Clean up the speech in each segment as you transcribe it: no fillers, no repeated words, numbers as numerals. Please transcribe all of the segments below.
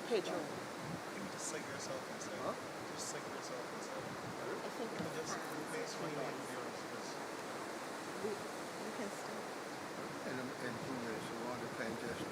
Pedro. You can just sink yourself inside. Huh? Just sink yourself inside. I think And it's just fine. face one way with yours. Just We can start. In 2 minutes, we want to plan just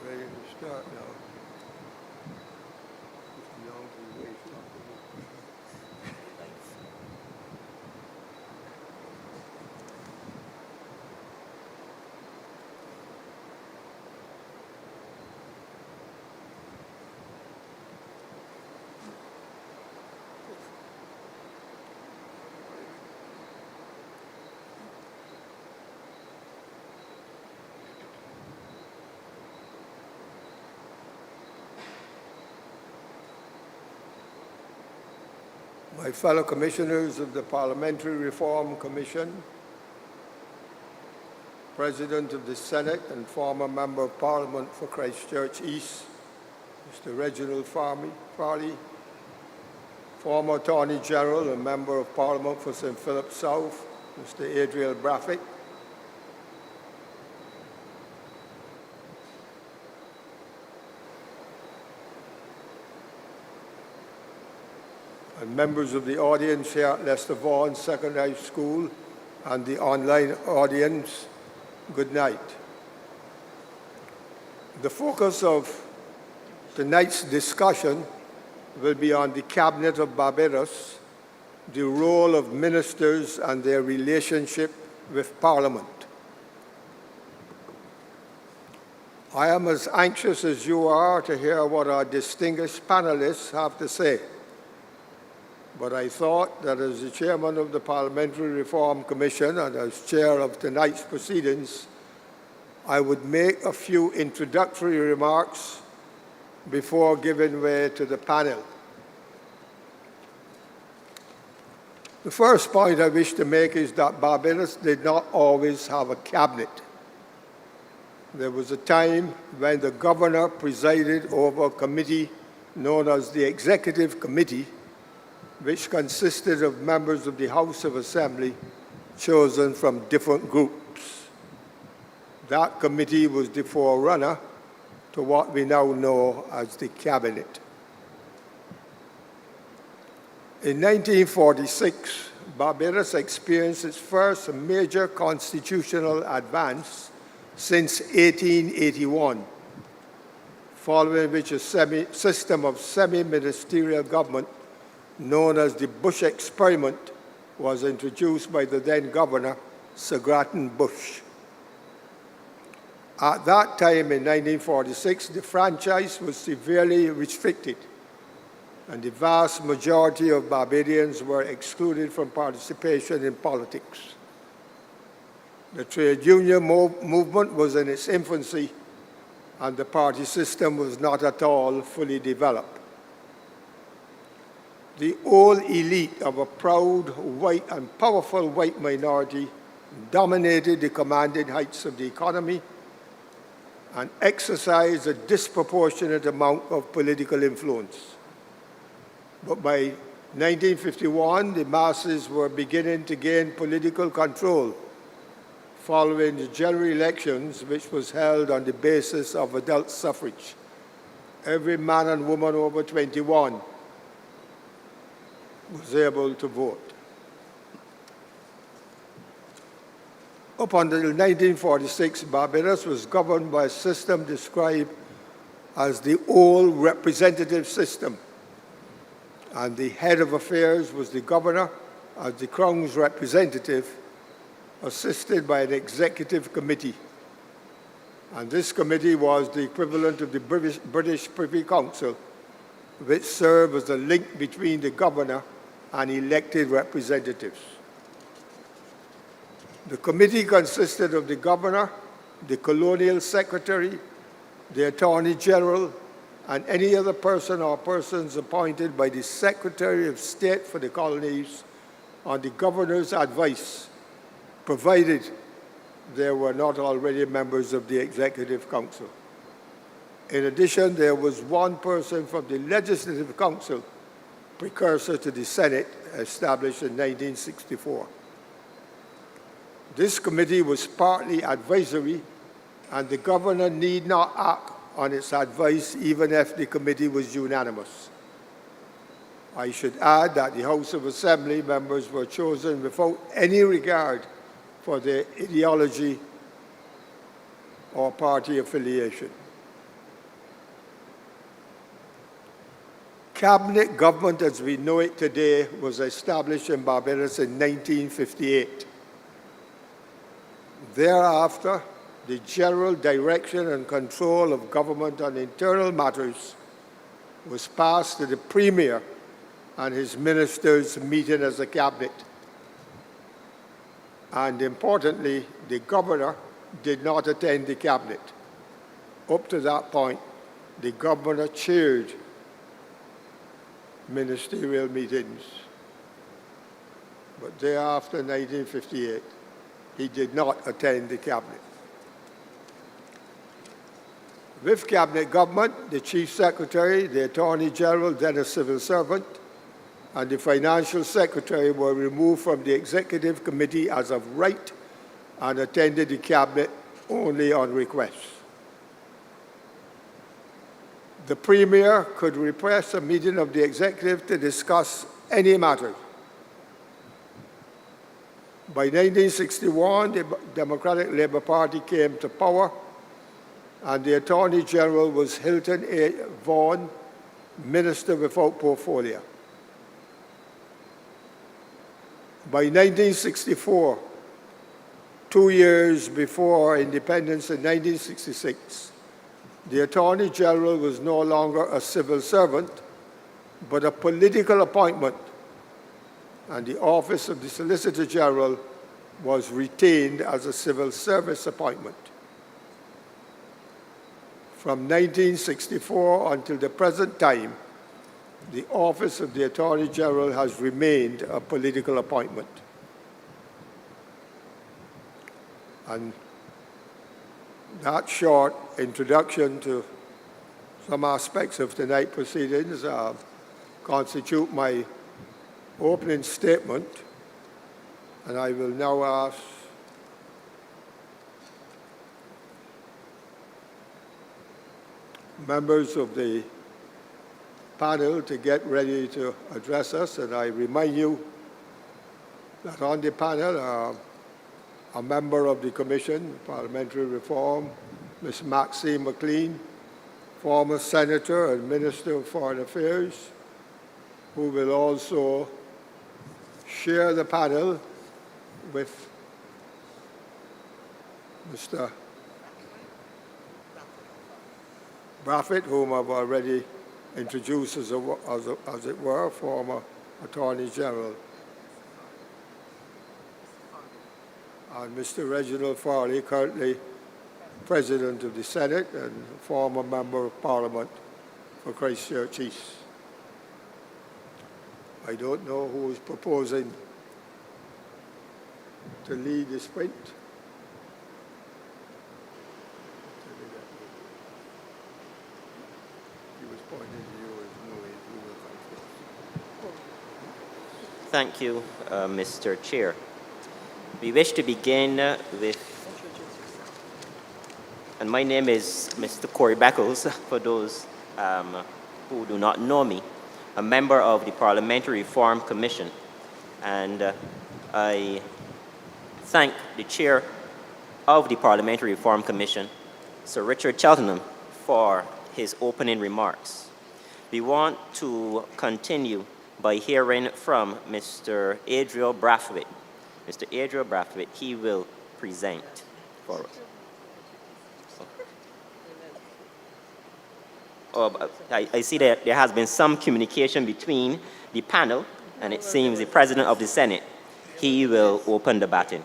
ready to start now. Mr. Young, we wait for my fellow commissioners of the Parliamentary Reform Commission, President of the Senate and former Member of Parliament for Christchurch East, Mr. Reginald Farley, former Attorney General and Member of Parliament for St. Philip South, Mr. Adriel Braffitt, and members of the audience here at Lester Vaughan Secondary School and the online audience, good night. The focus of tonight's discussion will be on the Cabinet of Barbados, the role of ministers and their relationship with Parliament. I am as anxious as you are to hear what our distinguished panelists have to say. But I thought that as the chairman of the Parliamentary Reform Commission and as chair of tonight's proceedings, I would make a few introductory remarks before giving way to the panel. The first point I wish to make is that Barbados did not always have a cabinet. There was a time when the governor presided over a committee known as the Executive Committee, which consisted of members of the House of Assembly chosen from different groups. That committee was the forerunner to what we now know as the Cabinet. In 1946, Barbados experienced its first major constitutional advance since 1881, following which a system of semi-ministerial government known as the Bush Experiment was introduced by the then governor, Sir Grattan Bush. At that time in 1946, the franchise was severely restricted, and the vast majority of Barbadians were excluded from participation in politics. The trade union movement was in its infancy, and the party system was not at all fully developed. The old elite of a proud, white, and powerful white minority dominated the commanding heights of the economy and exercised a disproportionate amount of political influence. But by 1951, the masses were beginning to gain political control following the general elections, which was held on the basis of adult suffrage. Every man and woman over 21 was able to vote. Up until 1946, Barbados was governed by a system described as the old representative system, and the head of affairs was the governor as the Crown's representative, assisted by an executive committee. And this committee was the equivalent of the British Privy Council, which served as a link between the governor and elected representatives. The committee consisted of the governor, the colonial secretary, the attorney general, and any other person or persons appointed by the Secretary of State for the colonies on the governor's advice, provided there were not already members of the Executive Council. In addition, there was one person from the Legislative Council, precursor to the Senate, established in 1964. This committee was partly advisory, and the governor need not act on its advice even if the committee was unanimous. I should add that the House of Assembly members were chosen without any regard for their ideology or party affiliation. Cabinet government as we know it today was established in Barbados in 1958. Thereafter, the general direction and control of government on internal matters was passed to the Premier and his ministers meeting as a cabinet. And importantly, the governor did not attend the cabinet. Up to that point, the governor chaired ministerial meetings. But thereafter, 1958, he did not attend the cabinet. With cabinet government, the chief secretary, the attorney general, then a civil servant, and the financial secretary were removed from the executive committee as of right and attended the cabinet only on request. The premier could request a meeting of the executive to discuss any matter. By 1961, the Democratic Labour Party came to power, and the Attorney General was Hilton A. Vaughan, Minister without portfolio. By 1964, 2 years before independence in 1966, the Attorney General was no longer a civil servant, but a political appointment, and the office of the Solicitor General was retained as a civil service appointment. From 1964 until the present time, the office of the Attorney General has remained a political appointment. And that short introduction to some aspects of tonight's proceedings constitute my opening statement, and I will now ask members of the panel to get ready to address us, and I remind you that on the panel are a member of the Commission, Parliamentary Reform, Ms. Maxine McLean, former Senator and Minister of Foreign Affairs, who will also share the panel with Mr. Braffett, whom I've already introduced as it were, former Attorney General, and Mr. Reginald Farley, currently President of the Senate and former Member of Parliament for Christchurch East. I don't know who is proposing to lead the sprint. He was pointing to you as who will come first. Thank you, Mr. Chair. We wish to begin with, and my name is Mr. Corey Beckles, for those who do not know me, a member of the Parliamentary Reform Commission, and I thank the chair of the Parliamentary Reform Commission, Sir Richard Cheltenham, for his opening remarks. We want to continue by hearing from Mr. Adriel Brathwaite. Mr. Adriel Brathwaite, he will present for us. I see that there has been some communication between the panel, and it seems the President of the Senate, he will open the baton.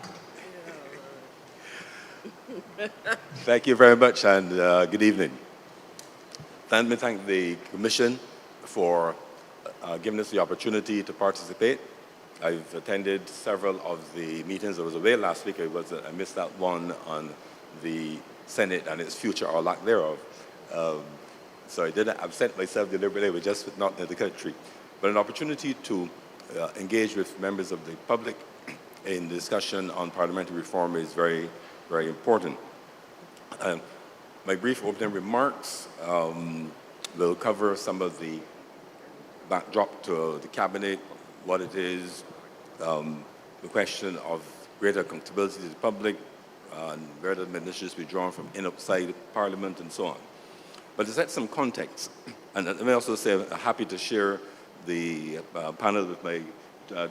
Thank you very much, and good evening. Let me thank the Commission for giving us the opportunity to participate. I've attended several of the meetings. I was away last week. I missed that one on the Senate and its future or lack thereof. So I didn't absent myself deliberately. I was just not in the country. But an opportunity to engage with members of the public in discussion on parliamentary reform is very, very important. My brief opening remarks will cover some of the backdrop to the cabinet, what it is, the question of greater accountability to the public, and where the measures be drawn from in outside Parliament and so on. But to set some context, and let me also say I'm happy to share the panel with my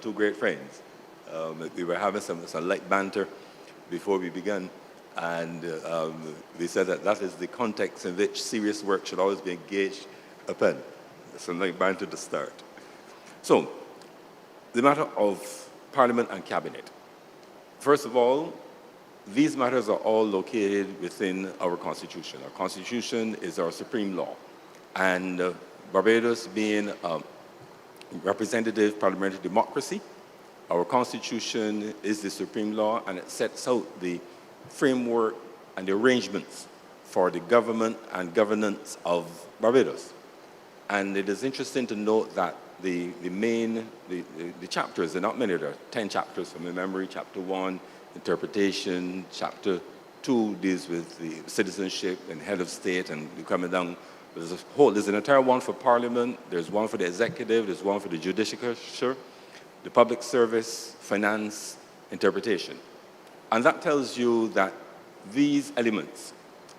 two great friends. We were having some light banter before we began, and we said that is the context in which serious work should always be engaged upon. Some light banter to start. So, the matter of Parliament and Cabinet. First of all, these matters are all located within our Constitution. Our Constitution is our supreme law. And Barbados being a representative parliamentary democracy, our Constitution is the supreme law, and it sets out the framework and the arrangements for the government and governance of Barbados. And it is interesting to note that the chapters, there are not many, there are 10 chapters from my memory. Chapter 1, interpretation. Chapter 2 deals with the citizenship and head of state and coming down. There's an entire one for Parliament, there's one for the executive, there's one for the judiciary, the public service, finance, interpretation. And that tells you that these elements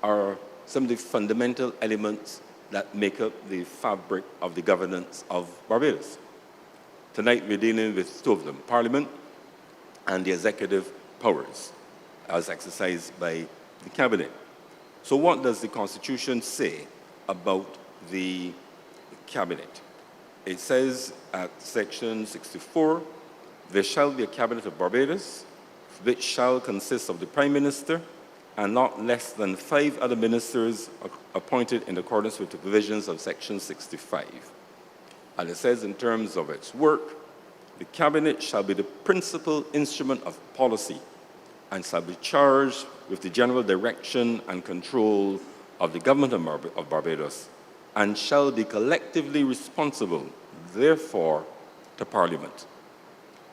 are some of the fundamental elements that make up the fabric of the governance of Barbados. Tonight we're dealing with two of them, Parliament and the executive powers as exercised by the Cabinet. So what does the Constitution say about the Cabinet? It says at section 64, there shall be a Cabinet of Barbados, which shall consist of the Prime Minister and not less than 5 other ministers appointed in accordance with the provisions of section 65. And it says in terms of its work, the Cabinet shall be the principal instrument of policy and shall be charged with the general direction and control of the government of Barbados and shall be collectively responsible, therefore, to Parliament.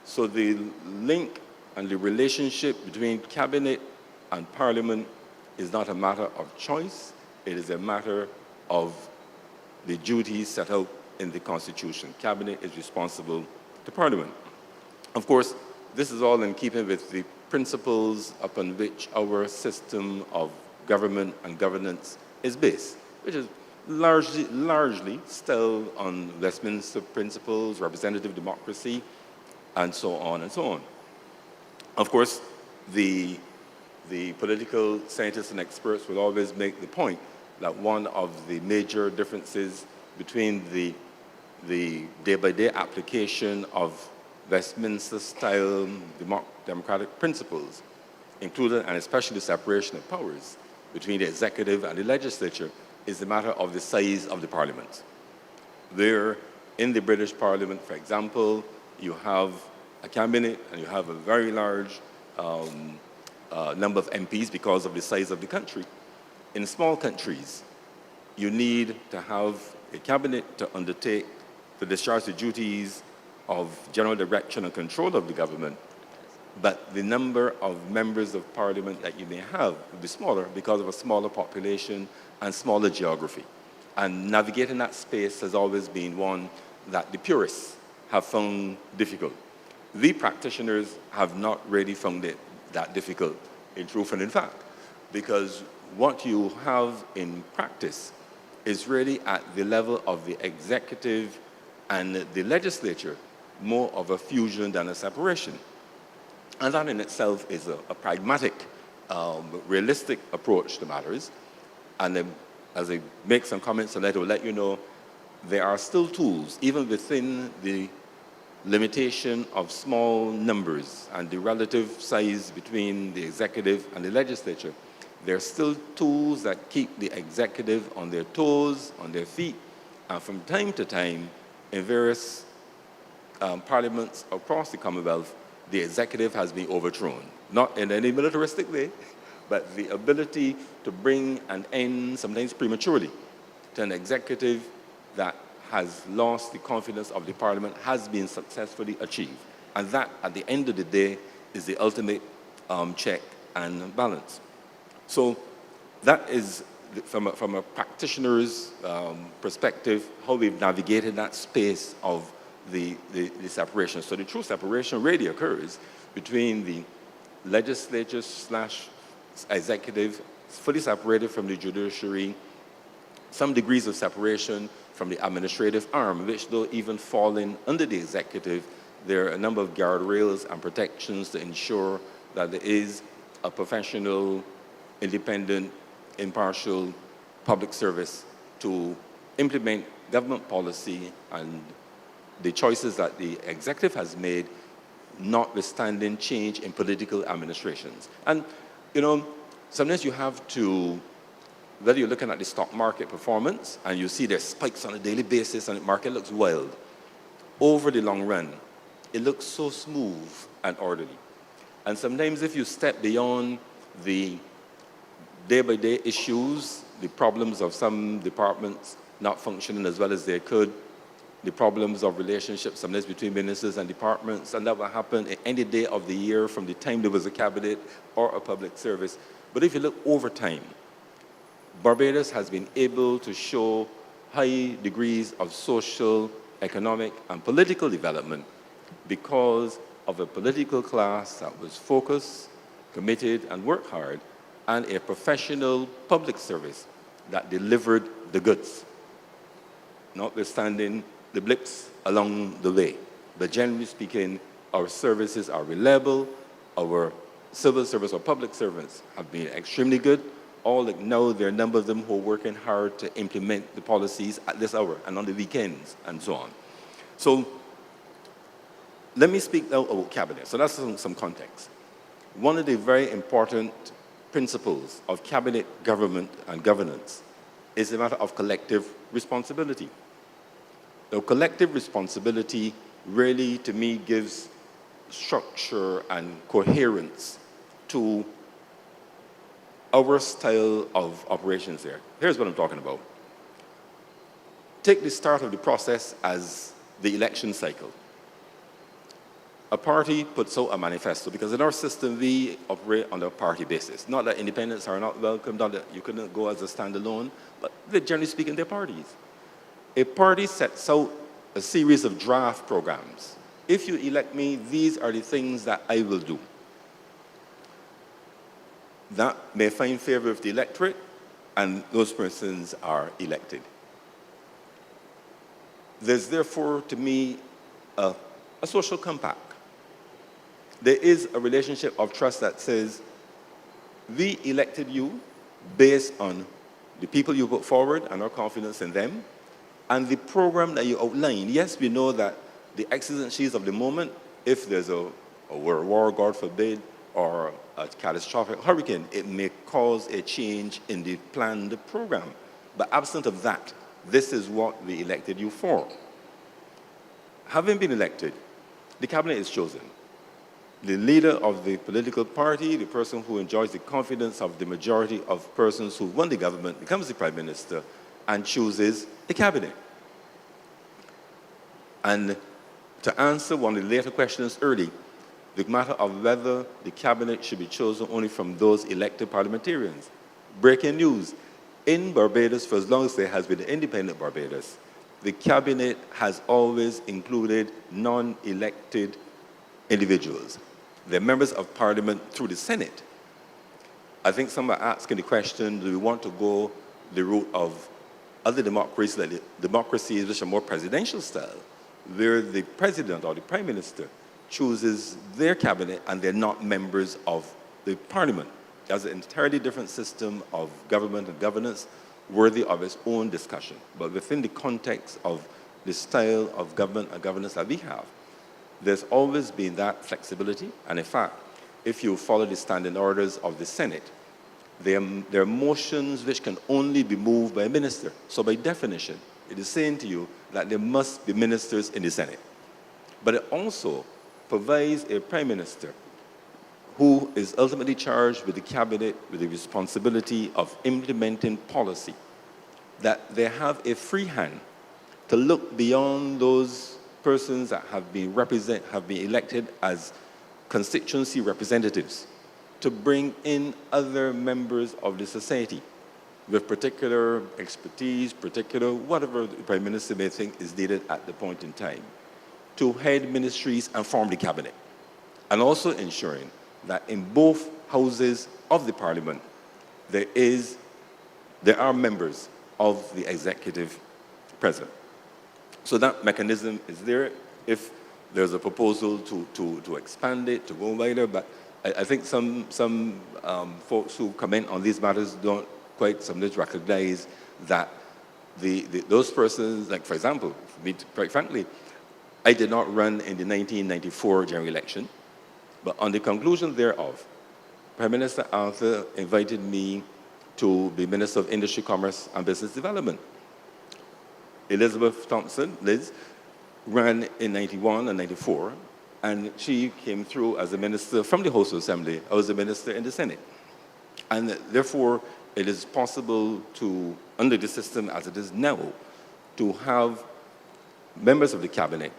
So the link and the relationship between Cabinet and Parliament is not a matter of choice, it is a matter of the duties set out in the Constitution. Cabinet is responsible to Parliament. Of course, this is all in keeping with the principles upon which our system of government and governance is based, which is largely still on Westminster principles, representative democracy, and so on and so on. Of course, the political scientists and experts will always make the point that one of the major differences between the day-by-day application of Westminster-style democratic principles, including and especially the separation of powers between the executive and the legislature, is the matter of the size of the parliament. There, in the British Parliament, for example, you have a cabinet and you have a very large number of MPs because of the size of the country. In small countries, you need to have a cabinet to undertake to discharge the duties of general direction and control of the government, but the number of members of Parliament that you may have will be smaller because of a smaller population and smaller geography. And navigating that space has always been one that the purists have found difficult. The practitioners have not really found it that difficult, in truth and in fact, because what you have in practice is really at the level of the executive and the legislature, more of a fusion than a separation. And that in itself is a pragmatic, realistic approach to matters, and as I make some comments on that, I will let you know there are still tools, even within the limitation of small numbers and the relative size between the executive and the legislature. There are still tools that keep the executive on their toes, on their feet, and from time to time, in various parliaments across the Commonwealth, the executive has been overthrown. Not in any militaristic way, but the ability to bring an end, sometimes prematurely, to an executive that has lost the confidence of the Parliament has been successfully achieved. And that, at the end of the day, is the ultimate check and balance. So that is, from a practitioner's perspective, how we've navigated that space of the separation. So the true separation really occurs between the legislature / executive, fully separated from the judiciary, some degrees of separation from the administrative arm, which though even falling under the executive, there are a number of guardrails and protections to ensure that there is a professional, independent, impartial public service to implement government policy and the choices that the executive has made, notwithstanding change in political administrations. And, you know, sometimes you have to, whether you're looking at the stock market performance and you see there's spikes on a daily basis and the market looks wild, over the long run, it looks so smooth and orderly. And sometimes if you step beyond the day-by-day issues, the problems of some departments not functioning as well as they could, the problems of relationships sometimes between ministers and departments, and that will happen at any day of the year from the time there was a cabinet or a public service. But if you look over time, Barbados has been able to show high degrees of social, economic, and political development because of a political class that was focused, committed, and worked hard, and a professional public service that delivered the goods, notwithstanding the blips along the way. But generally speaking, our services are reliable, our civil service or public servants have been extremely good. All now, there are a number of them who are working hard to implement the policies at this hour and on the weekends and so on. So let me speak now about cabinet. So that's some context. One of the very important principles of cabinet government and governance is the matter of collective responsibility. Now, collective responsibility really, to me, gives structure and coherence to our style of operations there. Here's what I'm talking about. Take the start of the process as the election cycle. A party puts out a manifesto, because in our system, we operate on a party basis. Not that independents are not welcome, not that you couldn't go as a standalone, but generally speaking, they're parties. A party sets out a series of draft programs. If you elect me, these are the things that I will do. That may find favor with the electorate, and those persons are elected. There's therefore, to me, a social compact. There is a relationship of trust that says, we elected you based on the people you put forward and our confidence in them, and the program that you outlined. Yes, we know that the exigencies of the moment, if there's a world war, God forbid, or a catastrophic hurricane, it may cause a change in the planned program. But absent of that, this is what we elected you for. Having been elected, the cabinet is chosen. The leader of the political party, the person who enjoys the confidence of the majority of persons who won the government, becomes the prime minister and chooses the cabinet. And to answer one of the later questions early, the matter of whether the cabinet should be chosen only from those elected parliamentarians. Breaking news, in Barbados, for as long as there has been an independent Barbados, the cabinet has always included non-elected individuals. They're members of parliament through the Senate. I think some are asking the question, do we want to go the route of other democracies, like the democracies which are more presidential style, where the president or the prime minister chooses their cabinet and they're not members of the parliament? There's an entirely different system of government and governance worthy of its own discussion. But within the context of the style of government and governance that we have, there's always been that flexibility. And in fact, if you follow the standing orders of the Senate, there are motions which can only be moved by a minister. So by definition, it is saying to you that there must be ministers in the Senate. But it also provides a prime minister who is ultimately charged with the cabinet with the responsibility of implementing policy, that they have a free hand to look beyond those persons that have been elected as constituency representatives to bring in other members of the society with particular expertise, particular whatever the Prime Minister may think is needed at the point in time, to head ministries and form the cabinet, and also ensuring that in both houses of the Parliament there are members of the executive present. So that mechanism is there if there's a proposal to expand it, to go wider, but I think some folks who comment on these matters don't quite sometimes recognize that those persons, like for example, quite frankly, I did not run in the 1994 general election, but on the conclusion thereof, Prime Minister Arthur invited me to be Minister of Industry, Commerce and Business Development. Elizabeth Thompson, Liz, ran in 91 and 94, and she came through as a minister from the House of Assembly. I was a minister in the Senate. And therefore, it is possible to, under the system as it is now, to have members of the cabinet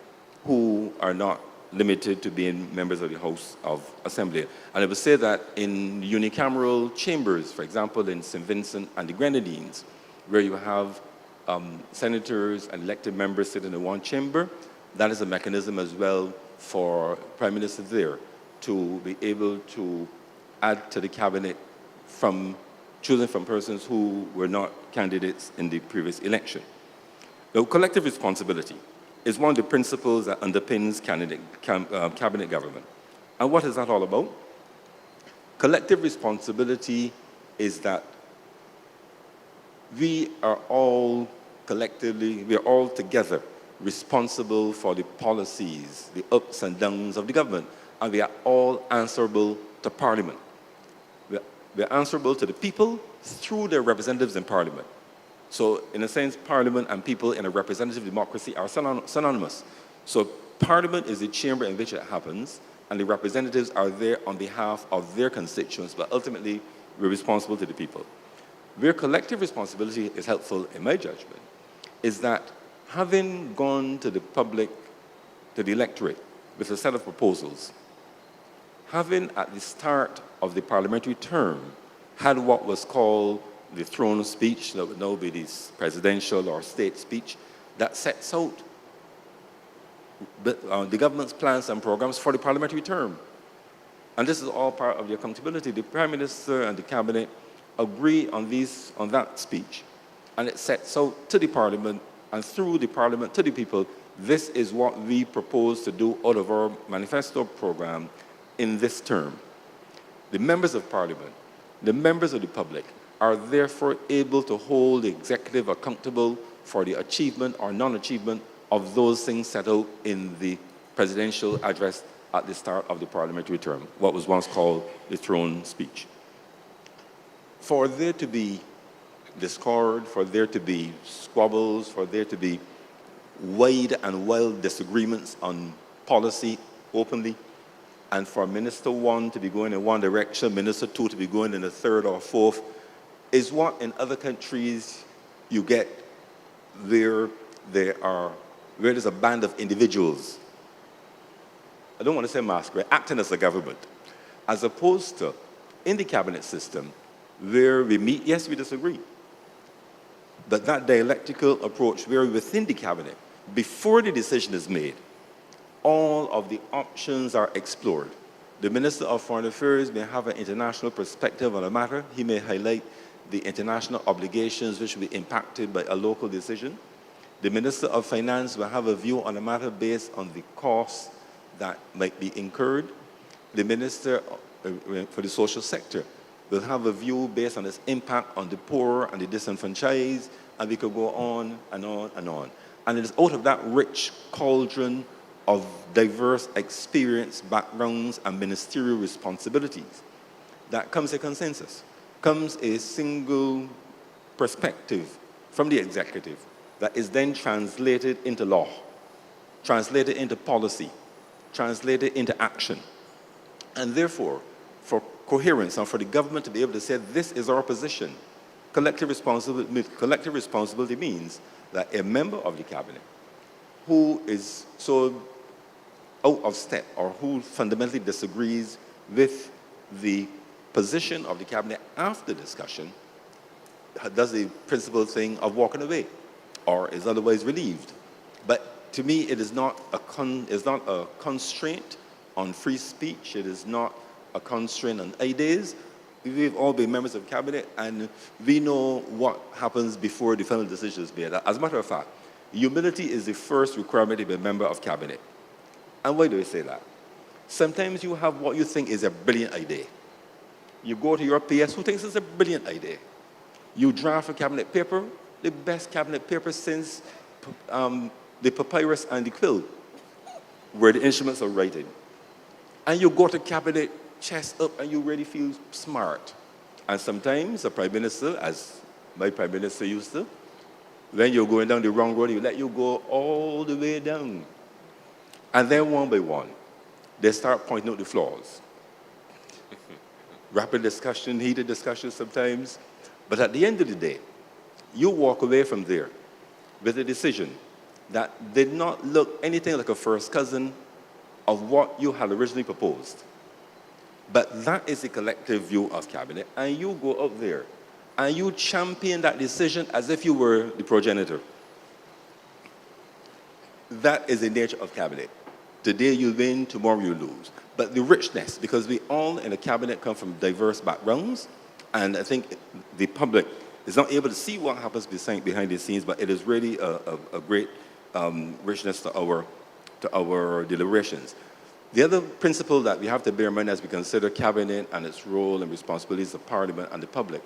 who are not limited to being members of the House of Assembly. And I would say that in unicameral chambers, for example, in St. Vincent and the Grenadines, where you have senators and elected members sitting in one chamber, that is a mechanism as well for Prime Minister there to be able to add to the cabinet from choosing from persons who were not candidates in the previous election. Now, collective responsibility is one of the principles that underpins cabinet government. And what is that all about? Collective responsibility is that we are all collectively, we are all together responsible for the policies, the ups and downs of the government, and we are all answerable to Parliament. We are answerable to the people through their representatives in Parliament. So, in a sense, Parliament and people in a representative democracy are synonymous. So, Parliament is the chamber in which it happens, and the representatives are there on behalf of their constituents, but ultimately, we're responsible to the people. Where collective responsibility is helpful, in my judgment, is that having gone to the public, to the electorate, with a set of proposals, having at the start of the parliamentary term had what was called the throne speech, that would now be the presidential or state speech, that sets out the government's plans and programs for the parliamentary term. And this is all part of the accountability. The Prime Minister and the Cabinet agree on that speech, and it sets out to the Parliament and through the Parliament to the people, this is what we propose to do out of our manifesto program in this term. The members of Parliament, the members of the public, are therefore able to hold the executive accountable for the achievement or non-achievement of those things set out in the presidential address at the start of the parliamentary term, what was once called the throne speech. For there to be discord, for there to be squabbles, for there to be wide and wild disagreements on policy openly, and for Minister 1 to be going in one direction, Minister 2 to be going in a third or fourth, is what in other countries you get where there's a band of individuals, I don't want to say masquerade, acting as a government, as opposed to in the cabinet system where we meet, yes, we disagree, but that dialectical approach where within the cabinet, before the decision is made, all of the options are explored. The Minister of Foreign Affairs may have an international perspective on a matter. He may highlight the international obligations which will be impacted by a local decision. The Minister of Finance will have a view on a matter based on the costs that might be incurred. The Minister for the social sector will have a view based on its impact on the poor and the disenfranchised, and we could go on and on and on. And it is out of that rich cauldron of diverse experience, backgrounds, and ministerial responsibilities that comes a consensus, comes a single perspective from the executive that is then translated into law, translated into policy, translated into action. And therefore, for coherence and for the government to be able to say, this is our position, collective responsibility means that a member of the cabinet who is so out of step or who fundamentally disagrees with the position of the cabinet after discussion does the principal thing of walking away or is otherwise relieved. But to me, it is not a constraint on free speech. It is not a constraint on ideas. We've all been members of cabinet, and we know what happens before the final decision is made. As a matter of fact, humility is the first requirement to be a member of cabinet. And why do I say that? Sometimes you have what you think is a brilliant idea. You go to your PS who thinks it's a brilliant idea. You draft a cabinet paper, the best cabinet paper since the papyrus and the quill, where the instruments are writing. And you go to cabinet, chest up, and you really feel smart. And sometimes the prime minister, as my prime minister used to, when you're going down the wrong road, he let you go all the way down. And then one by one, they start pointing out the flaws. Rapid discussion, heated discussion sometimes. But at the end of the day, you walk away from there with a decision that did not look anything like a first cousin of what you had originally proposed. But that is the collective view of cabinet, and you go out there and you champion that decision as if you were the progenitor. That is the nature of cabinet. Today you win, tomorrow you lose. But the richness, because we all in the cabinet come from diverse backgrounds, and I think the public is not able to see what happens behind the scenes, but it is really a great richness to our deliberations. The other principle that we have to bear in mind as we consider cabinet and its role and responsibilities of Parliament and the public,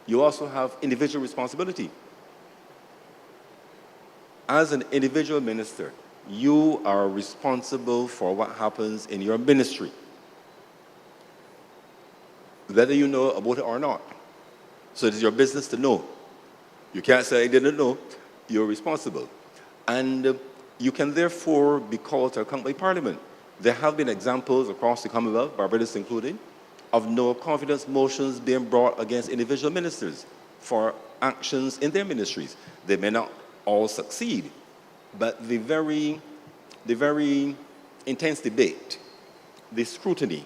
you also have individual responsibility. As an individual minister, you are responsible for what happens in your ministry, whether you know about it or not. So it is your business to know. You can't say, I didn't know. You're responsible. And you can therefore be called to account by Parliament. There have been examples across the Commonwealth, Barbados included, of no confidence motions being brought against individual ministers for actions in their ministries. They may not all succeed, but the very intense debate, the scrutiny,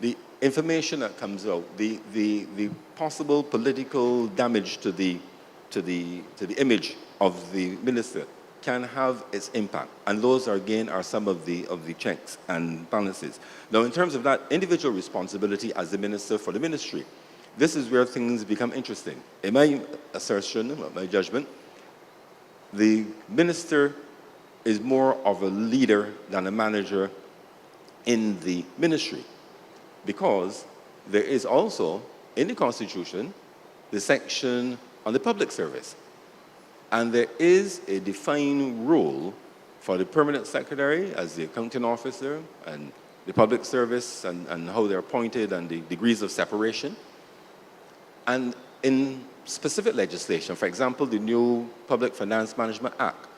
the information that comes out, the possible political damage to the image of the minister can have its impact. And those, again, are some of the checks and balances. Now, in terms of that individual responsibility as the minister for the ministry, this is where things become interesting. In my assertion, my judgment, the minister is more of a leader than a manager in the ministry, because there is also, in the Constitution, the section on the public service. And there is a defined role for the permanent secretary as the accounting officer and the public service and how they're appointed and the degrees of separation. And in specific legislation, for example, the new Public Finance Management Act,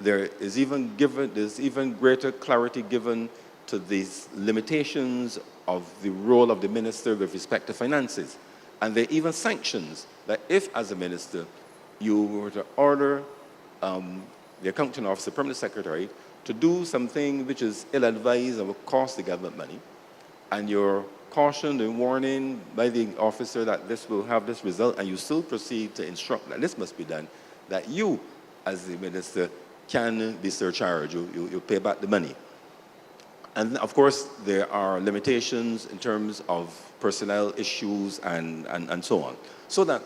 there's even greater clarity given to these limitations of the role of the minister with respect to finances. And there are even sanctions that if, as a minister, you were to order the accounting officer, permanent secretary, to do something which is ill-advised and will cost the government money, and you're cautioned and warning by the officer that this will have this result, and you still proceed to instruct that this must be done, that you, as the minister, can be surcharged. You pay back the money. And of course, there are limitations in terms of personnel issues and so on. So that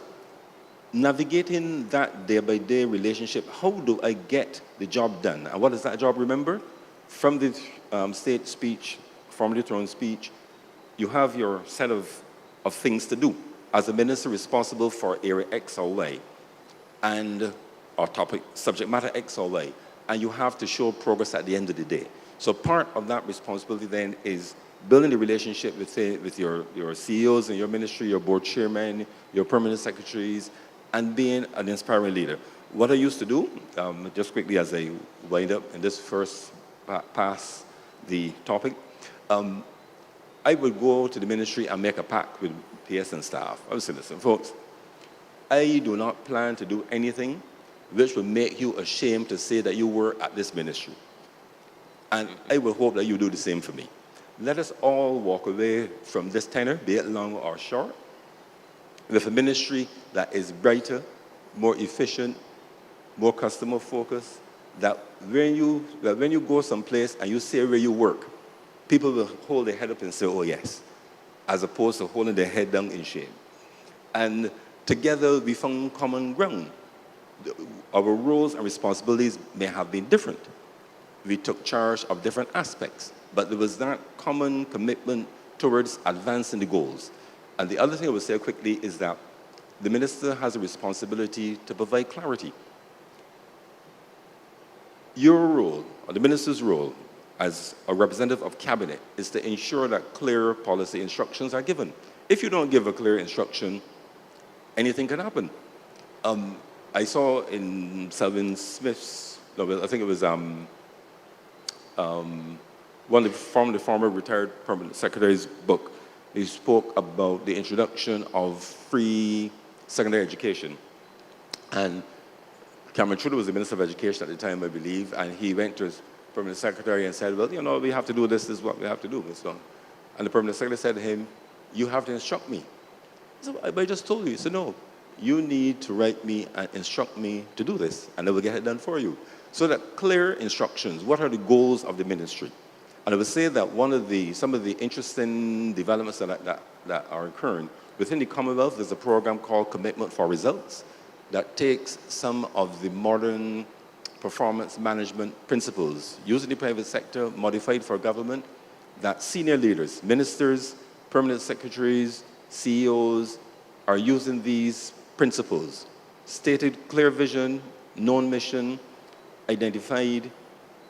navigating that day-by-day relationship, how do I get the job done? And what is that job? Remember, from the state speech, from the throne speech, you have your set of things to do. as a minister responsible for area X or Y, and or topic, subject matter X or Y, and you have to show progress at the end of the day. So part of that responsibility then is building the relationship with, say, with your CEOs in your ministry, your board chairman, your permanent secretaries, and being an inspiring leader. What I used to do, just quickly as I wind up in this first pass the topic, I would go to the ministry and make a pact with PS and staff. I would say, listen, folks, I do not plan to do anything which would make you ashamed to say that you were at this ministry. And I would hope that you do the same for me. Let us all walk away from this tenure, be it long or short, with a ministry that is brighter, more efficient, more customer focused, that when you go someplace and you say where you work, people will hold their head up and say, oh yes, as opposed to holding their head down in shame. And together we found common ground. Our roles and responsibilities may have been different. We took charge of different aspects, but there was that common commitment towards advancing the goals. And the other thing I would say quickly is that the minister has a responsibility to provide clarity. Your role, or the minister's role, as a representative of cabinet, is to ensure that clear policy instructions are given. If you don't give a clear instruction, anything can happen. I saw in Selvin Smith's, no, I think it was one of the former retired permanent secretary's book. He spoke about the introduction of free secondary education. And Cameron Trudeau was the Minister of Education at the time, I believe, and he went to his permanent secretary and said, well, you know, we have to do this, this is what we have to do. And the permanent secretary said to him, you have to instruct me. So I just told you. He said, no, you need to write me and instruct me to do this, and I will get it done for you. So that clear instructions, what are the goals of the ministry? And I would say that some of the interesting developments that are occurring within the Commonwealth, there's a program called Commitment for Results that takes some of the modern performance management principles used in the private sector, modified for government, that senior leaders, ministers, permanent secretaries, CEOs are using these principles. Stated clear vision, known mission, identified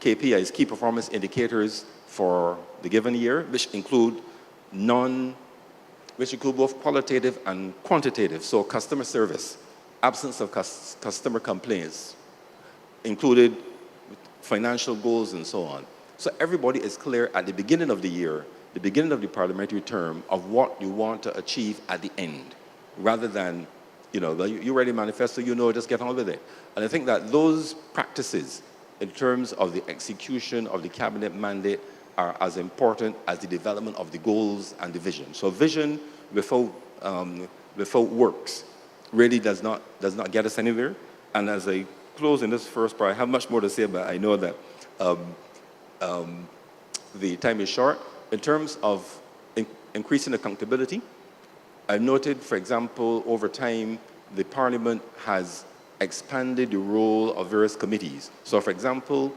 KPIs, key performance indicators for the given year, which include both qualitative and quantitative. So customer service, absence of customer complaints, included financial goals and so on. So everybody is clear at the beginning of the year, the beginning of the parliamentary term, of what you want to achieve at the end, rather than, you know, you already manifesto, you know, just get on with it. And I think that those practices, in terms of the execution of the cabinet mandate, are as important as the development of the goals and the vision. So vision without works really does not get us anywhere. And as I close in this first part, I have much more to say, but I know that the time is short. In terms of increasing accountability, I've noted, for example, over time, the Parliament has expanded the role of various committees. So, for example,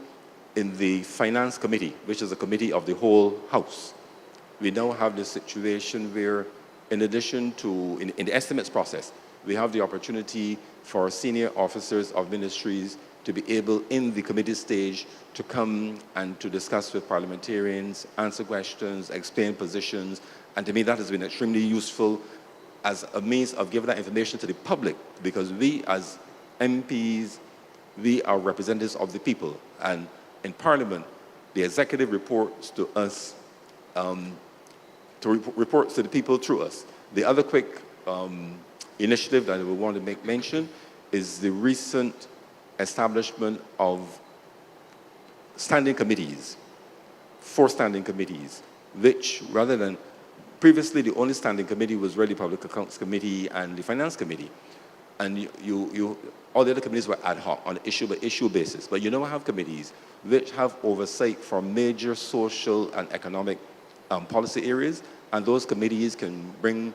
in the Finance Committee, which is a committee of the whole House, we now have the situation where, in addition to, in the estimates process, we have the opportunity for senior officers of ministries to be able, in the committee stage, to come and to discuss with parliamentarians, answer questions, explain positions, and to me that has been extremely useful as a means of giving that information to the public, because we as MPs, we are representatives of the people, and in Parliament, the executive reports to us, reports to the people through us. The other quick initiative that I would want to make mention is the recent establishment of standing committees, 4 standing committees, which rather than, previously the only standing committee was really Public Accounts Committee and the Finance Committee. And all the other committees were ad hoc on an issue-by-issue basis. But you now have committees which have oversight for major social and economic policy areas, and those committees can bring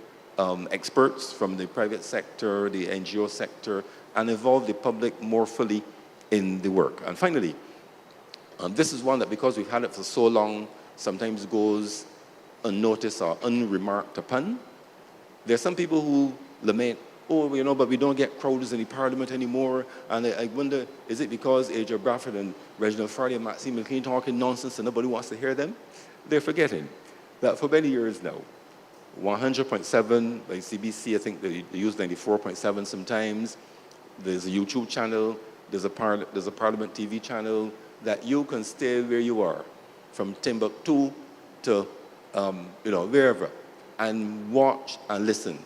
experts from the private sector, the NGO sector, and involve the public more fully in the work. And finally, this is one that, because we've had it for so long, sometimes goes unnoticed or unremarked upon. There are some people who lament, oh, you know, but we don't get crowds in the parliament anymore. And I wonder, is it because A.J. Bradford and Reginald Farley and Maxine McLean talking nonsense and nobody wants to hear them? They're forgetting that for many years now, 100.7 by CBC, I think they use 94.7 sometimes. There's a YouTube channel, there's a Parliament TV channel that you can stay where you are, from Timbuktu to wherever, and watch and listen.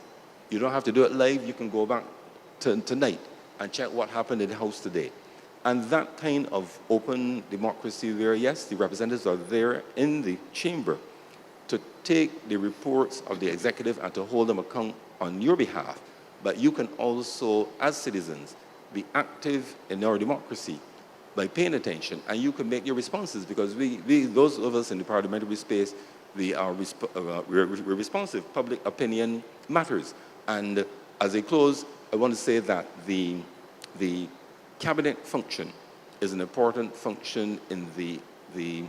You don't have to do it live. You can go back tonight and check what happened in the House today. And that kind of open democracy where, yes, the representatives are there in the chamber to take the reports of the executive and to hold them account on your behalf. But you can also, as citizens, be active in our democracy by paying attention, and you can make your responses, because we those of us in the parliamentary space, we're responsive. Public opinion matters. And as I close, I want to say that the cabinet function is an important function in the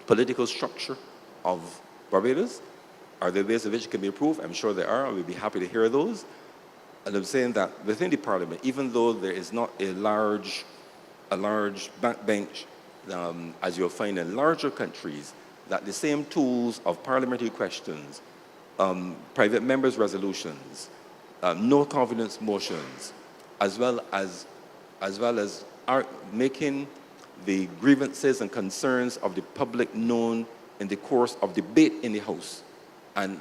political structure of Barbados. Are there ways in which it can be improved? I'm sure there are. We'll be happy to hear those. And I'm saying that within the parliament, even though there is not a large backbench, as you'll find in larger countries, that the same tools of parliamentary questions, private members' resolutions, no confidence motions, as well as making the grievances and concerns of the public known in the course of debate in the House, and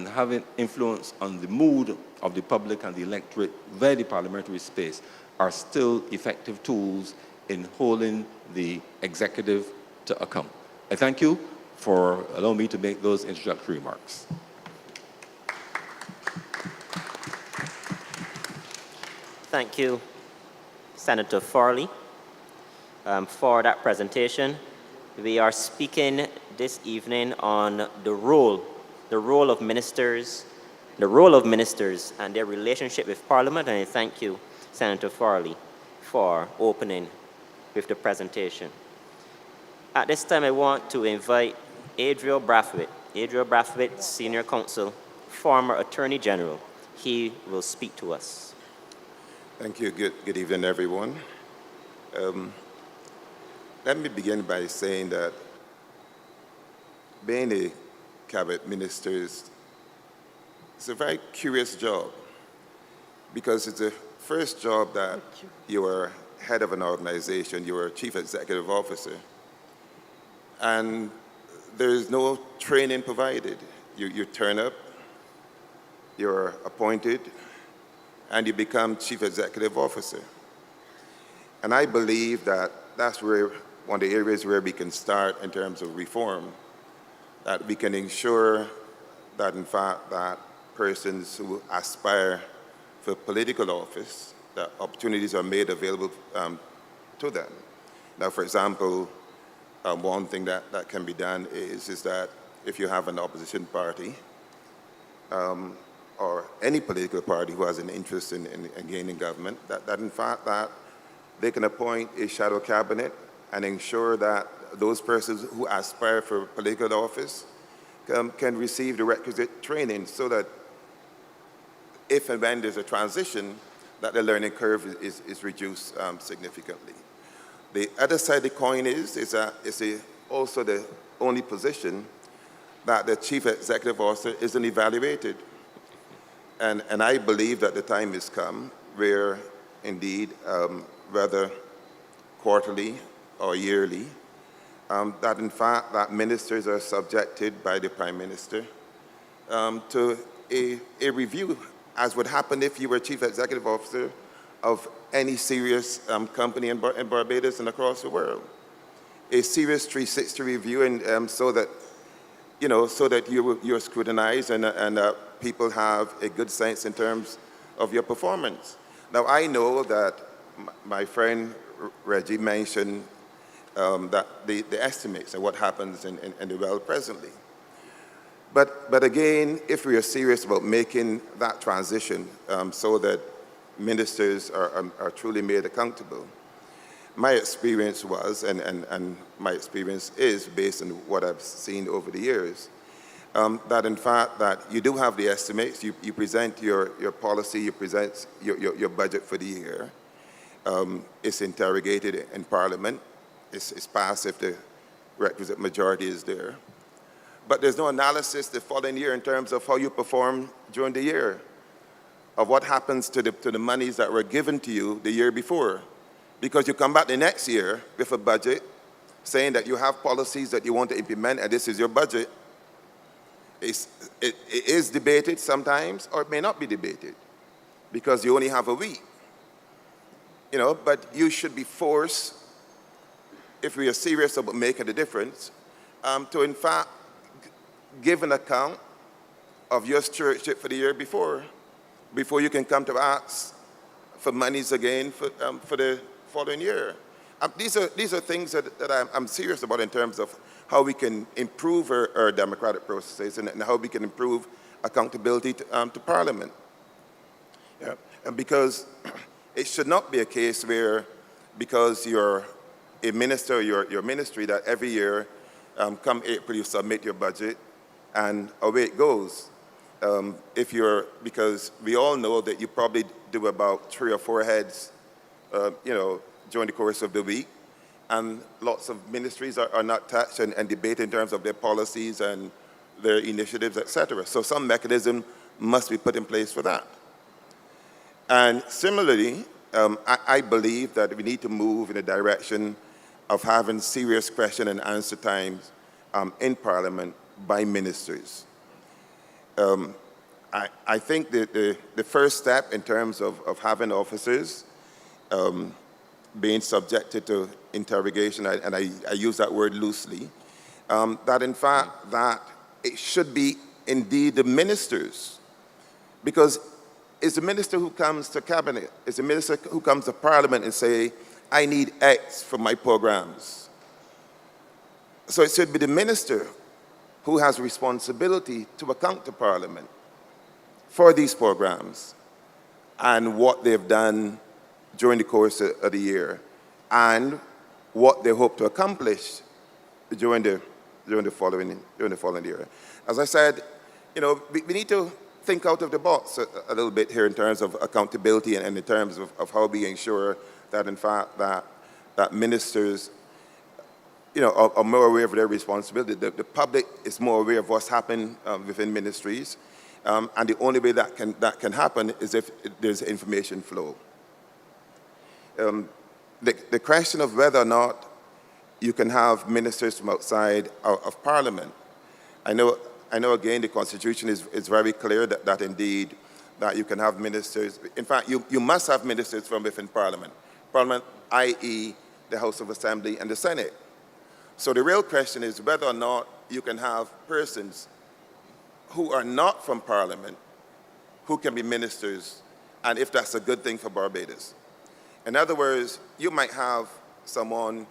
having influence on the mood of the public and the electorate via the parliamentary space are still effective tools in holding the executive to account. I thank you for allowing me to make those introductory remarks. Thank you, Senator Farley, for that presentation. We are speaking this evening on the role of ministers and their relationship with Parliament, and I thank you, Senator Farley, for opening with the presentation. At this time, I want to invite Adriel Brathwaite, Senior Counsel, former Attorney General. He will speak to us. Thank you. Good evening, everyone. Let me begin by saying that being a cabinet minister is a very curious job, because it's the first job that you are head of an organization, you are chief executive officer, and there is no training provided. You turn up, you're appointed, and you become chief executive officer. And I believe that that's where one of the areas where we can start in terms of reform, that we can ensure that, in fact, that persons who aspire for political office, that opportunities are made available to them. Now, for example, one thing that can be done is that if you have an opposition party or any political party who has an interest in gaining government, that in fact that they can appoint a shadow cabinet and ensure that those persons who aspire for political office can receive the requisite training, so that if and when there's a transition, that the learning curve is reduced significantly. The other side of the coin is also the only position that the chief executive officer isn't evaluated. And I believe that the time has come where, indeed, whether quarterly or yearly, that in fact that ministers are subjected by the Prime Minister to a review, as would happen if you were chief executive officer of any serious company in Barbados and across the world. A serious 360 review, and so that you're scrutinized and people have a good sense in terms of your performance. Now, I know that my friend Reggie mentioned that the estimates of what happens in the world presently. But again, if we are serious about making that transition so that ministers are truly made accountable, my experience was, and my experience is based on what I've seen over the years, that in fact that you do have the estimates, you present your policy, you present your budget for the year. It's interrogated in Parliament. It's passed if the requisite majority is there. But there's no analysis the following year in terms of how you perform during the year, of what happens to the monies that were given to you the year before. Because you come back the next year with a budget saying that you have policies that you want to implement and this is your budget. It is debated sometimes, or it may not be debated because you only have a week. You know, but you should be forced, if we are serious about making a difference, to in fact give an account of your stewardship for the year before you can come to ask for monies again for the following year. These are things that I'm serious about in terms of how we can improve our democratic processes and how we can improve accountability to Parliament. Yeah. And because it should not be a case where, because you're a minister or your ministry, that every year, come April, you submit your budget and away it goes. Because we all know that you probably do about 3 or 4 heads, during the course of the week. And lots of ministries are not touched and debate in terms of their policies and their initiatives, et cetera. So some mechanism must be put in place for that. And similarly, I believe that we need to move in a direction of having serious question and answer times in Parliament by ministers. I think that the first step in terms of having officers being subjected to interrogation, and I use that word loosely, that in fact that it should be indeed the ministers, because it's the minister who comes to cabinet, it's the minister who comes to Parliament and say, I need X for my programs. So it should be the minister who has responsibility to account to Parliament for these programs and what they've done during the course of the year and what they hope to accomplish during the following year. As I said, we need to think out of the box a little bit here in terms of accountability and in terms of how we ensure that in fact that ministers are more aware of their responsibility. The public is more aware of what's happening within ministries, and the only way that can happen is if there's information flow. The question of whether or not you can have ministers from outside of Parliament. I know again the Constitution is very clear that indeed that you can have ministers. In fact, you must have ministers from within Parliament. Parliament, i.e. the House of Assembly and the Senate. So the real question is whether or not you can have persons who are not from Parliament who can be ministers, and if that's a good thing for Barbados. In other words, you might have someone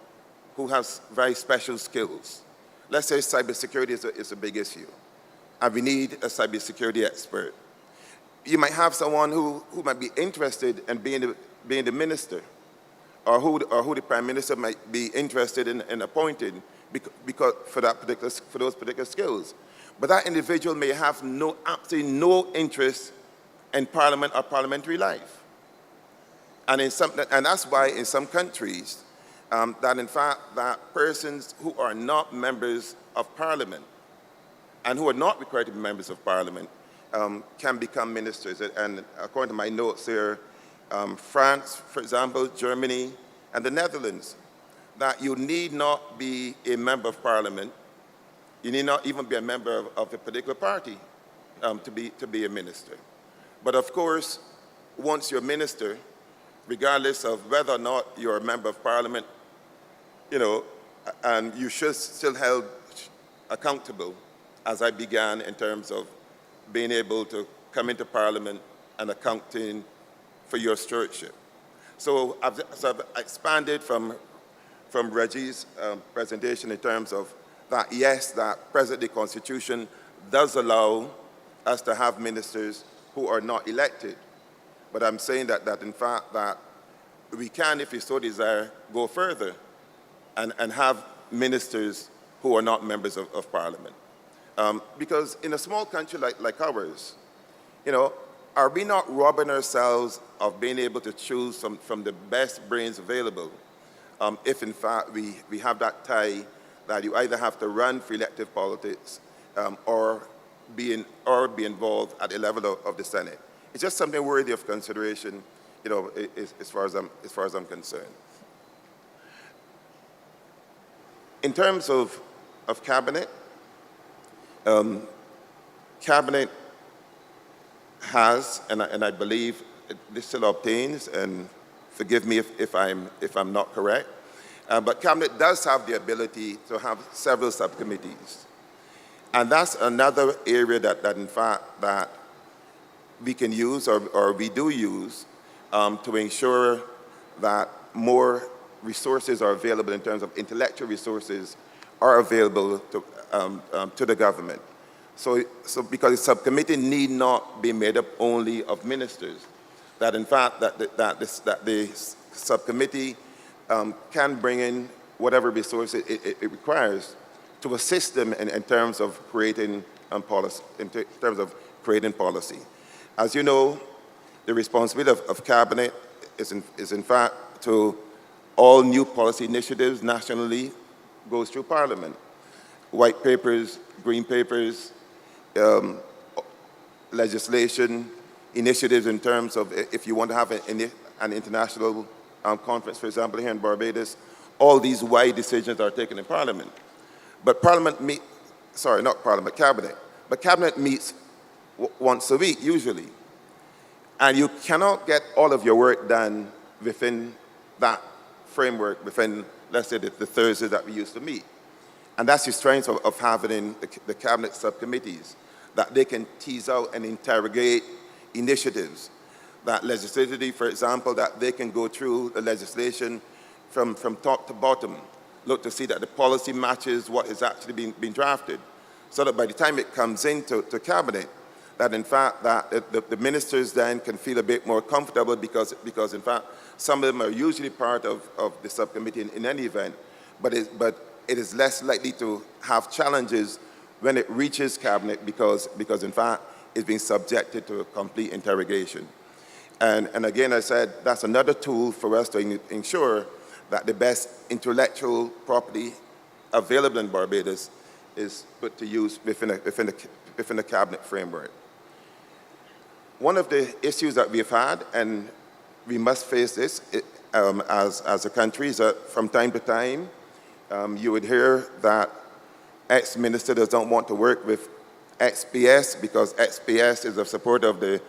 who has very special skills. Let's say cybersecurity is a big issue, and we need a cybersecurity expert. You might have someone who might be interested in being the minister, or who the Prime Minister might be interested in appointing because for those particular skills. But that individual may have absolutely no interest in Parliament or parliamentary life. And that's why in some countries, that in fact, that persons who are not members of Parliament and who are not required to be members of Parliament can become ministers. And according to my notes here, France, for example, Germany, and the Netherlands, that you need not be a member of Parliament, you need not even be a member of a particular party to be a minister. But of course, once you're a minister, regardless of whether or not you're a member of Parliament, and you should still held accountable, as I began in terms of being able to come into Parliament and accounting for your stewardship. So I've expanded from Reggie's presentation in terms of that, yes, that presently the Constitution does allow us to have ministers who are not elected. But I'm saying that in fact that we can, if we so desire, go further and have ministers who are not members of Parliament. Because in a small country like ours, you know, are we not robbing ourselves of being able to choose from the best brains available if in fact we have that tie that you either have to run for elective politics or be involved at the level of the Senate? It's just something worthy of consideration, you know, as far as I'm concerned. In terms of cabinet, cabinet has, and I believe this still obtains, and forgive me if I'm not correct, but cabinet does have the ability to have several subcommittees, and that's another area that in fact that we can use or we do use to ensure that more resources are available in terms of intellectual resources are available to the government. So because the subcommittee need not be made up only of ministers, that in fact that the subcommittee can bring in whatever resources it requires to assist them in terms of creating policy. Policy. As you know, the responsibility of cabinet is in fact to all new policy initiatives nationally goes through Parliament. White papers, green papers, legislation, initiatives in terms of if you want to have an international conference, for example, here in Barbados, all these wide decisions are taken in Parliament. But Cabinet. But Cabinet meets once a week, usually. And you cannot get all of your work done within that framework, within, let's say, the Thursdays that we used to meet. And that's the strength of having the cabinet subcommittees, that they can tease out and interrogate initiatives. That legislatively, for example, that they can go through the legislation from top to bottom, look to see that the policy matches what is actually being drafted, so that by the time it comes into cabinet, that in fact that the ministers then can feel a bit more comfortable because in fact some of them are usually part of the subcommittee in any event, but it is less likely to have challenges when it reaches cabinet because in fact it's being subjected to a complete interrogation. And again, I said that's another tool for us to ensure that the best intellectual property available in Barbados is put to use within the cabinet framework. One of the issues that we've had, and we must face this as a country, is that from time to time, you would hear that ex-minister doesn't want to work with XPS because XPS is a supporter of the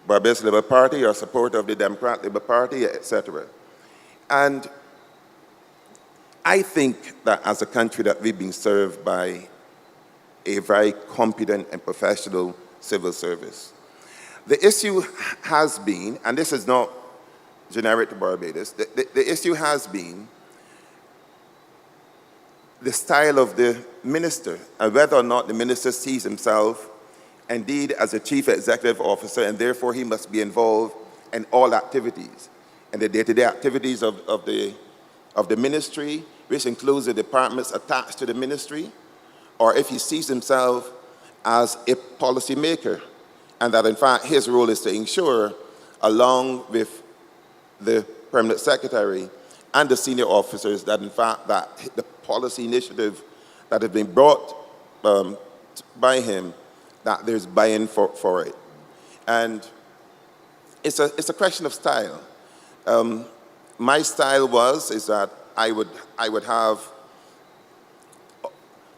Barbados Labour Party or supporter of the Democrat Labour Party, etc. And I think that as a country that we've been served by a very competent and professional civil service. The issue has been, and this is not generic to Barbados, the issue has been the style of the minister and whether or not the minister sees himself indeed as a chief executive officer and therefore he must be involved in all activities and the day-to-day activities of the ministry, which includes the departments attached to the ministry, or if he sees himself as a policymaker, and that in fact his role is to ensure, along with the permanent secretary and the senior officers, that in fact that the policy initiative that has been brought by him, that there's buy-in for it. And it's a question of style. My style is that I would have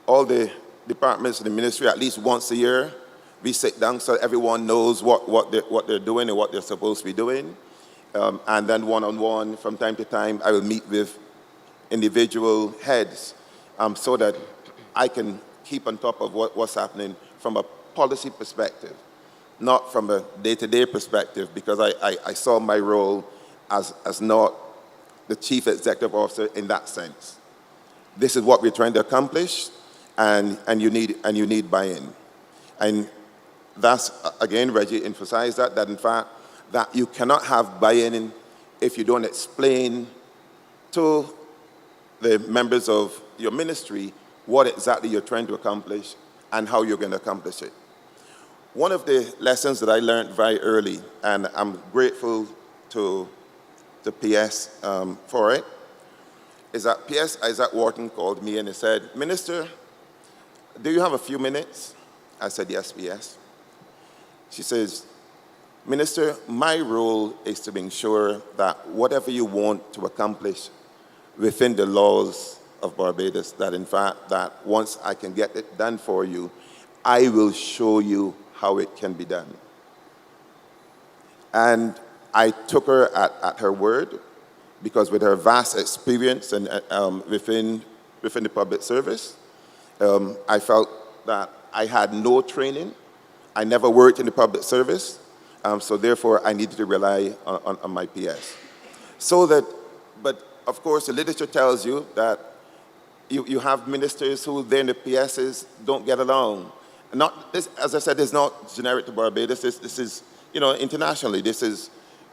all the departments in the ministry at least once a year. We sit down so everyone knows what they're doing and what they're supposed to be doing. And then one-on-one, from time to time, I will meet with individual heads so that I can keep on top of what's happening from a policy perspective, not from a day-to-day perspective, because I saw my role as not the chief executive officer in that sense. This is what we're trying to accomplish, and you need buy-in. And that's, again, Reggie emphasized that in fact, that you cannot have buy-in if you don't explain to the members of your ministry what exactly you're trying to accomplish and how you're going to accomplish it. One of the lessons that I learned very early, and I'm grateful to the PS for it, is that PS Isaac Wharton called me and he said, "Minister, do you have a few minutes?" I said, "Yes, PS." She says, "Minister, my role is to ensure that whatever you want to accomplish within the laws of Barbados, that in fact, that once I can get it done for you, I will show you how it can be done." And I took her at her word, because with her vast experience and within the public service, I felt that I had no training. I never worked in the public service, so therefore I needed to rely on my PS. But of course, the literature tells you that you have ministers who then the PSs don't get along. Not this, as I said, it's not generic to Barbados. This is, you know, internationally. This is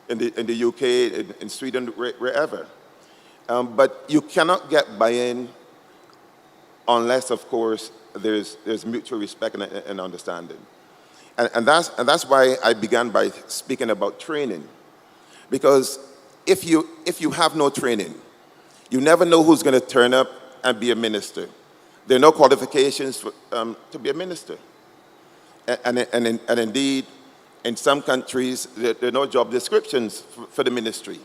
in the UK, in Sweden, wherever. But you cannot get buy-in unless, of course, there's mutual respect and understanding. And that's why I began by speaking about training. Because if you have no training, you never know who's going to turn up and be a minister. There are no qualifications to be a minister. And indeed, in some countries, there are no job descriptions for the ministry.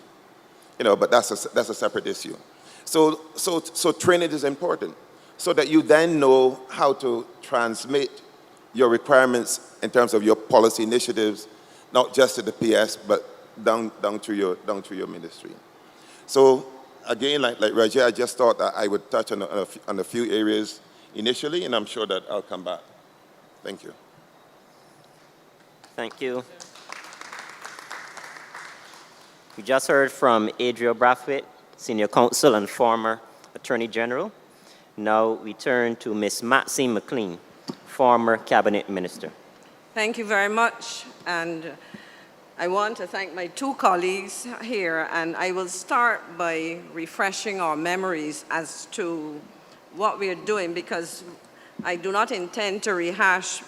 You know, but that's a separate issue. So training is important, so that you then know how to transmit your requirements in terms of your policy initiatives, not just to the PS, but down to your ministry. So again, like Reggie, I just thought that I would touch on a few areas initially, and I'm sure that I'll come back. Thank you. Thank you. We just heard from Adria Brathwaite, Senior Counsel and former Attorney General. Now we turn to Ms. Maxine McLean, former Cabinet Minister. Thank you very much, and I want to thank my two colleagues here, and I will start by refreshing our memories as to what we are doing, because I do not intend to rehash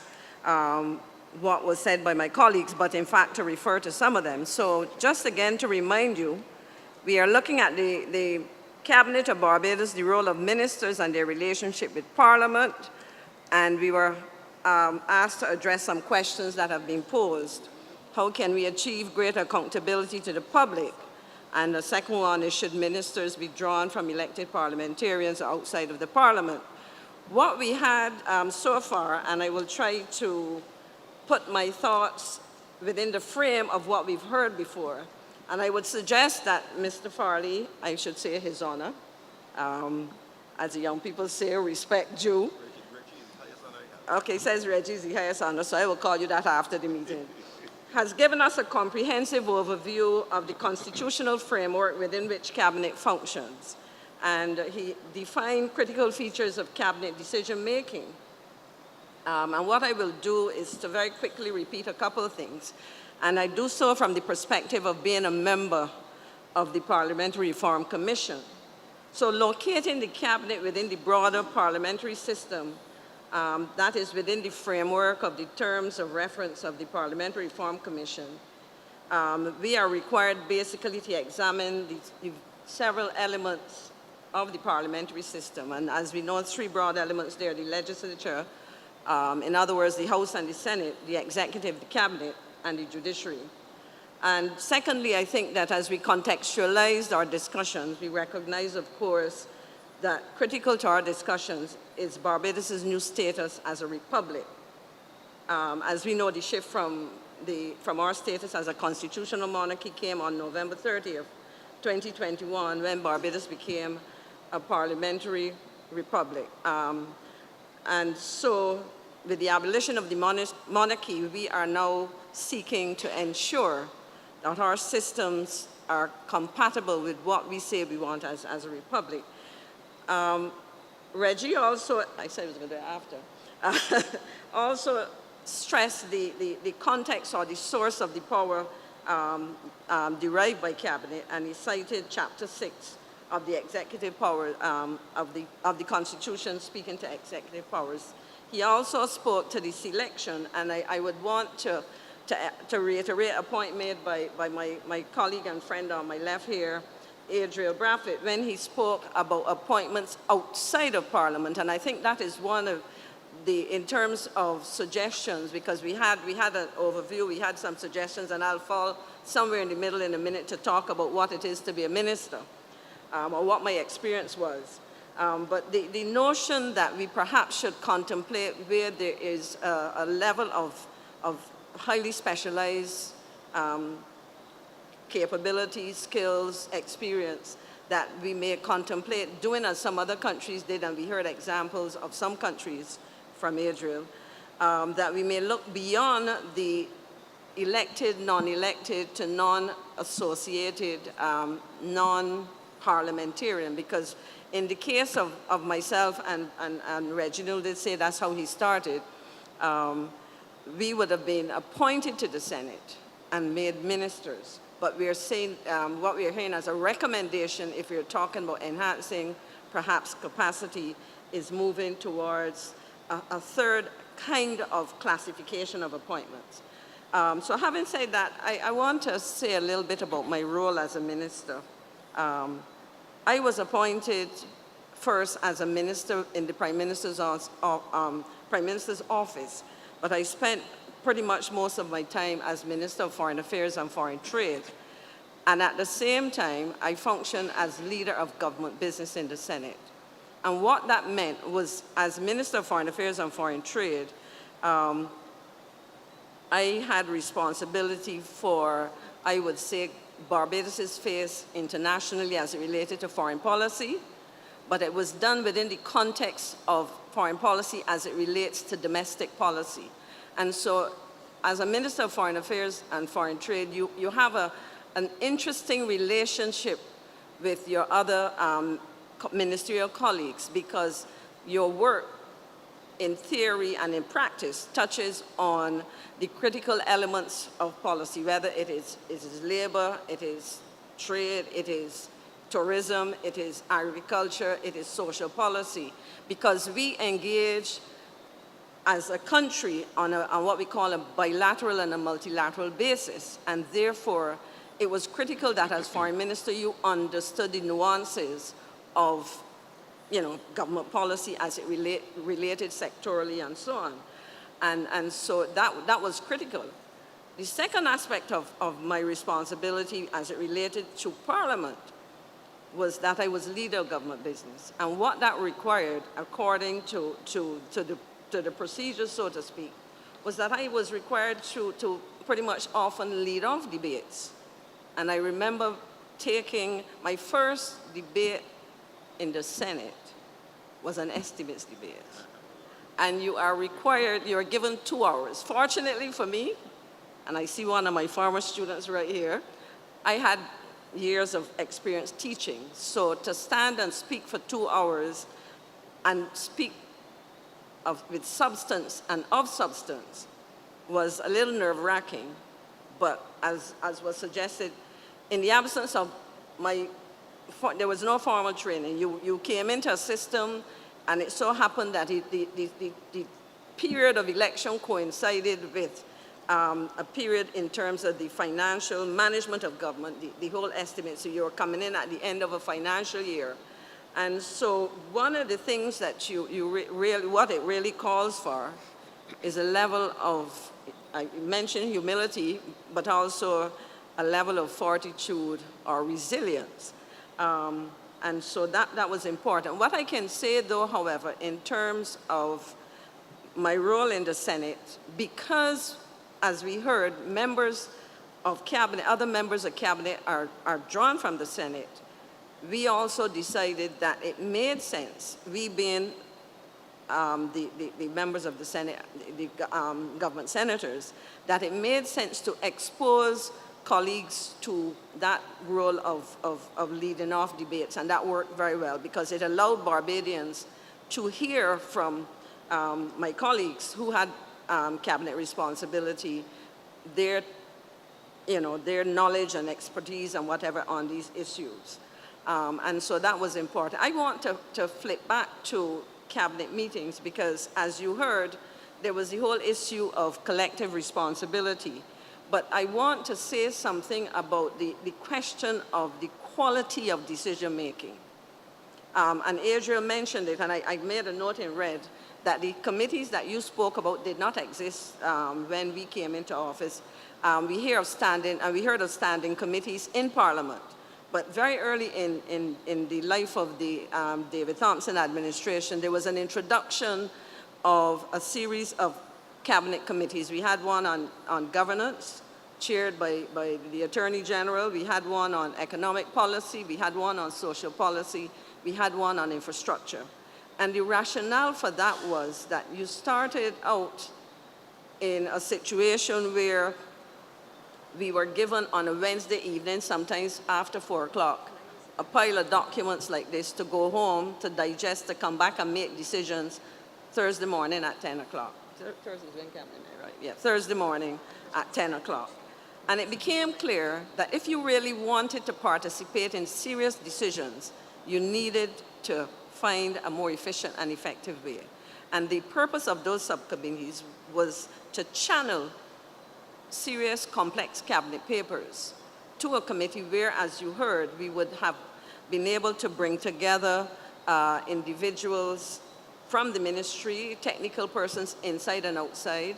what was said by my colleagues, but in fact to refer to some of them. So just again to remind you, we are looking at the Cabinet of Barbados, the role of ministers and their relationship with Parliament, and we were asked to address some questions that have been posed. How can we achieve greater accountability to the public? And the second one is, should ministers be drawn from elected parliamentarians outside of the Parliament? What we had so far, and I will try to put my thoughts within the frame of what we've heard before. And I would suggest that Mr. Farley, I should say His Honor, as the young people say, respect due. Okay, says Reggie is the highest honor, so I will call you that after the meeting. Has given us a comprehensive overview of the constitutional framework within which Cabinet functions. And he defined critical features of Cabinet decision-making. And what I will do is to very quickly repeat a couple of things. And I do so from the perspective of being a member of the Parliamentary Reform Commission. So locating the Cabinet within the broader parliamentary system, that is within the framework of the terms of reference of the Parliamentary Reform Commission, we are required basically to examine the several elements of the parliamentary system. And as we know, three broad elements there: the legislature, in other words, the House and the Senate, the executive, the cabinet, and the judiciary. And secondly, I think that as we contextualize our discussions, we recognize, of course, that critical to our discussions is Barbados' new status as a republic. As we know, the shift from our status as a constitutional monarchy came on November 30th, 2021, when Barbados became a parliamentary republic. And so, with the abolition of the monarchy, we are now seeking to ensure that our systems are compatible with what we say we want as a republic. Reggie also, I said I was going to do it after, also stressed the context or the source of the power derived by Cabinet, and he cited Chapter 6 of the executive power of the Constitution, speaking to executive powers. he also spoke to the selection, and I would want to reiterate a point made by my colleague and friend on my left here, Adriel Braffett, when he spoke about appointments outside of Parliament. And I think that is one of in terms of suggestions, because we had an overview, we had some suggestions, and I'll fall somewhere in the middle in a minute to talk about what it is to be a minister, or what my experience was. But the notion that we perhaps should contemplate where there is a level of highly specialized capabilities, skills, experience that we may contemplate doing as some other countries did, and we heard examples of some countries from Adriel, that we may look beyond the elected, non-elected to non-associated, non-parliamentarian, because in the case of myself and Reginald did say that's how he started, we would have been appointed to the Senate and made ministers. But we are saying, what we are hearing as a recommendation, if you're talking about enhancing perhaps capacity, is moving towards a third kind of classification of appointments. So having said that, I want to say a little bit about my role as a minister. I was appointed first as a minister in the Prime Minister's office, but I spent pretty much most of my time as Minister of Foreign Affairs and Foreign Trade. And at the same time, I functioned as leader of government business in the Senate. And what that meant was, as Minister of Foreign Affairs and Foreign Trade, I had responsibility for, I would say, Barbados's face internationally as it related to foreign policy, but it was done within the context of foreign policy as it relates to domestic policy. And so, as a Minister of Foreign Affairs and Foreign Trade, you have an interesting relationship with your other ministerial colleagues, because your work in theory and in practice touches on the critical elements of policy, whether it is labor, it is trade, it is tourism, it is agriculture, it is social policy, because we engage as a country on what we call a bilateral and a multilateral basis, and therefore it was critical that as foreign minister you understood the nuances of, government policy as it related sectorally and so on. And so that was critical. The second aspect of my responsibility as it related to Parliament was that I was leader of government business. And what that required, according to the procedures, so to speak, was that I was required to pretty much often lead off debates. And I remember taking my first debate in the Senate was an estimates debate. And you are given 2 hours. Fortunately for me, and I see one of my former students right here, I had years of experience teaching. So to stand and speak for 2 hours and speak with substance and of substance was a little nerve-wracking. But as was suggested, in the absence of there was no formal training. You came into a system, and it so happened that the period of election coincided with a period in terms of the financial management of government, the whole estimate. So you're coming in at the end of a financial year. And so one of the things that what it really calls for is a level of, I mentioned humility, but also a level of fortitude or resilience. And so that was important. What I can say, though, however, in terms of my role in the Senate, because, as we heard, members of cabinet, other members of cabinet are drawn from the Senate, we also decided that it made sense, we being the members of the Senate, the government senators, that it made sense to expose colleagues to that role of leading off debates, and that worked very well because it allowed Barbadians to hear from my colleagues who had cabinet responsibility, their knowledge and expertise and whatever on these issues. And so that was important. I want to flip back to cabinet meetings because, as you heard, there was the whole issue of collective responsibility. But I want to say something about the question of the quality of decision making. And Adriel mentioned it, and I made a note in red, that the committees that you spoke about did not exist when we came into office. We heard of standing committees in Parliament. But very early in the life of the David Thompson administration, there was an introduction of a series of cabinet committees. We had one on governance, chaired by the Attorney General. We had one on economic policy. We had one on social policy. We had one on infrastructure. And the rationale for that was that you started out in a situation where we were given on a Wednesday evening, sometimes after 4 o'clock, a pile of documents like this to go home, to digest, to come back and make decisions Thursday morning at 10 o'clock. Thursday's when cabinet, right? Yeah, Thursday morning at 10 o'clock. And it became clear that if you really wanted to participate in serious decisions, you needed to find a more efficient and effective way. And the purpose of those subcommittees was to channel serious, complex cabinet papers to a committee where, as you heard, we would have been able to bring together individuals from the ministry, technical persons inside and outside,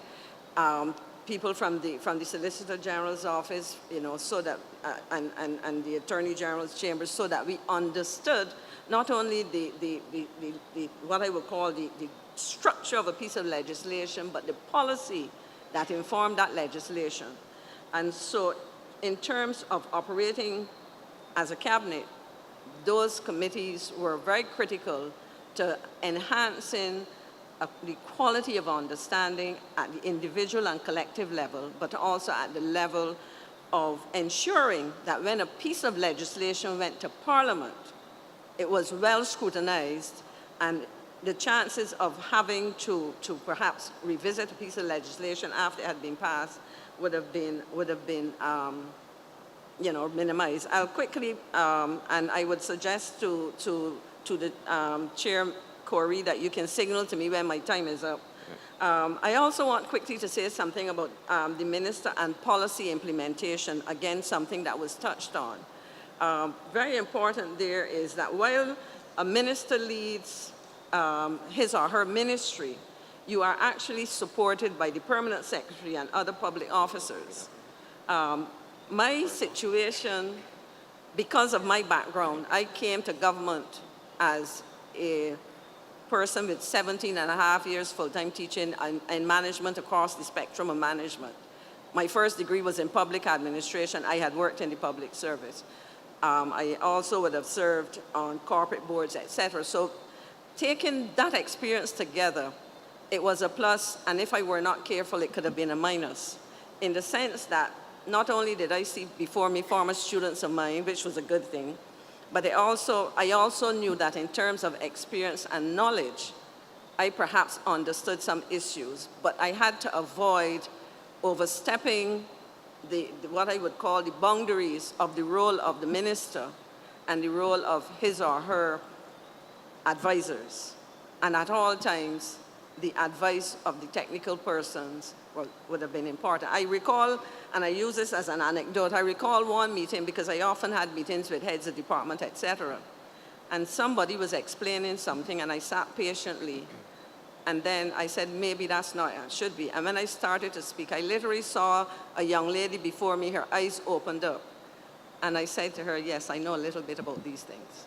people from the Solicitor General's office, you know, so that, and the Attorney General's chambers, so that we understood not only the what I would call the structure of a piece of legislation, but the policy that informed that legislation. And so in terms of operating as a cabinet, those committees were very critical to enhancing the quality of understanding at the individual and collective level, but also at the level of ensuring that when a piece of legislation went to Parliament, it was well scrutinized, and the chances of having to perhaps revisit a piece of legislation after it had been passed would have been you know, minimized. I'll quickly, and I would suggest to the Chair Corey that you can signal to me when my time is up. I also want quickly to say something about the minister and policy implementation, again, something that was touched on. Very important there is that while a minister leads his or her ministry, you are actually supported by the permanent secretary and other public officers. My situation, because of my background, I came to government as a person with 17 and a half years full-time teaching and management across the spectrum of management. My first degree was in public administration. I had worked in the public service. I also would have served on corporate boards, etc. So taking that experience together, it was a plus, and if I were not careful, it could have been a minus, in the sense that not only did I see before me former students of mine, which was a good thing, but I also knew that in terms of experience and knowledge, I perhaps understood some issues, but I had to avoid overstepping what I would call the boundaries of the role of the minister and the role of his or her advisors. And at all times, the advice of the technical persons would have been important. I recall, and I use this as an anecdote, I recall one meeting, because I often had meetings with heads of department, etc. And somebody was explaining something, and I sat patiently. And then I said, maybe that's not how it should be. And when I started to speak, I literally saw a young lady before me, her eyes opened up. And I said to her, yes, I know a little bit about these things.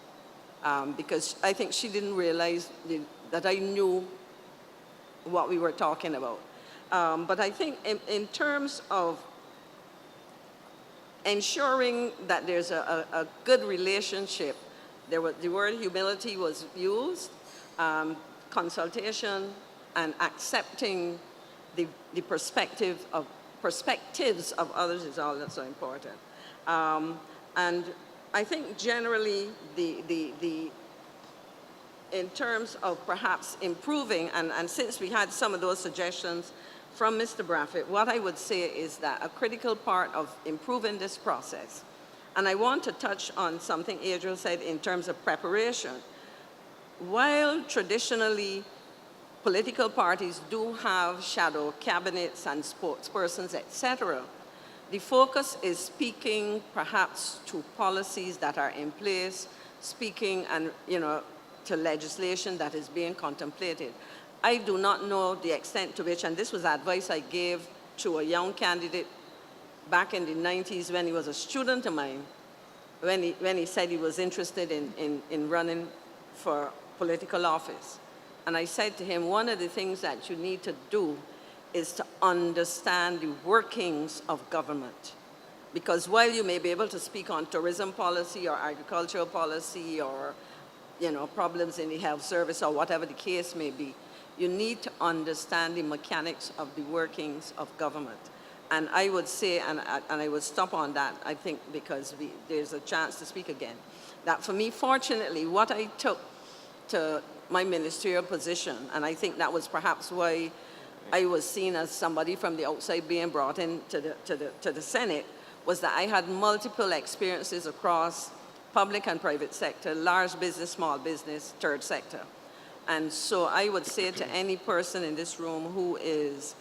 Because I think she didn't realize that I knew what we were talking about. But I think in terms of ensuring that there's a good relationship, the word humility was used, consultation, and accepting the perspectives of others is all that's so important. And I think generally in terms of perhaps improving, and since we had some of those suggestions from Mr. Braffett, what I would say is that a critical part of improving this process, and I want to touch on something Adriel said in terms of preparation. while traditionally political parties do have shadow cabinets and spokespersons, etc., the focus is speaking perhaps to policies that are in place, speaking and, to legislation that is being contemplated. I do not know the extent to which, and this was advice I gave to a young candidate back in the 90s when he was a student of mine, when he said he was interested in running for political office. And I said to him, one of the things that you need to do is to understand the workings of government. Because while you may be able to speak on tourism policy or agricultural policy or problems in the health service or whatever the case may be, you need to understand the mechanics of the workings of government. And I would say, and I would stop on that, I think, because there's a chance to speak again, that for me, fortunately, what I took to my ministerial position, and I think that was perhaps why I was seen as somebody from the outside being brought in to the Senate, was that I had multiple experiences across public and private sector, large business, small business, third sector. And so I would say to any person in this room who is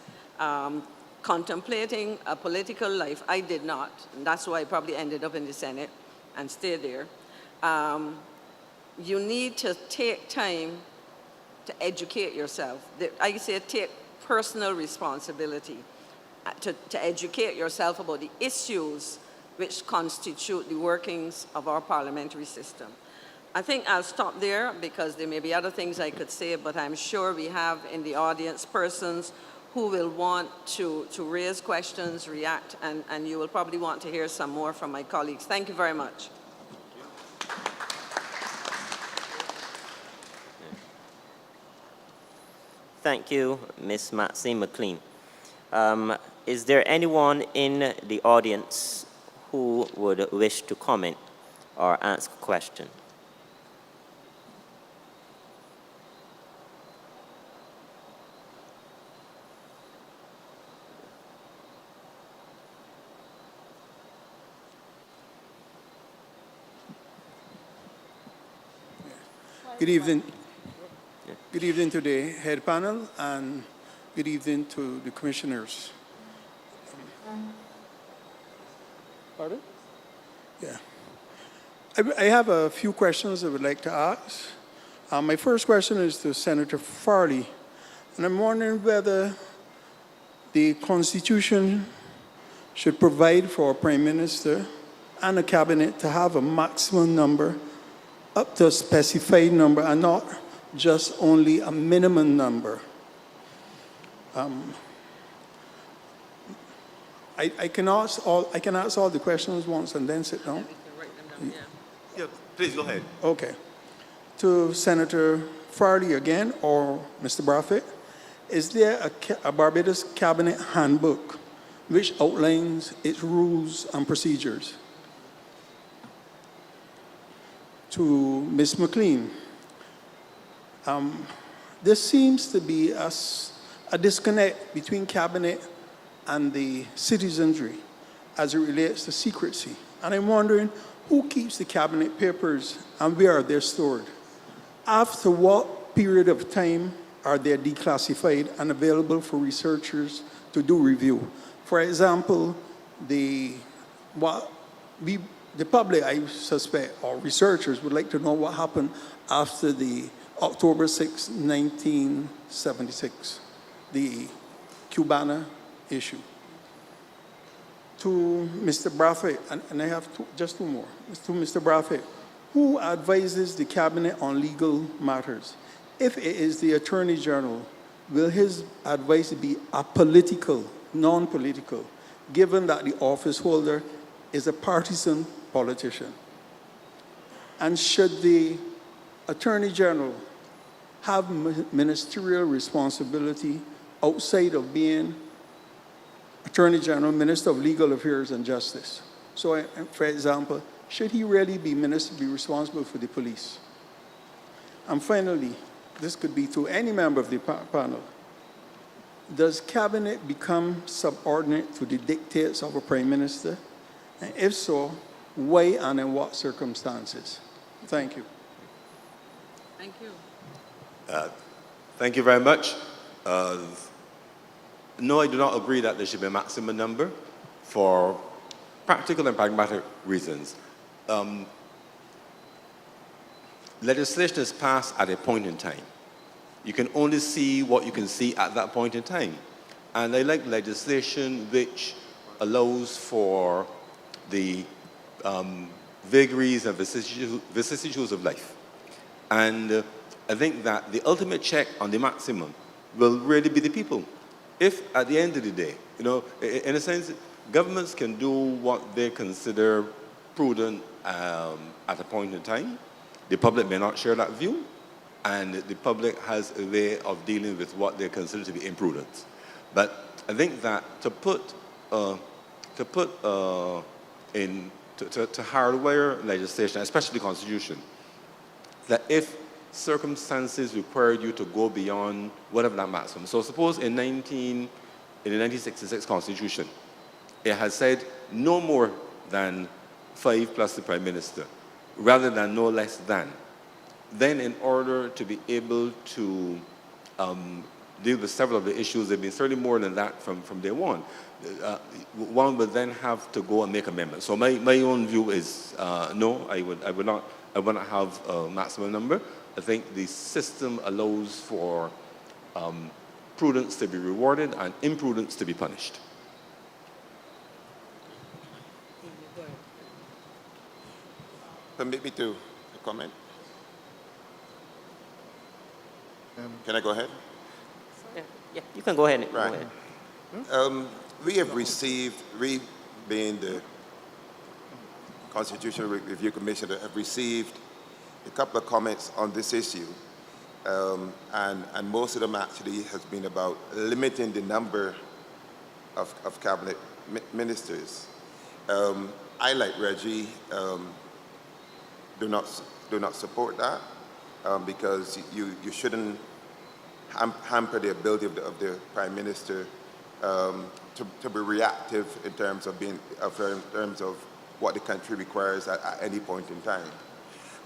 contemplating a political life, I did not, and that's why I probably ended up in the Senate and stayed there. You need to take time to educate yourself. I say take personal responsibility to educate yourself about the issues which constitute the workings of our parliamentary system. I think I'll stop there because there may be other things I could say, but I'm sure we have in the audience persons who will want to raise questions, react, and you will probably want to hear some more from my colleagues. Thank you very much. Thank you, Ms. Maxine McLean. Is there anyone in the audience who would wish to comment or ask a question? Good evening. Good evening to the head panel and good evening to the commissioners. Pardon? Yeah. I have a few questions I would like to ask. My first question is to Senator Farley, and I'm wondering whether the Constitution should provide for a Prime Minister and a cabinet to have a maximum number up to a specified number and not just only a minimum number. I can ask all the questions once and then sit down. Yeah, please go ahead. Okay. To Senator Farley again, or Mr. Braffett, is there a Barbados Cabinet handbook which outlines its rules and procedures? To Ms. McLean, there seems to be a disconnect between Cabinet and the citizenry as it relates to secrecy. And I'm wondering who keeps the Cabinet papers and where are they stored? After what period of time are they declassified and available for researchers to do review? For example, the public, I suspect, or researchers would like to know what happened after the October 6, 1976, the Cubana issue. To Mr. Braffett, and I have just two more. To Mr. Braffett, who advises the Cabinet on legal matters? If it is the Attorney General, will his advice be apolitical, non-political, given that the office holder is a partisan politician? And should the Attorney General have ministerial responsibility outside of being Attorney General, Minister of Legal Affairs and Justice? So, for example, should he really be responsible for the police? And finally, this could be to any member of the panel. Does Cabinet become subordinate to the dictates of a Prime Minister? And if so, why and in what circumstances? Thank you. Thank you. Thank you very much. No, I do not agree that there should be a maximum number for practical and pragmatic reasons. Legislation is passed at a point in time. You can only see what you can see at that point in time. And I like legislation which allows for the vagaries and vicissitudes of life. And I think that the ultimate check on the maximum will really be the people. If at the end of the day, you know, in a sense, governments can do what they consider prudent at a point in time. The public may not share that view, and the public has a way of dealing with what they consider to be imprudent. But I think that to hardwire legislation, especially the Constitution, that if circumstances required you to go beyond whatever that maximum. So suppose in the 1966 Constitution, it has said no more than 5 plus the Prime Minister, rather than no less than. Then in order to be able to deal with several of the issues, there have been certainly more than that from day one. One would then have to go and make amendments. So my own view is no, I would not have a maximum number. I think the system allows for prudence to be rewarded and imprudence to be punished. Permit me to comment? Can I go ahead? Yeah, you can go ahead. Right. Go ahead. We have received, we being the Constitutional Review Commission, have received a couple of comments on this issue, and most of them actually has been about limiting the number of cabinet ministers. I, like Reggie, do not support that because you shouldn't hamper the ability of the Prime Minister to be reactive in terms of what the country requires at any point in time.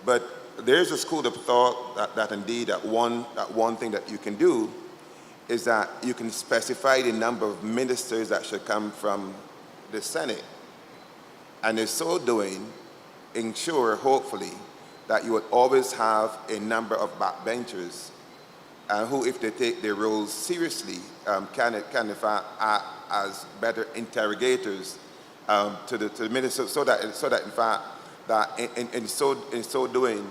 But there's a school of thought that indeed one thing that you can do is that you can specify the number of ministers that should come from the Senate, and in so doing, ensure hopefully that you would always have a number of backbenchers who, if they take their roles seriously, can in fact act as better interrogators to the minister, so that in fact that in so doing,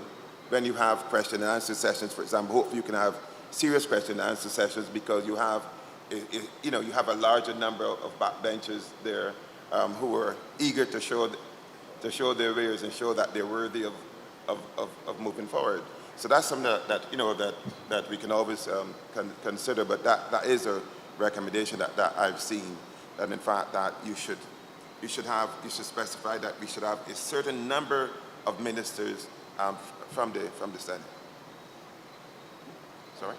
when you have question and answer sessions, for example, hopefully you can have serious question and answer sessions because you have a larger number of backbenchers there who are eager to show their wares and show that they're worthy of moving forward. So that's something that we can always consider, but that is a recommendation that I've seen, that in fact that you should specify that we should have a certain number of ministers from the Senate. Sorry?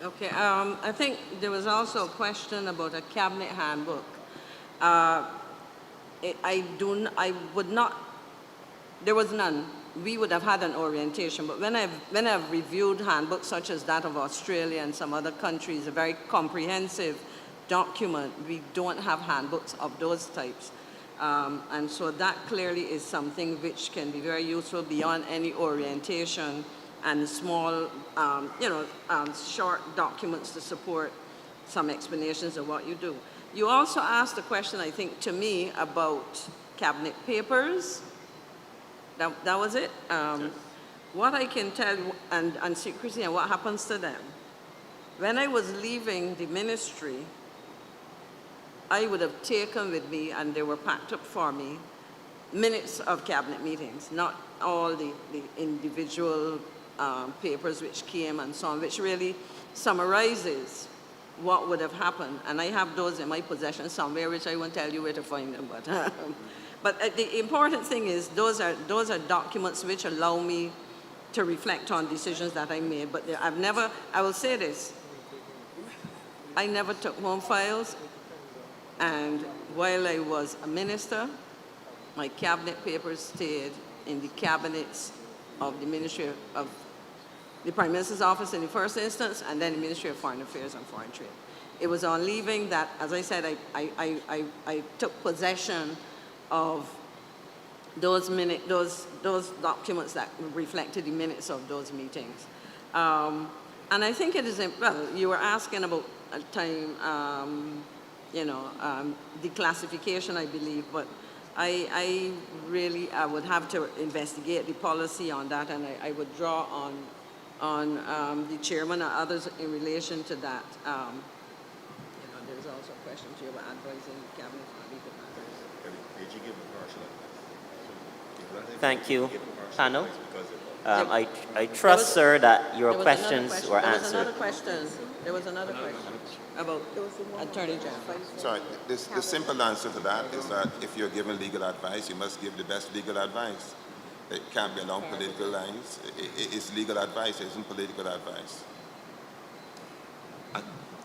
Okay, I think there was also a question about a cabinet handbook. There was none. We would have had an orientation, but when I've reviewed handbooks such as that of Australia and some other countries, a very comprehensive document, we don't have handbooks of those types. And so that clearly is something which can be very useful beyond any orientation and small, short documents to support some explanations of what you do. You also asked a question, I think, to me about cabinet papers. That was it? Yes. What I can tell you, and secrecy and what happens to them. When I was leaving the ministry, I would have taken with me, and they were packed up for me, minutes of cabinet meetings, not all the individual papers which came and so on, which really summarizes what would have happened. And I have those in my possession somewhere, which I won't tell you where to find them. But the important thing is those are documents which allow me to reflect on decisions that I made. But I will say this, I never took home files. And while I was a minister, my cabinet papers stayed in the cabinets of the Ministry of the Prime Minister's office in the first instance, and then the Ministry of Foreign Affairs and Foreign Trade. It was on leaving that, as I said, I took possession of those documents that reflected the minutes of those meetings. And I think it is, well, you were asking about time, declassification, I believe, but I really would have to investigate the policy on that, and I would draw on the chairman and others in relation to that. There's also a question to you about advising the cabinet on legal matters. Thank you, panel. I trust, sir, that your questions were answered. There was another question about Attorney General. Sorry, the simple answer to that is that if you're giving legal advice, you must give the best legal advice. It can't be along political lines. It's legal advice, it isn't political advice.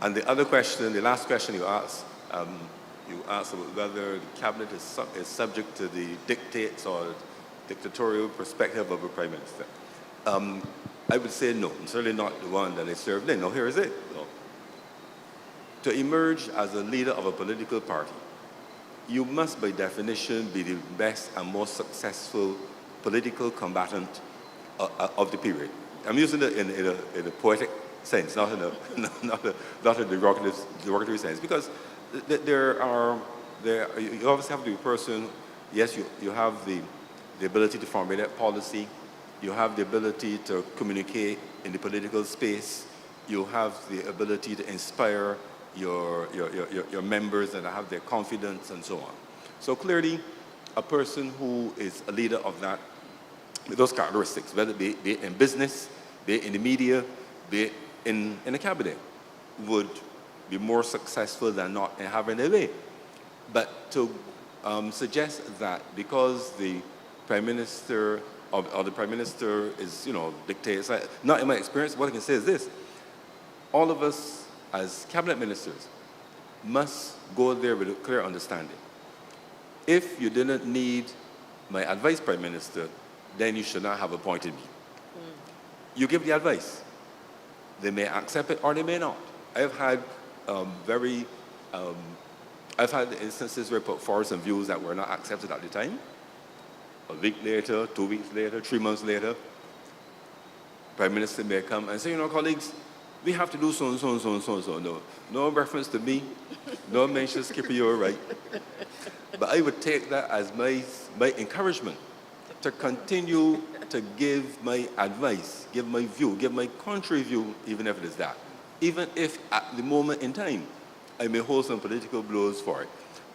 And the other question, the last question you asked about whether the cabinet is subject to the dictates or dictatorial perspective of a prime minister. I would say no, and certainly not the one that they served in. Now, here is it. No. To emerge as a leader of a political party, you must, by definition, be the best and most successful political combatant of the period. I'm using it in a poetic sense, not in a derogatory sense, because you obviously have to be a person. Yes, you have the ability to formulate policy. You have the ability to communicate in the political space. You have the ability to inspire your members and have their confidence and so on. So clearly, a person who is a leader of that, with those characteristics, whether be it in business, be it in the media, be it in the cabinet, would be more successful than not in having their way. But to suggest that because the Prime Minister or the Prime Minister is, dictates, not in my experience, what I can say is this: all of us as cabinet ministers must go there with a clear understanding. If you didn't need my advice, Prime Minister, then you should not have appointed me. You give the advice. They may accept it or they may not. I've had I've had instances where I put forward some views that were not accepted at the time. A week later, 2 weeks later, 3 months later, Prime Minister may come and say, colleagues, we have to do so and so and so and so and so. No reference to me, no mention, Skipper, you're right. But I would take that as my encouragement to continue to give my advice, give my view, give my contrary view, even if it is that. Even if at the moment in time, I may hold some political blows for it.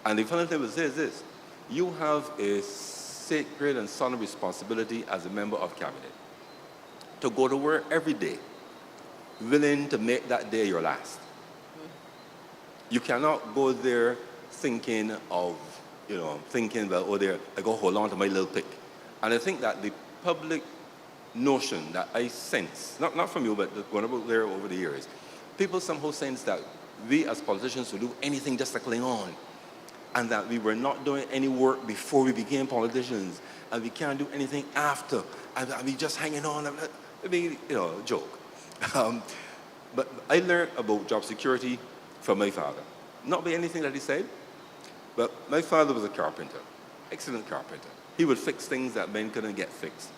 And the final thing I would say is this: you have a sacred and solemn responsibility as a member of cabinet to go to work every day, willing to make that day your last. You cannot go there thinking, well, I go hold on to my little pick. And I think that the public notion that I sense, not from you, but going about there over the years, people somehow sense that we as politicians will do anything just to cling on, and that we were not doing any work before we became politicians, and we can't do anything after, and we just hanging on. I mean, a joke. But I learned about job security from my father. Not by anything that he said, but my father was a carpenter, excellent carpenter. He would fix things that men couldn't get fixed.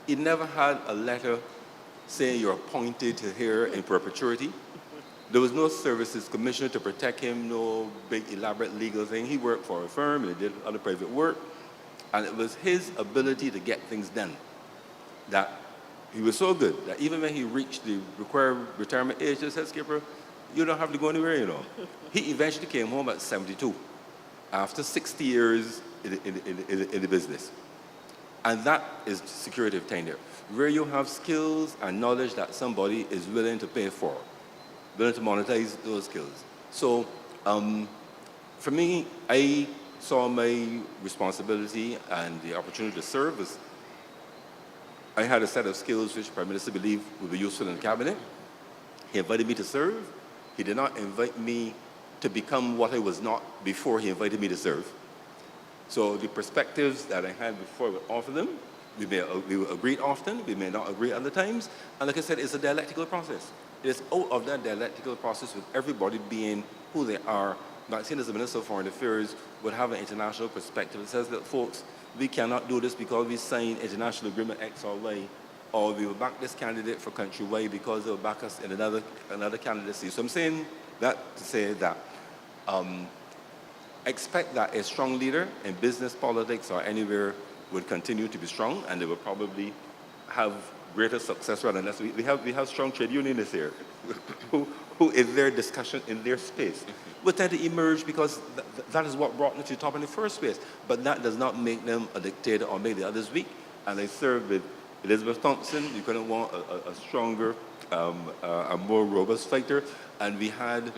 He never had a letter saying you're appointed to here in perpetuity. There was no services commissioner to protect him, no big elaborate legal thing. He worked for a firm and he did other private work. And it was his ability to get things done that he was so good that even when he reached the required retirement age, he said, Skipper, you don't have to go anywhere, He eventually came home at 72 after 60 years in the business. And that is security of tenure, where you have skills and knowledge that somebody is willing to pay for, willing to monetize those skills. So for me, I saw my responsibility and the opportunity to serve as I had a set of skills which the Prime Minister believed would be useful in the cabinet. He invited me to serve. He did not invite me to become what I was not before he invited me to serve. So the perspectives that I had before I would offer them, we will agree often, we may not agree other times. And like I said, it's a dialectical process. It is out of that dialectical process with everybody being who they are. Maxine, as the Minister of Foreign Affairs, would have an international perspective. It says that, folks, we cannot do this because we signed international agreement X or Y, or we will back this candidate for country Y because they will back us in another candidacy. So I'm saying that to say that expect that a strong leader in business, politics, or anywhere would continue to be strong, and they will probably have greater success rather than less. We have strong trade unionists here who in their discussion, in their space, will tend to emerge because that is what brought them to the top in the first place. But that does not make them a dictator or make the others weak. And they served with Elizabeth Thompson. You couldn't want a stronger, a more robust fighter. And we had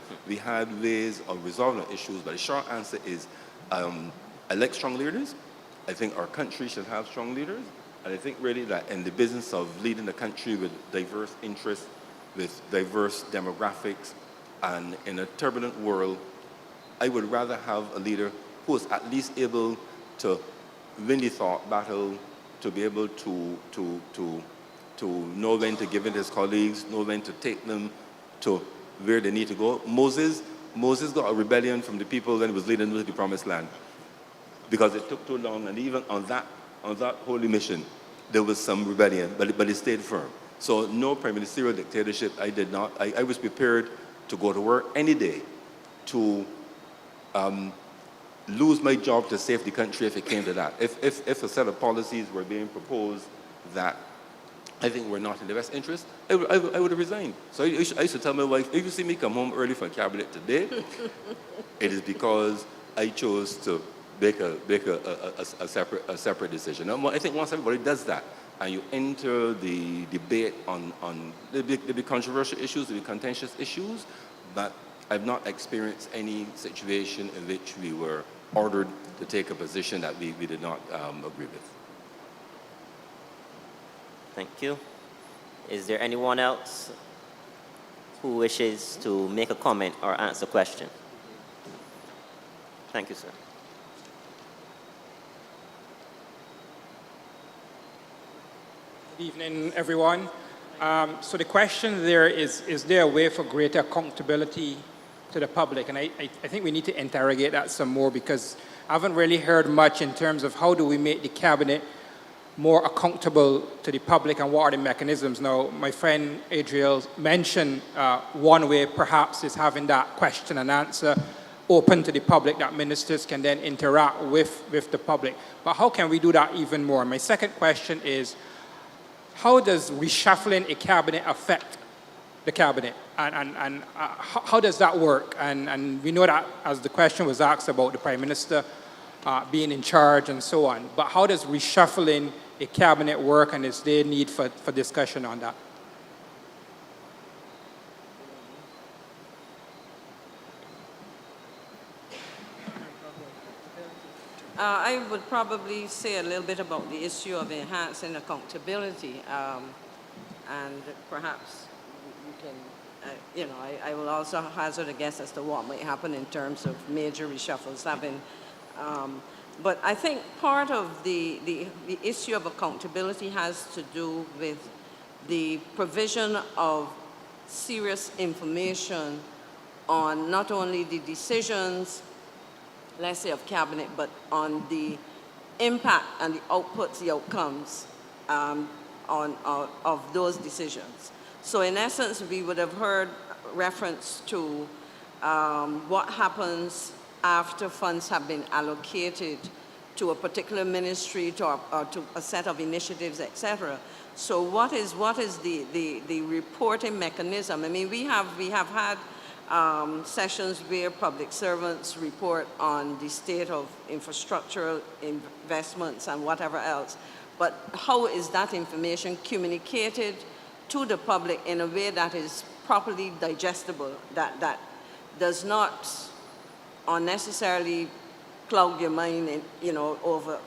ways of resolving issues. But the short answer is, I like strong leaders. I think our country should have strong leaders. And I think really that in the business of leading the country with diverse interests, with diverse demographics, and in a turbulent world, I would rather have a leader who is at least able to win the thought battle, to be able to know when to give it to his colleagues, know when to take them to where they need to go. Moses got a rebellion from the people when he was leading them to the promised land because it took too long, and even on that holy mission, there was some rebellion, but he stayed firm. So no prime ministerial dictatorship. I was prepared to go to work any day to lose my job to save the country if it came to that. If a set of policies were being proposed that I think were not in the best interest, I would have resigned. So I used to tell my wife, if you see me come home early from cabinet today, it is because I chose to make a separate decision. And I think once everybody does that, and you enter the debate on there'll be controversial issues, there'll be contentious issues, but I've not experienced any situation in which we were ordered to take a position that we did not agree with. Thank you. Is there anyone else who wishes to make a comment or answer a question? Thank you, sir. Good evening, everyone. So the question there is there a way for greater accountability to the public? And I think we need to interrogate that some more, because I haven't really heard much in terms of how do we make the cabinet more accountable to the public and what are the mechanisms. Now, my friend Adriel mentioned one way perhaps is having that question and answer open to the public that ministers can then interact with the public. But how can we do that even more? My second question is, how does reshuffling a cabinet affect the cabinet? And how does that work? And we know that, as the question was asked about the Prime Minister being in charge and so on. But how does reshuffling a cabinet work, and is there need for discussion on that? I would probably say a little bit about the issue of enhancing accountability, and perhaps you can, I will also hazard a guess as to what might happen in terms of major reshuffles having. But I think part of the issue of accountability has to do with the provision of serious information on not only the decisions, let's say, of cabinet, but on the impact and the outputs, the outcomes of those decisions. So in essence, we would have heard reference to what happens after funds have been allocated to a particular ministry, or to a set of initiatives, etc. So what is the reporting mechanism? I mean, we have had sessions where public servants report on the state of infrastructural investments and whatever else. But how is that information communicated to the public in a way that is properly digestible, that does not unnecessarily cloud your mind, over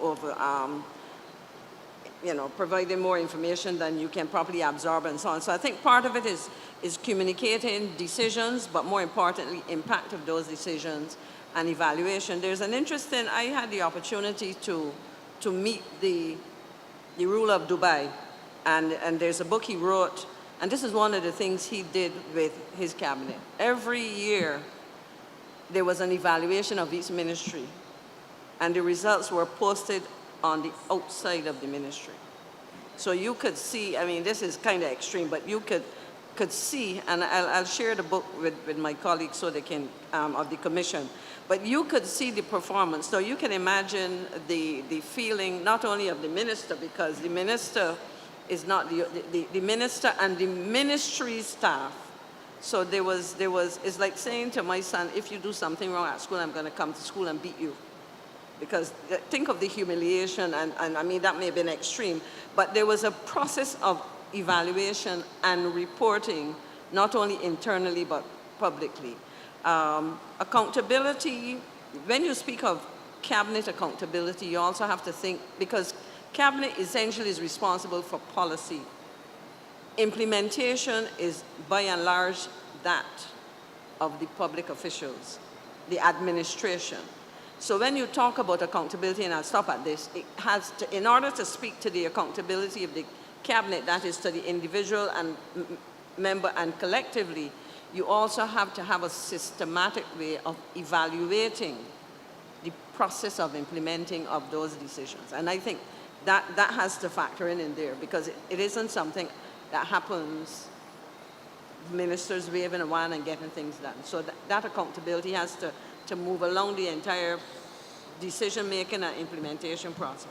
providing more information than you can properly absorb and so on. So I think part of it is communicating decisions, but more importantly, impact of those decisions and evaluation. There's an interesting, I had the opportunity to meet the the rule of Dubai. And there's a book he wrote, and this is one of the things he did with his cabinet. Every year, there was an evaluation of each ministry, and the results were posted on the outside of the ministry. So you could see, I mean, this is kind of extreme, but you could see, and I'll share the book with my colleagues so they can, of the commission, but you could see the performance. So you can imagine the feeling not only of the minister, because the minister is not the minister and the ministry staff. So there was, it's like saying to my son, if you do something wrong at school, I'm going to come to school and beat you. Because think of the humiliation, and I mean, that may have been extreme, but there was a process of evaluation and reporting, not only internally, but publicly. Accountability, when you speak of cabinet accountability, you also have to think, because cabinet essentially is responsible for policy. Implementation is by and large that of the public officials, the administration. So when you talk about accountability, and I'll stop at this, it has to, in order to speak to the accountability of the cabinet, that is to the individual and member and collectively, you also have to have a systematic way of evaluating the process of implementing of those decisions. And I think that has to factor in there, because it isn't something that happens, ministers waving a wand and getting things done. So that accountability has to move along the entire decision-making and implementation process.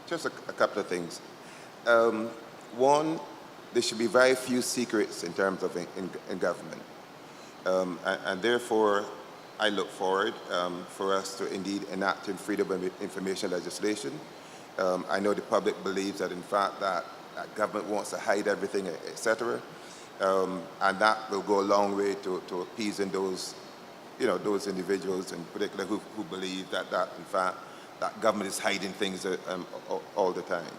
Just a couple of things. One, there should be very few secrets in terms of in government. And therefore, I look forward for us to indeed enact in freedom of information legislation. I know the public believes that, in fact, that government wants to hide everything, etc. And that will go a long way to appeasing those, those individuals in particular who believe that in fact, that government is hiding things all the time.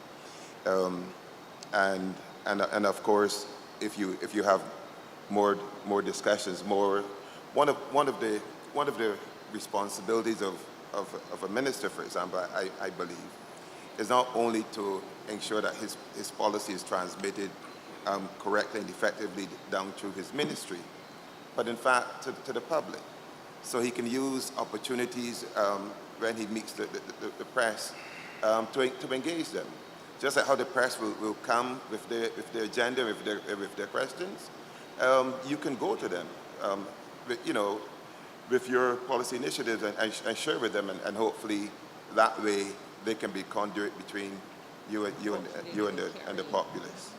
And of course, if you have more discussions, one of the responsibilities of a minister, for example, I believe, is not only to ensure that his policy is transmitted correctly and effectively down through his ministry, but in fact to the public. So he can use opportunities when he meets the press to engage them. Just like how the press will come with their agenda, with their questions, you can go to them, with your policy initiatives and share with them, and hopefully that way they can be conduit between you and the populace.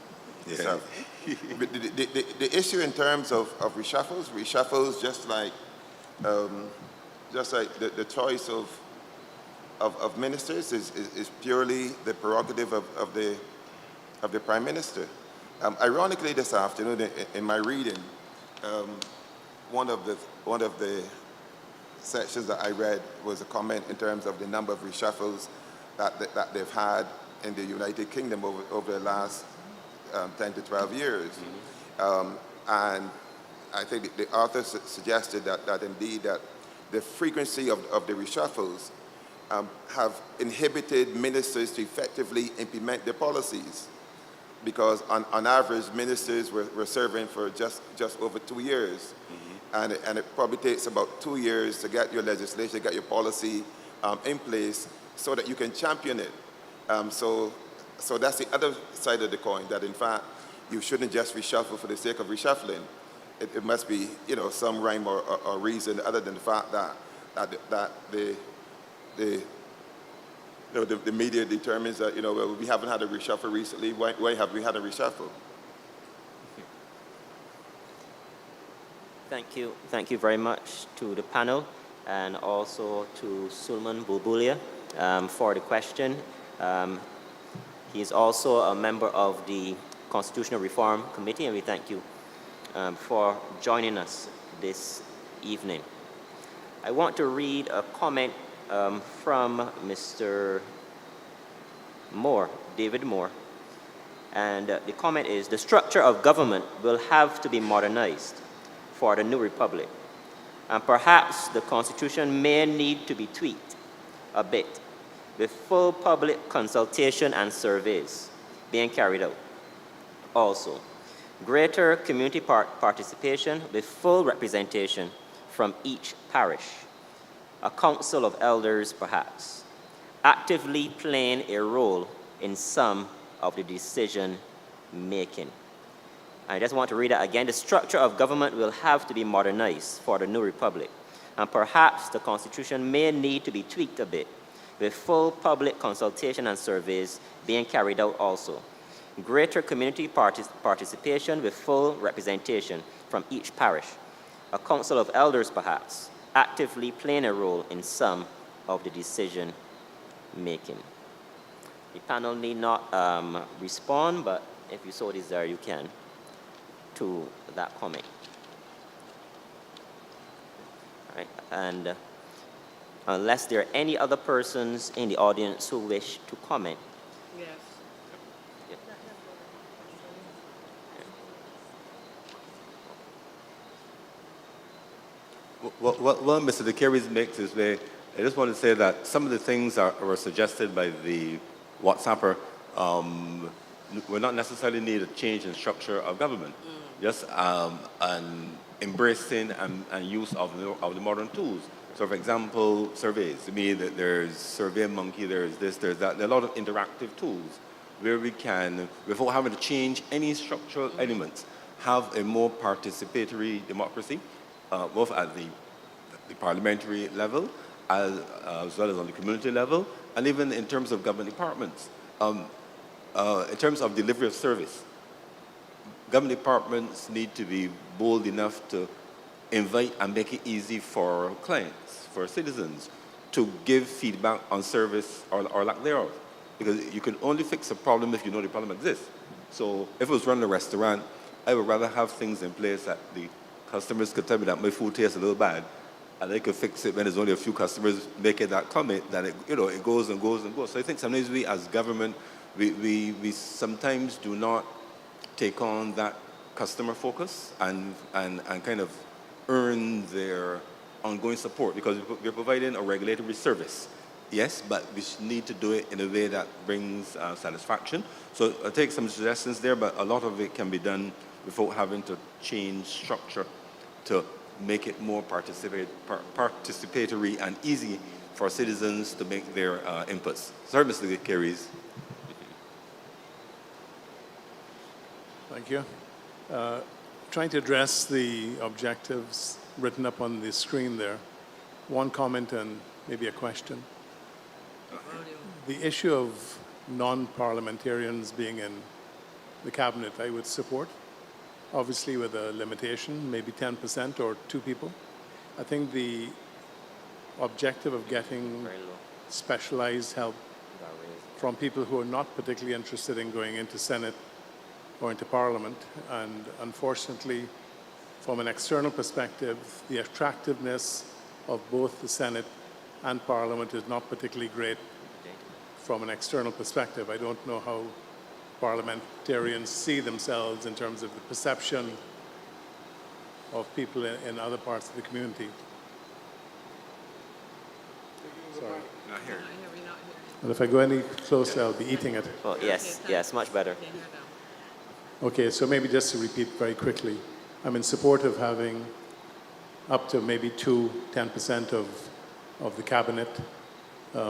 Yeah. So, the issue in terms of reshuffles, just like the choice of ministers is purely the prerogative of the Prime Minister. Ironically, this afternoon in my reading, one of the sections that I read was a comment in terms of the number of reshuffles that they've had in the United Kingdom over the last 10 to 12 years. Mm-hmm. And I think the author suggested that indeed that the frequency of the reshuffles have inhibited ministers to effectively implement their policies, because on average ministers were serving for just over 2 years. Mm-hmm. And it probably takes about 2 years to get your legislation, get your policy in place so that you can champion it. So that's the other side of the coin, that in fact you shouldn't just reshuffle for the sake of reshuffling. It must be, some rhyme or reason other than the fact that the media determines that, well, we haven't had a reshuffle recently. Why have we had a reshuffle? Thank you very much to the panel, and also to Sulman Bulbulia for the question. He is also a member of the Constitutional Reform Committee, and we thank you for joining us this evening. I want to read a comment from Mr. Moore, David Moore, and the comment is: the structure of government will have to be modernized for the new republic, And perhaps the Constitution may need to be tweaked a bit with full public consultation and surveys being carried out. Also, greater community participation with full representation from each parish, a council of elders perhaps, actively playing a role in some of the decision making. I just want to read that again. The structure of government will have to be modernized for the new republic, and perhaps the Constitution may need to be tweaked a bit with full public consultation and surveys being carried out also. Greater community participation with full representation from each parish, a council of elders perhaps, actively playing a role in some of the decision making. The panel need not respond, but if you so desire, you can to that comment. All right. And unless there are any other persons in the audience who wish to comment. Yes. Yeah. Well, Mr. De Carries makes his way. I just want to say that some of the things that were suggested by the WhatsApper will not necessarily need a change in structure of government. Just an embracing and use of the modern tools. So, for example, surveys. To me, there's SurveyMonkey, there's this, there's that. There are a lot of interactive tools where we can, without having to change any structural elements, have a more participatory democracy, both at the parliamentary level, as well as on the community level, and even in terms of government departments. In terms of delivery of service, government departments need to be bold enough to invite and make it easy for clients, for citizens, to give feedback on service or lack thereof. Because you can only fix a problem if you know the problem exists. So if I was running a restaurant, I would rather have things in place that the customers could tell me that my food tastes a little bad, and they could fix it when there's only a few customers making that comment, that it goes and goes and goes. So I think sometimes we as government, we sometimes do not take on that customer focus and kind of earn their ongoing support, because we're providing a regulatory service. Yes, but we need to do it in a way that brings satisfaction. So I'll take some suggestions there, but a lot of it can be done without having to change structure to make it more participatory and easy for citizens to make their inputs. Sorry, Mr. Carries. Thank you. Trying to address the objectives written up on the screen there. One comment and maybe a question. The issue of non-parliamentarians being in the cabinet, I would support, obviously with a limitation, maybe 10% or 2 people. I think the objective of getting specialized help from people who are not particularly interested in going into Senate or into Parliament, and unfortunately, from an external perspective, the attractiveness of both the Senate and Parliament is not particularly great from an external perspective. I don't know how parliamentarians see themselves in terms of the perception of people in other parts of the community. Sorry. Not here. But if I go any closer, I'll be eating it. Oh, yes, much better. Okay, so maybe just to repeat very quickly, I'm in support of having up to maybe 10% of the cabinet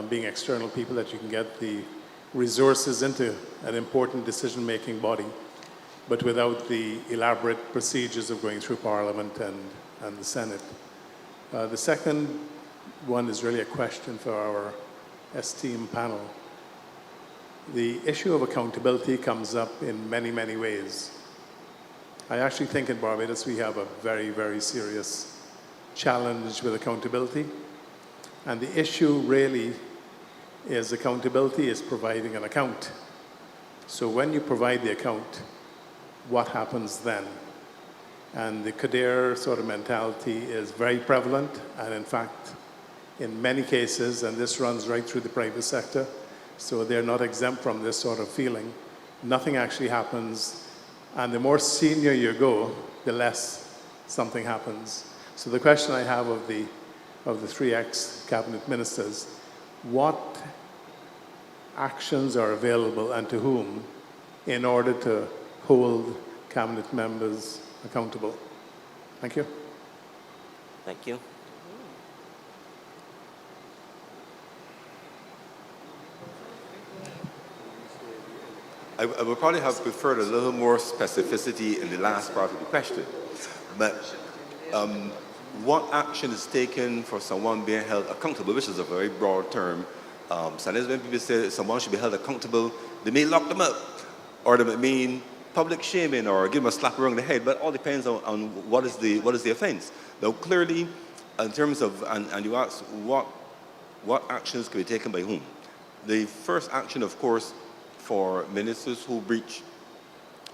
being external people, that you can get the resources into an important decision-making body, but without the elaborate procedures of going through Parliament and the Senate. The second one is really a question for our esteemed panel. The issue of accountability comes up in many, many ways. I actually think in Barbados we have a very, very serious challenge with accountability. And the issue really is accountability is providing an account. So when you provide the account, what happens then? And the Kadair sort of mentality is very prevalent, and in fact, in many cases, and this runs right through the private sector, so they're not exempt from this sort of feeling. Nothing actually happens, and the more senior you go, the less something happens. So the question I have of the three ex-cabinet ministers, what actions are available and to whom in order to hold cabinet members accountable? Thank you. Thank you. I would probably have preferred a little more specificity in the last part of the question. But what action is taken for someone being held accountable, which is a very broad term. Sometimes when people say someone should be held accountable, they may lock them up, or they may mean public shaming, or give them a slap around the head, but it all depends on what is the offense. Now, clearly, in terms of, and you ask what actions can be taken by whom? The first action, of course, for ministers who breach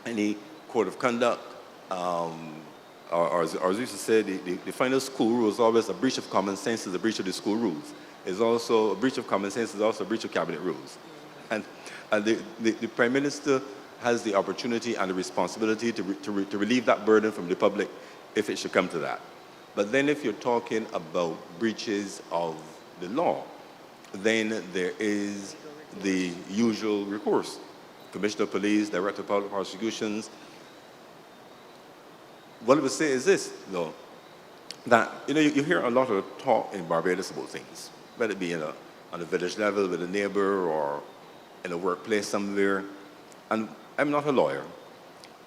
any code of conduct, or as we used to say, the final school rule is always a breach of common sense is a breach of the school rules. Is also a breach of common sense is also a breach of cabinet rules. And the Prime Minister has the opportunity and the responsibility to relieve that burden from the public if it should come to that. But then if you're talking about breaches of the law, then there is the usual recourse. Commissioner of Police, Director of Public Prosecutions. What I would say is this, though, that you hear a lot of talk in Barbados about things, whether it be on a village level with a neighbor or in a workplace somewhere. And I'm not a lawyer,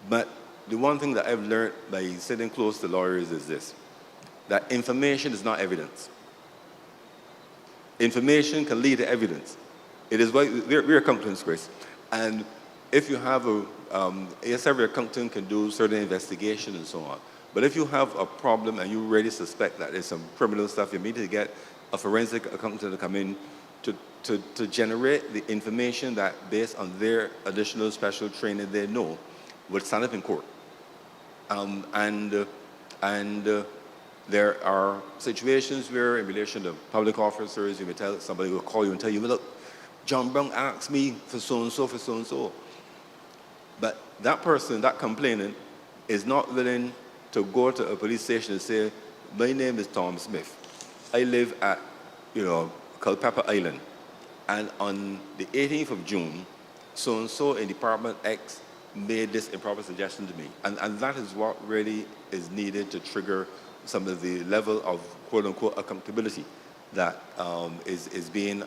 but the one thing that I've learned by sitting close to lawyers is this, that information is not evidence. Information can lead to evidence. It is why we're accountants, Chris. And if you have yes, every accountant can do certain investigation and so on. But if you have a problem and you really suspect that there's some criminal stuff, you need to get a forensic accountant to come in to generate the information that, based on their additional special training they know, would stand up in court. There are situations where, in relation to public officers, you may tell somebody will call you and tell you, look, John Brown asked me for so-and-so, for so-and-so. But that person, that complainant, is not willing to go to a police station and say, my name is Tom Smith. I live at, Culpeper Island. And on the 18th of June, so-and-so in Department X made this improper suggestion to me. And that is what really is needed to trigger some of the level of quote-unquote accountability that is being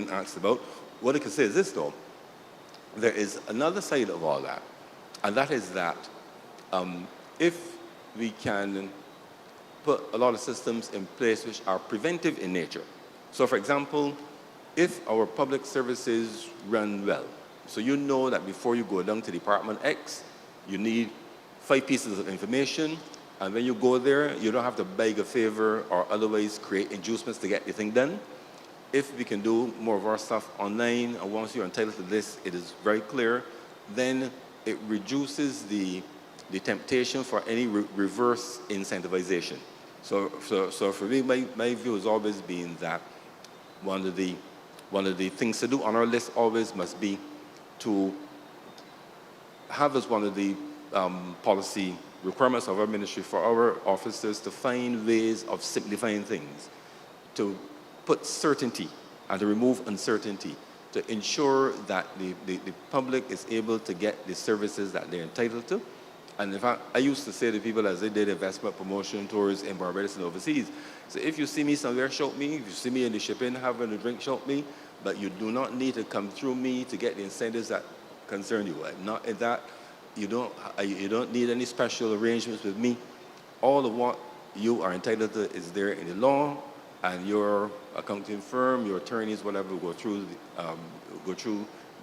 asked about. What I can say is this, though. There is another side of all that, and that is that if we can put a lot of systems in place which are preventive in nature. So, for example, if our public services run well, so you know that before you go down to Department X, you need 5 pieces of information, and when you go there, you don't have to beg a favor or otherwise create inducements to get the thing done. If we can do more of our stuff online, and once you're entitled to this, it is very clear, then it reduces the temptation for any reverse incentivization. So for me, my view has always been that one of the things to do on our list always must be to have as one of the policy requirements of our ministry for our officers to find ways of simplifying things, to put certainty and to remove uncertainty, to ensure that the public is able to get the services that they're entitled to. And in fact, I used to say to people as they did investment promotion tours in Barbados and overseas, so if you see me somewhere, shout me. If you see me in the shipping having a drink, shout me. But you do not need to come through me to get the incentives that concern you. I'm not in that. You don't need any special arrangements with me. All of what you are entitled to is there in the law, and your accounting firm, your attorneys, whatever, go through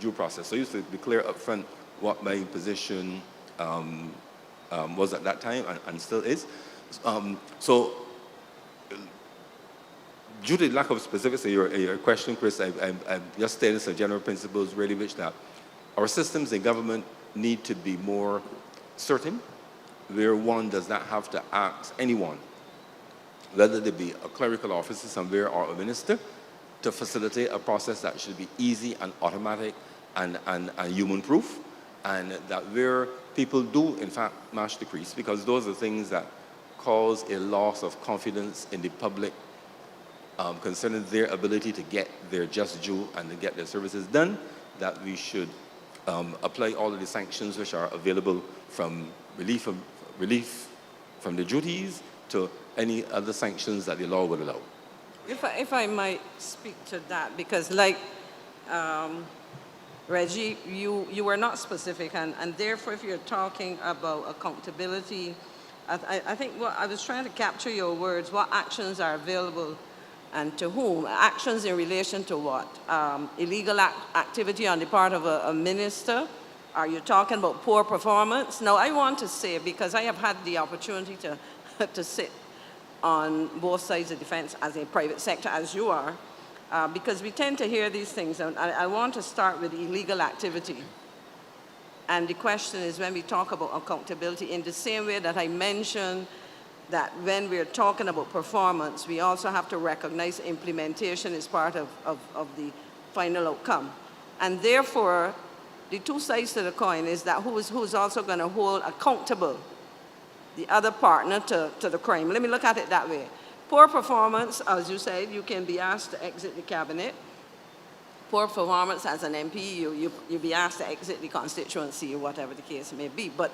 due process. So I used to declare up front what my position was at that time and still is. So due to the lack of specifics in your question, Chris, I'm just stating some general principles really which that our systems in government need to be more certain, where one does not have to ask anyone, whether they be a clerical officer somewhere or a minister, to facilitate a process that should be easy and automatic and human-proof, and that where people do, in fact, match the crease, because those are things that cause a loss of confidence in the public concerning their ability to get their just due and to get their services done, that we should apply all of the sanctions which are available, from relief from the duties to any other sanctions that the law would allow. If I might speak to that, because like Reggie, you were not specific, and therefore if you're talking about accountability, I think what I was trying to capture your words, what actions are available and to whom? Actions in relation to what? Illegal activity on the part of a minister? Are you talking about poor performance? Now, I want to say, because I have had the opportunity to, to sit on both sides of the fence as a private sector, as you are, because we tend to hear these things, and I want to start with illegal activity. And the question is, when we talk about accountability, in the same way that I mentioned that when we're talking about performance, we also have to recognize implementation is part of the final outcome. And therefore, the two sides to the coin is that who's also going to hold accountable the other partner to the crime. Let me look at it that way. Poor performance, as you said, you can be asked to exit the cabinet. Poor performance as an MP, you'll be asked to exit the constituency, or whatever the case may be. But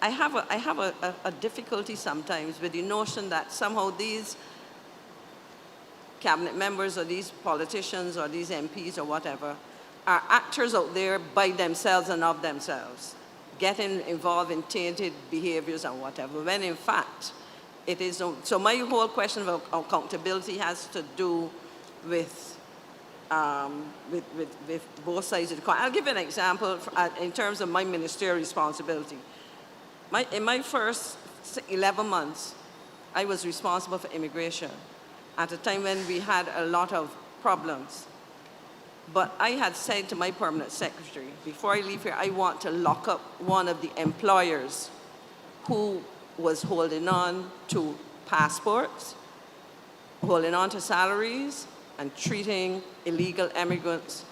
I have a difficulty sometimes with the notion that somehow these cabinet members or these politicians or these MPs or whatever are actors out there by themselves and of themselves, getting involved in tainted behaviors and whatever, when in fact it is. So my whole question of accountability has to do with both sides of the coin. I'll give you an example in terms of my ministerial responsibility. In my first 11 months, I was responsible for immigration at a time when we had a lot of problems. But I had said to my permanent secretary, before I leave here, I want to lock up one of the employers who was holding on to passports, holding on to salaries, and treating illegal immigrants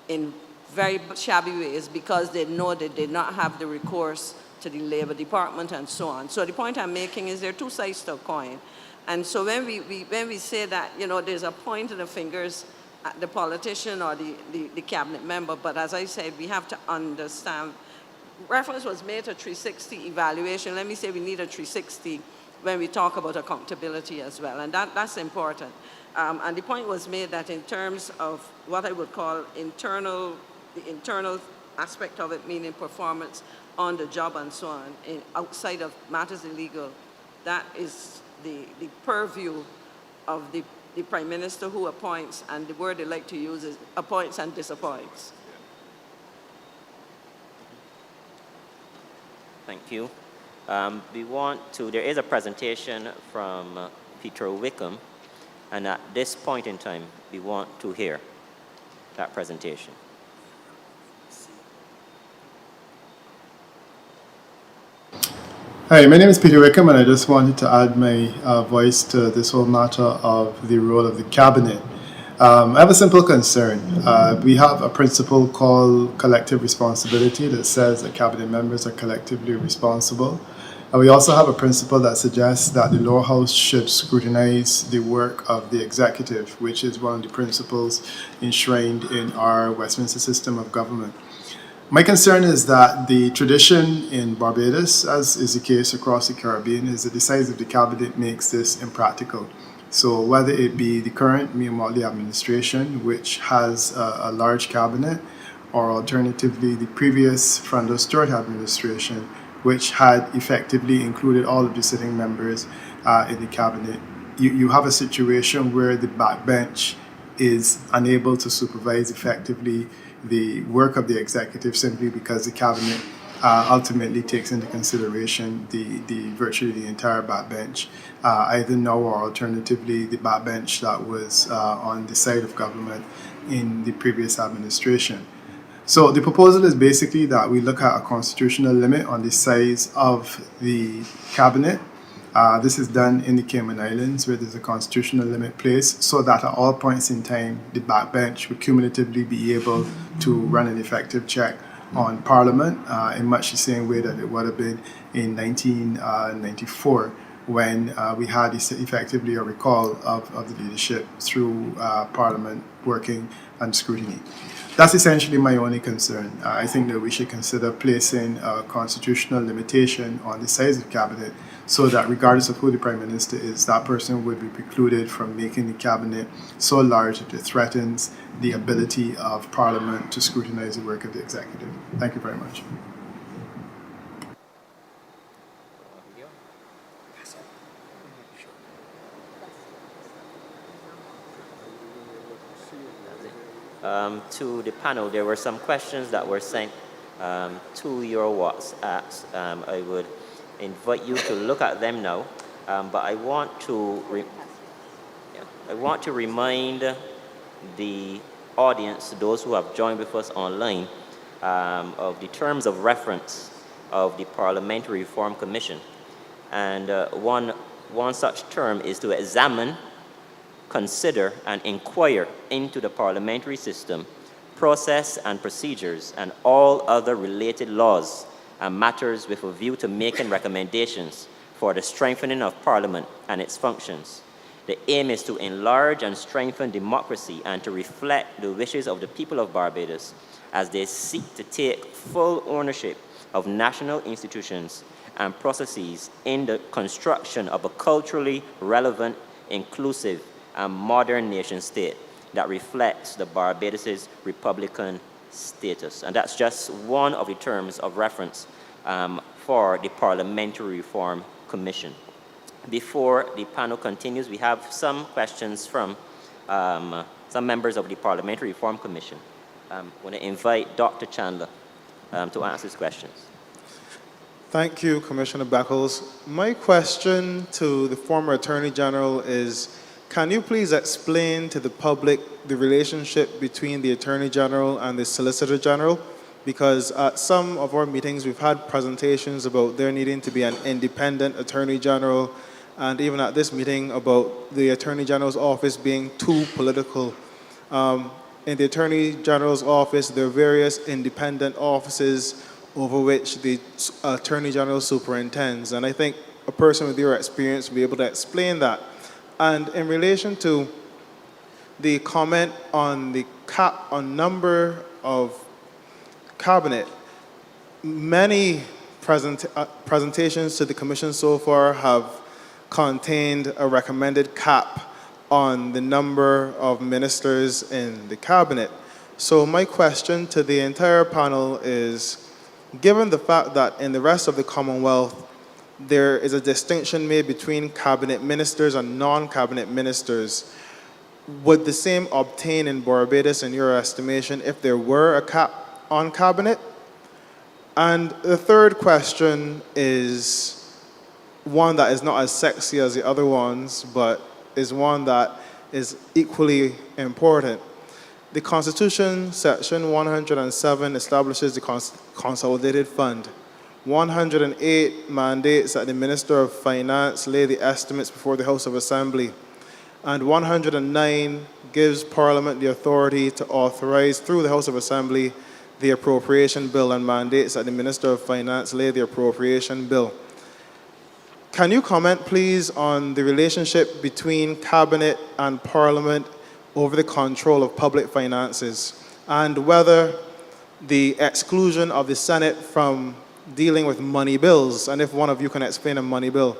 in very shabby ways because they know they did not have the recourse to the Labor Department and so on. So the point I'm making is there are two sides to a coin. And so when we say that, you know, there's a point of the fingers at the politician or the cabinet member, but as I said, we have to understand. Reference was made to 360 evaluation. Let me say we need a 360 when we talk about accountability as well, and that's important. And the point was made that in terms of what I would call the internal aspect of it, meaning performance on the job and so on, outside of matters illegal, that is the purview of the Prime Minister, who appoints, and the word they like to use is appoints and disappoints. Thank you. There is a presentation from Peter Wickham, and at this point in time, we want to hear that presentation. Hi, my name is Peter Wickham, and I just wanted to add my voice to this whole matter of the role of the cabinet. I have a simple concern. We have a principle called collective responsibility that says that cabinet members are collectively responsible. And we also have a principle that suggests that the lower house should scrutinize the work of the executive, which is one of the principles enshrined in our Westminster system of government. My concern is that the tradition in Barbados, as is the case across the Caribbean, is that the size of the cabinet makes this impractical. So whether it be the current Mia Mottley administration, which has a large cabinet, or alternatively the previous Frando Stewart administration, which had effectively included all of the sitting members in the cabinet, you have a situation where the backbench is unable to supervise effectively the work of the executive simply because the cabinet ultimately takes into consideration virtually the entire backbench, either now or alternatively the backbench that was on the side of government in the previous administration. So the proposal is basically that we look at a constitutional limit on the size of the cabinet. This is done in the Cayman Islands, where there's a constitutional limit placed, so that at all points in time, the backbench would cumulatively be able to run an effective check on Parliament in much the same way that it would have been in 1994, when we had effectively a recall of the leadership through Parliament working and scrutiny. That's essentially my only concern. I think that we should consider placing a constitutional limitation on the size of cabinet so that regardless of who the Prime Minister is, that person would be precluded from making the cabinet so large that it threatens the ability of Parliament to scrutinize the work of the executive. Thank you very much. To the panel, there were some questions that were sent to your WhatsApps. I would invite you to look at them now, but I want to remind the audience, those who have joined with us online, of the terms of reference of the Parliamentary Reform Commission. And one such term is to examine, consider, and inquire into the parliamentary system, process and procedures, and all other related laws and matters with a view to making recommendations for the strengthening of Parliament and its functions. The aim is to enlarge and strengthen democracy and to reflect the wishes of the people of Barbados as they seek to take full ownership of national institutions and processes in the construction of a culturally relevant, inclusive, and modern nation state that reflects the Barbados' republican status. And that's just one of the terms of reference for the Parliamentary Reform Commission. Before the panel continues, we have some questions from some members of the Parliamentary Reform Commission. I want to invite Dr. Chandler to answer these questions. Thank you, Commissioner Beckles. My question to the former Attorney General is, can you please explain to the public the relationship between the Attorney General and the Solicitor General? Because at some of our meetings, we've had presentations about there needing to be an independent Attorney General, and even at this meeting about the Attorney General's office being too political. In the Attorney General's office, there are various independent offices over which the Attorney General superintends, and I think a person with your experience will be able to explain that. And in relation to the comment on the cap on number of cabinet, many presentations to the Commission so far have contained a recommended cap on the number of ministers in the cabinet. So my question to the entire panel is, given the fact that in the rest of the Commonwealth, there is a distinction made between cabinet ministers and non-cabinet ministers, would the same obtain in Barbados, in your estimation, if there were a cap on cabinet? And the third question is one that is not as sexy as the other ones, but is one that is equally important. The Constitution, Section 107, establishes the Consolidated Fund. 108 mandates that the Minister of Finance lay the estimates before the House of Assembly. And 109 gives Parliament the authority to authorize, through the House of Assembly, the appropriation bill, and mandates that the Minister of Finance lay the appropriation bill. Can you comment, please, on the relationship between Cabinet and Parliament over the control of public finances, and whether the exclusion of the Senate from dealing with money bills, and if one of you can explain a money bill,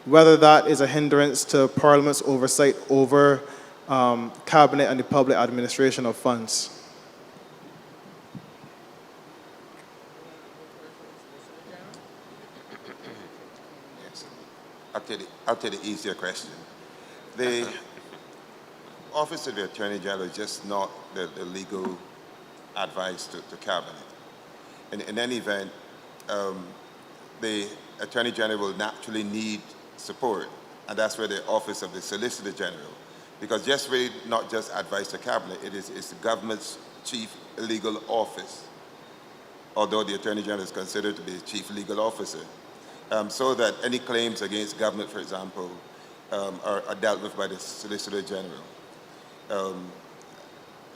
whether that is a hindrance to Parliament's oversight over Cabinet and the public administration of funds? I'll take the easier question. The Office of the Attorney General is just not the legal advice to Cabinet. In any event, the Attorney General will naturally need support, and that's where the Office of the Solicitor General, because just really not just advice to Cabinet, it's the government's chief legal office, although the Attorney General is considered to be the chief legal officer. So that any claims against government, for example, are dealt with by the Solicitor General,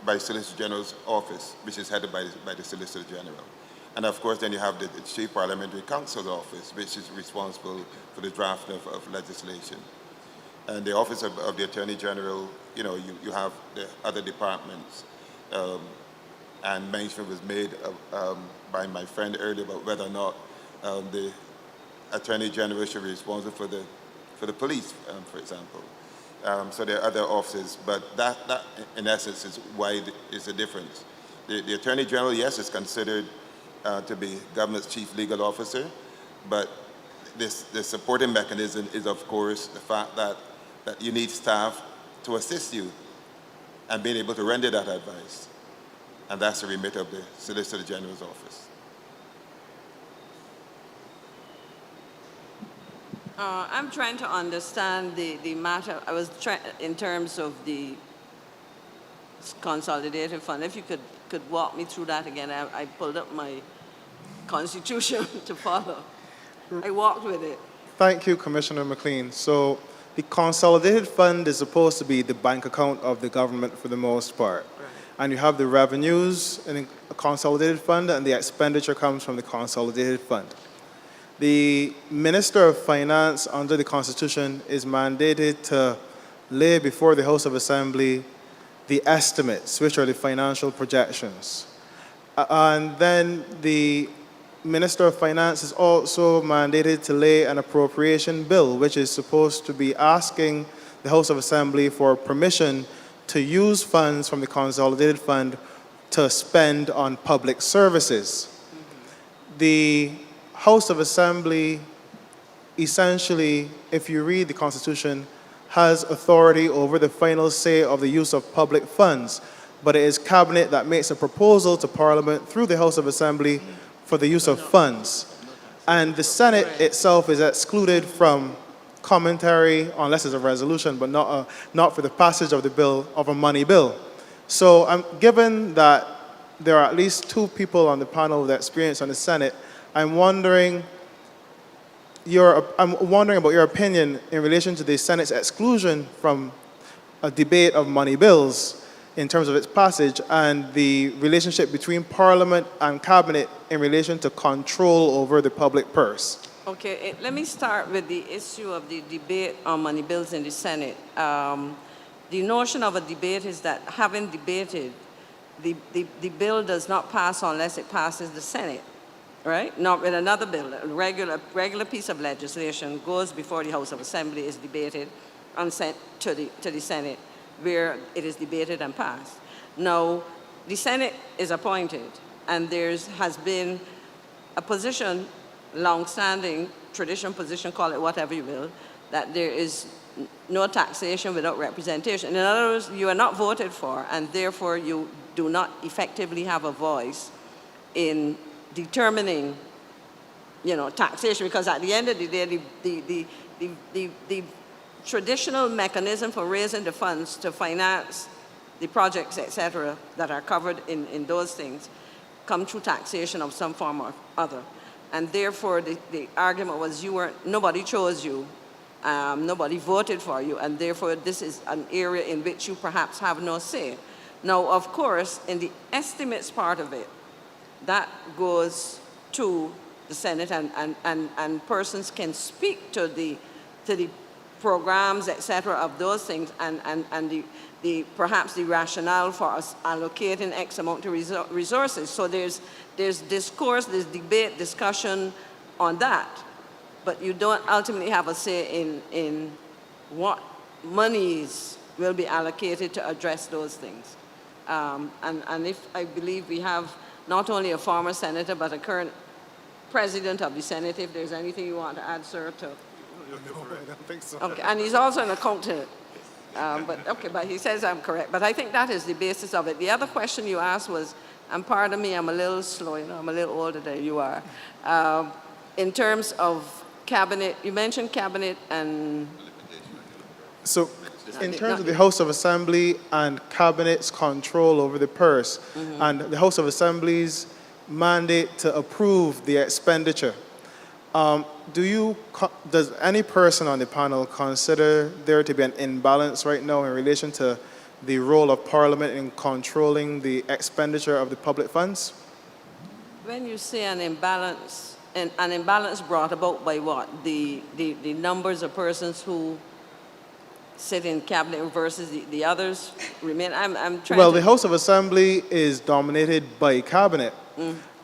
by the Solicitor General's office, which is headed by the Solicitor General. And of course, then you have the Chief Parliamentary Counsel's Office, which is responsible for the drafting of legislation. And the Office of the Attorney General, you have the other departments. And mention was made by my friend earlier about whether or not the Attorney General should be responsible for the police, for example. So there are other offices, but that in essence is why is the difference. The Attorney General, yes, is considered to be government's chief legal officer, but the supporting mechanism is, of course, the fact that you need staff to assist you and being able to render that advice. And that's the remit of the Solicitor General's office. I'm trying to understand the matter. I was trying in terms of the consolidated fund. If you could walk me through that again. I pulled up my constitution to follow. I walked with it. Thank you, Commissioner McLean. So the consolidated fund is supposed to be the bank account of the government for the most part. Right. And you have the revenues in a consolidated fund, and the expenditure comes from the consolidated fund. The Minister of Finance under the Constitution is mandated to lay before the House of Assembly the estimates, which are the financial projections. And then the Minister of Finance is also mandated to lay an appropriation bill, which is supposed to be asking the House of Assembly for permission to use funds from the consolidated fund to spend on public services. The House of Assembly, essentially, if you read the Constitution, has authority over the final say of the use of public funds, but it is Cabinet that makes a proposal to Parliament through the House of Assembly for the use of funds. And the Senate itself is excluded from commentary unless it's a resolution, but not for the passage of the bill, of a money bill. So given that there are at least 2 people on the panel with experience on the Senate, I'm wondering about your opinion in relation to the Senate's exclusion from a debate of money bills in terms of its passage and the relationship between Parliament and Cabinet in relation to control over the public purse. Okay, let me start with the issue of the debate on money bills in the Senate. The notion of a debate is that having debated, the bill does not pass unless it passes the Senate. Right? Not with another bill. A regular piece of legislation goes before the House of Assembly, is debated, and sent to the Senate, where it is debated and passed. Now, the Senate is appointed, and has been a position, long-standing, traditional position, call it whatever you will, that there is no taxation without representation. In other words, you are not voted for, and therefore you do not effectively have a voice in determining, taxation, because at the end of the day, the traditional mechanism for raising the funds to finance the projects, etc., that are covered in those things, come through taxation of some form or other. And therefore, the argument was nobody chose you, nobody voted for you, and therefore this is an area in which you perhaps have no say. Now, of course, in the estimates part of it, that goes to the Senate, and persons can speak to the programs, etc., of those things, and perhaps the rationale for us allocating X amount of resources. So there's discourse, there's debate, discussion on that, but you don't ultimately have a say in what monies will be allocated to address those things. And if I believe we have not only a former senator, but a current president of the Senate, if there's anything you want to add, sir, to... No, I don't think so. Okay, and he's also an accountant. But he says I'm correct. But I think that is the basis of it. The other question you asked was, and pardon me, I'm a little slow, I'm a little older than you are. In terms of cabinet, you mentioned cabinet and... So, in terms of the House of Assembly and Cabinet's control over the purse, and the House of Assembly's mandate to approve the expenditure, does any person on the panel consider there to be an imbalance right now in relation to the role of Parliament in controlling the expenditure of the public funds? when you say an imbalance, an imbalance brought about by what? The numbers of persons who sit in cabinet versus the others remain? I'm trying Well, to... the House of Assembly is dominated by cabinet,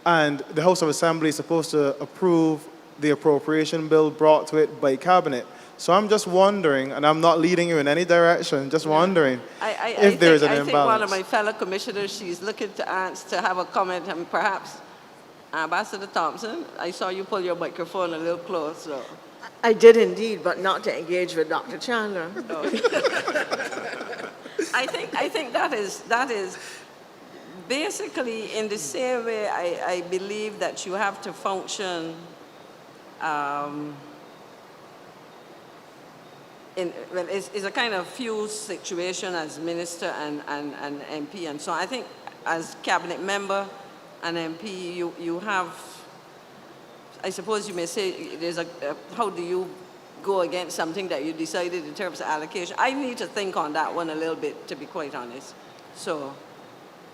and the House of Assembly is supposed to approve the appropriation bill brought to it by cabinet. So I'm just wondering, and I'm not leading you in any direction, just wondering if there is an I think one of imbalance. my fellow commissioners, she's looking to have a comment, and perhaps Ambassador Thompson, I saw you pull your microphone a little close. So. I did indeed, but not to engage with Dr. Chandler. I think that is basically in the same way I believe that you have to function it's a kind of fused situation as minister and MP, and so I think as cabinet member and MP, you have, I suppose you may say, there's how do you go against something that you decided in terms of allocation? I need to think on that one a little bit, to be quite honest. So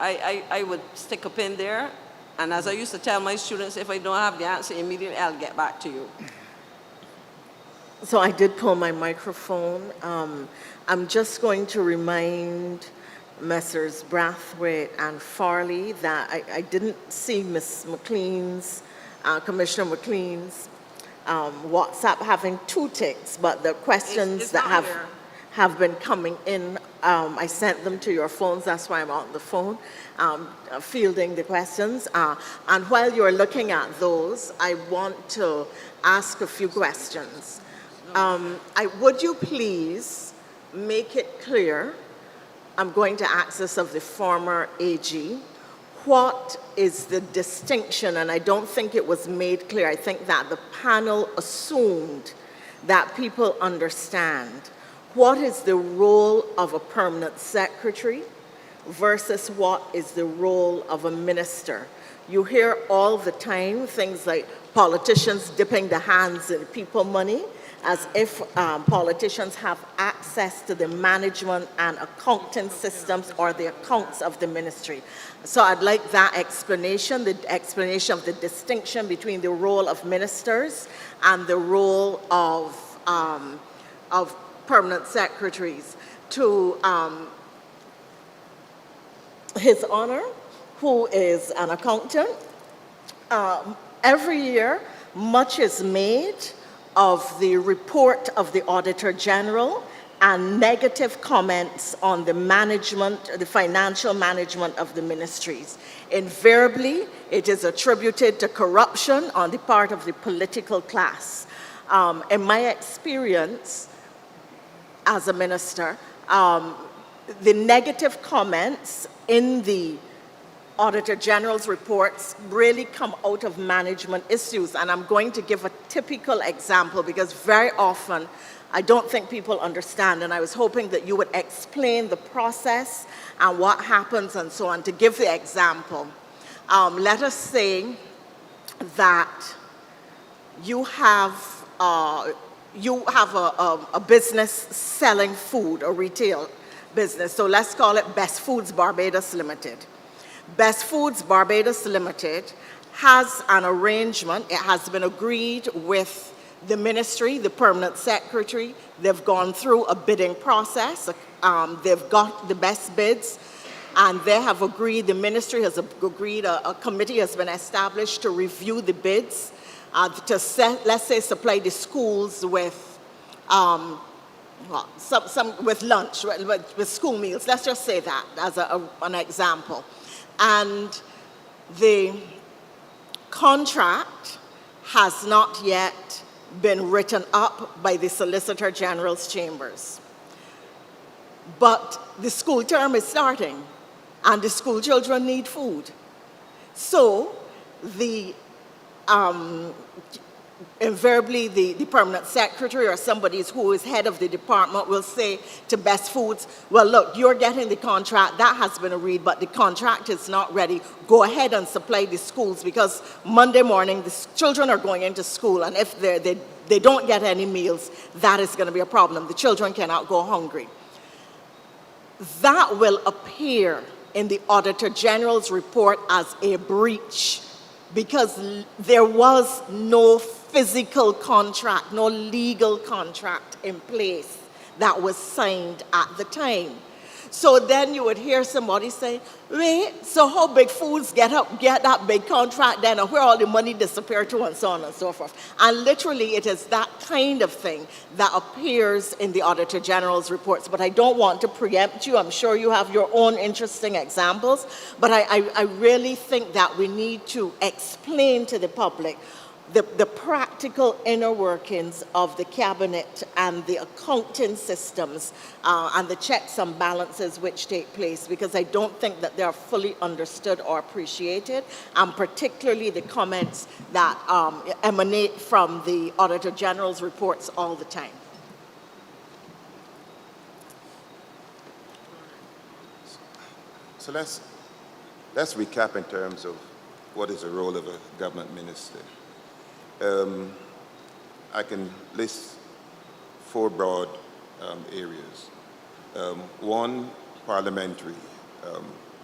I would stick a pin there, and as I used to tell my students, if I don't have the answer immediately, I'll get back to you. So I did pull my microphone. I'm just going to remind Messrs. Brathwaite and Farley that I didn't see Ms. McLean's, Commissioner McLean's WhatsApp having 2 ticks, but the questions that have been coming in, I sent them to your phones. That's why I'm on the phone, fielding the questions. And while you're looking at those, I want to ask a few questions. Would you please make it clear, I'm going to ask this of the former AG, what is the distinction, and I don't think it was made clear, I think that the panel assumed that people understand, what is the role of a permanent secretary versus what is the role of a minister? You hear all the time things like politicians dipping their hands in people money, as if politicians have access to the management and accounting systems or the accounts of the ministry. So I'd like that explanation, the explanation of the distinction between the role of ministers and the role of permanent secretaries. To His Honor, who is an accountant, every year much is made of the report of the Auditor General and negative comments on the management, the financial management of the ministries. Invariably, it is attributed to corruption on the part of the political class. In my experience as a minister, the negative comments in the Auditor General's reports really come out of management issues. And I'm going to give a typical example because very often I don't think people understand, and I was hoping that you would explain the process and what happens and so on. To give the example, let us say that you have a business selling food, a retail business. So let's call it Best Foods Barbados Limited. Best Foods Barbados Limited has an arrangement. It has been agreed with the ministry, the permanent secretary. They've gone through a bidding process. They've got the best bids, and they have agreed, the ministry has agreed, a committee has been established to review the bids, to let's say supply the schools with with lunch, with school meals. Let's just say that as an example. And the contract has not yet been written up by the Solicitor General's chambers. But the school term is starting, and the school children need food. So invariably the permanent secretary or somebody who is head of the department will say to Best Foods, well, look, you're getting the contract, that has been agreed, but the contract is not ready. Go ahead and supply the schools, because Monday morning the children are going into school, and if they don't get any meals, that is going to be a problem. The children cannot go hungry. That will appear in the Auditor General's report as a breach because there was no physical contract, no legal contract in place that was signed at the time. So then you would hear somebody say, wait, so how big fools get that big contract then, and where all the money disappear to, and so on and so forth. And literally it is that kind of thing that appears in the Auditor General's reports. But I don't want to preempt you. I'm sure you have your own interesting examples. But I really think that we need to explain to the public the practical inner workings of the cabinet and the accounting systems and the checks and balances which take place, because I don't think that they are fully understood or appreciated, and particularly the comments that emanate from the Auditor General's reports all the time. So let's recap in terms of what is the role of a government minister. I can list four broad areas. One, parliamentary.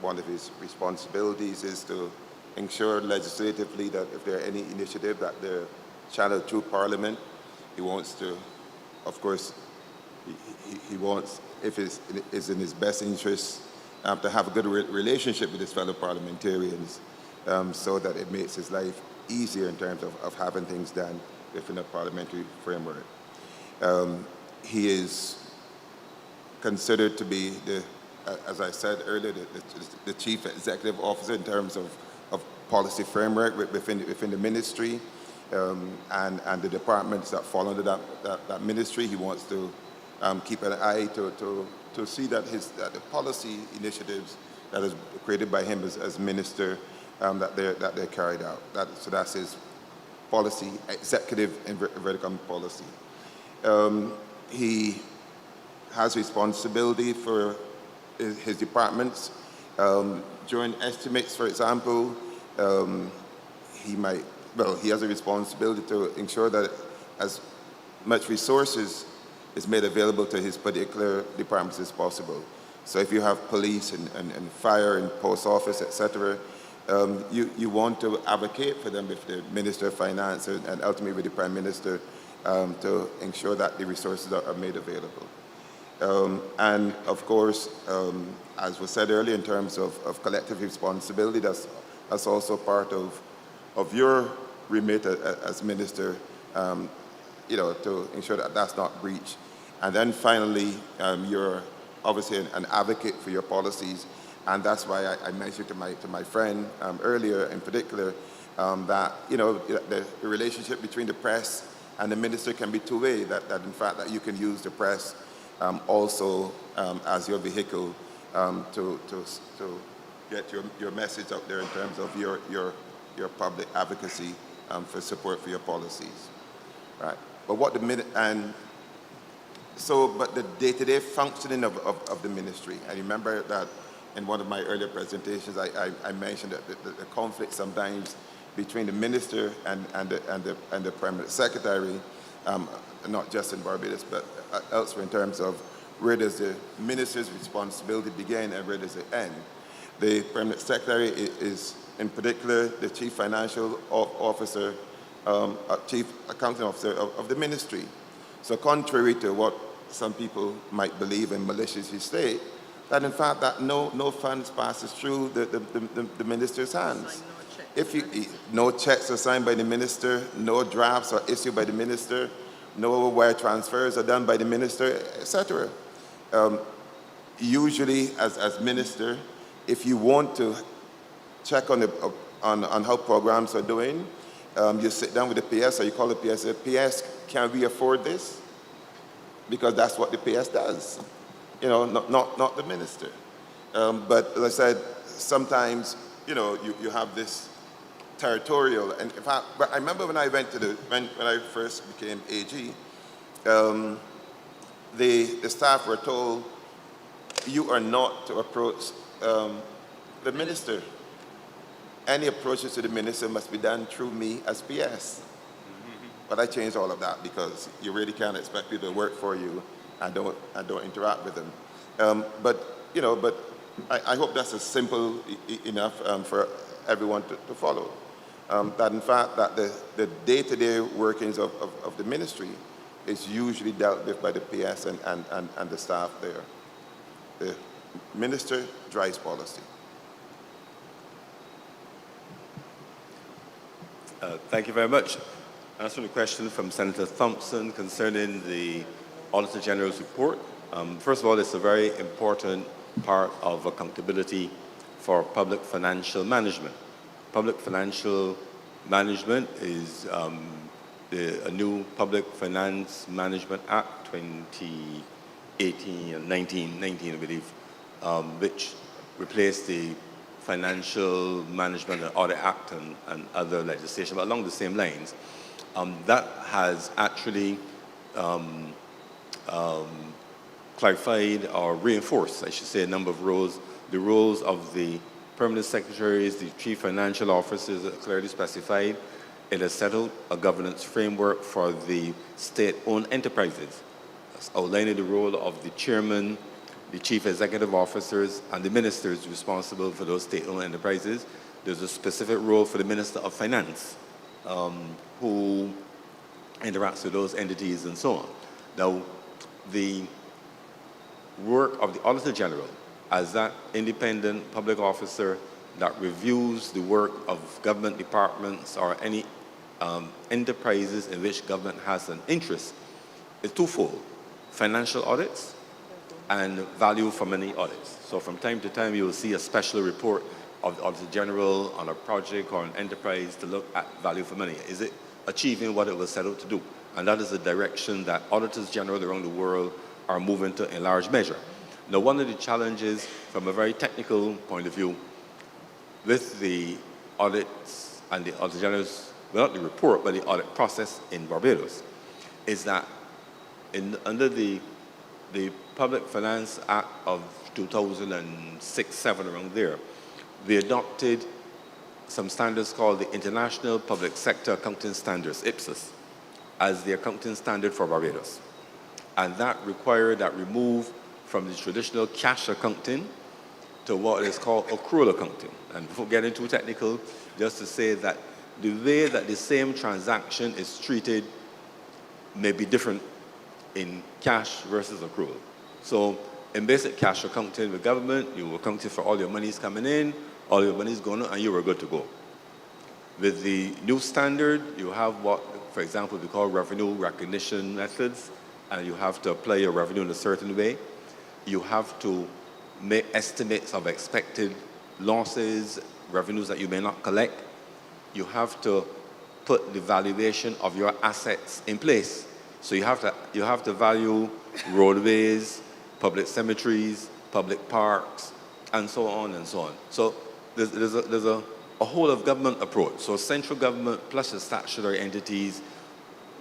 One of his responsibilities is to ensure legislatively that if there are any initiative that they're channeled through Parliament, he wants to, of course, he wants, if it's in his best interest, to have a good relationship with his fellow parliamentarians so that it makes his life easier in terms of having things done within a parliamentary framework. He is considered to be, as I said earlier, the chief executive officer in terms of policy framework within the ministry and the departments that fall under that ministry. He wants to keep an eye to see that the policy initiatives that is created by him as minister that they're carried out. So that's his policy, executive vertical policy. He has responsibility for his departments. During estimates, for example, he has a responsibility to ensure that as much resources is made available to his particular departments as possible. So if you have police and fire and post office, etc., you want to advocate for them with the Minister of Finance and ultimately with the Prime Minister to ensure that the resources are made available. And of course, as was said earlier, in terms of collective responsibility, that's also part of your remit as Minister, to ensure that that's not breached. And then finally, you're obviously an advocate for your policies. And that's why I mentioned to my friend earlier, in particular, that the relationship between the press and the minister can be two-way. That in fact that you can use the press also as your vehicle to get your message out there in terms of your public advocacy for support for your policies, right? But but the day-to-day functioning of the ministry. I remember that. In one of my earlier presentations, I mentioned that the conflict sometimes between the minister and the permanent secretary, not just in Barbados, but elsewhere in terms of where does the minister's responsibility begin and where does it end. The permanent secretary is, in particular, the chief financial officer, chief accounting officer of the ministry. So contrary to what some people might believe and maliciously state, that in fact that no funds passes through the minister's hands. No checks are signed by the minister, no drafts are issued by the minister, no wire transfers are done by the minister, etc. Usually, as minister, if you want to check on how programs are doing, you sit down with the PS or you call the PS, say, PS, can we afford this? Because that's what the PS does. Not the minister. But as I said, sometimes, you have this territorial, and in fact, but I remember when I went when I first became AG, the staff were told, you are not to approach the minister. Any approaches to the minister must be done through me as PS. But I changed all of that because you really can't expect people to work for you and don't interact with them. But I hope that's simple enough for everyone to follow. that in fact that the day-to-day workings of the ministry is usually dealt with by the PS and the staff there. The minister drives policy. Thank you very much. Answering the question from Senator Thompson concerning the Auditor General's report. First of all, it's a very important part of accountability for public financial management. Public financial management is a new Public Finance Management Act 2018 and 19, I believe, which replaced the Financial Management and Audit Act and other legislation, but along the same lines. That has actually clarified or reinforced, I should say, a number of roles. The roles of the permanent secretaries, the chief financial officers are clearly specified. It has set out a governance framework for the state-owned enterprises, outlining the role of the chairman, the chief executive officers, and the ministers responsible for those state-owned enterprises. There's a specific role for the Minister of Finance, who interacts with those entities and so on. Now, the work of the Auditor General as that independent public officer that reviews the work of government departments or any enterprises in which government has an interest is twofold: financial audits and value for money audits. So from time to time, you will see a special report of the Auditor General on a project or an enterprise to look at value for money. Is it achieving what it was set out to do? And that is the direction that Auditors General around the world are moving to in large measure. Now, one of the challenges from a very technical point of view with the audits and the Auditor General's, well, not the report, but the audit process in Barbados, is that under the Public Finance Act of 2006-7, around there, they adopted some standards called the International Public Sector Accounting Standards, IPSAS, as the accounting standard for Barbados. And that required that remove from the traditional cash accounting to what is called accrual accounting. And before getting too technical, just to say that the way that the same transaction is treated may be different in cash versus accrual. So in basic cash accounting with government, you account for all your monies coming in, all your money's going out, and you were good to go. With the new standard, you have what, for example, we call revenue recognition methods, and you have to apply your revenue in a certain way. You have to make estimates of expected losses, revenues that you may not collect. You have to put the valuation of your assets in place. So you have to value roadways, public cemeteries, public parks, and so on and so on. So there's a whole of government approach. So central government plus the statutory entities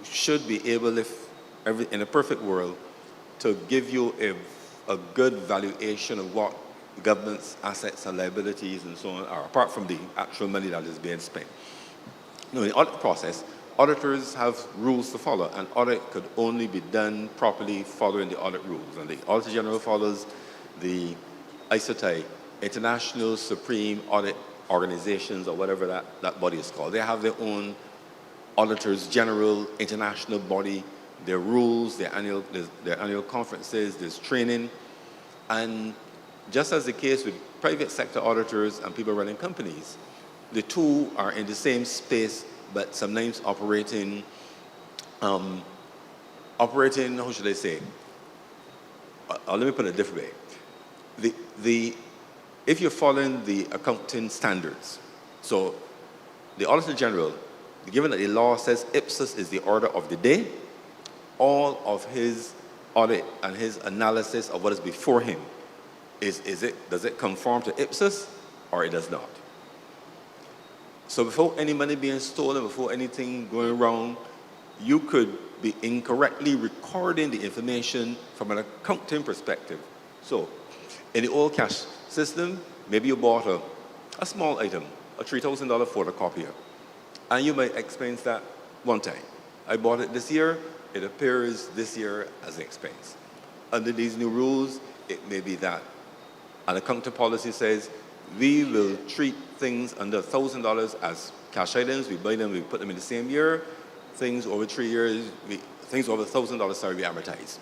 should be able, in a perfect world, to give you a good valuation of what the government's assets and liabilities and so on are, apart from the actual money that is being spent. Now, in the audit process, auditors have rules to follow, and audit could only be done properly following the audit rules. And the Auditor General follows the ISOTI, International Supreme Audit Organizations, or whatever that body is called. They have their own Auditors General international body, their rules, their annual conferences, there's training. And just as the case with private sector auditors and people running companies, the two are in the same space, but sometimes operating, how should I say? Let me put it a different way. If you're following the accounting standards, so the Auditor General, given that the law says IPSAS is the order of the day, all of his audit and his analysis of what is before him, does it conform to IPSAS or it does not? So before any money being stolen, before anything going wrong, you could be incorrectly recording the information from an accounting perspective. So in the old cash system, maybe you bought a small item, a $3,000 photocopier, and you might expense that one time. I bought it this year, it appears this year as an expense. Under these new rules, it may be that an accounting policy says we will treat things under $1,000 as cash items. We buy them, we put them in the same year. Things over 3 years, things over $1,000, we amortize.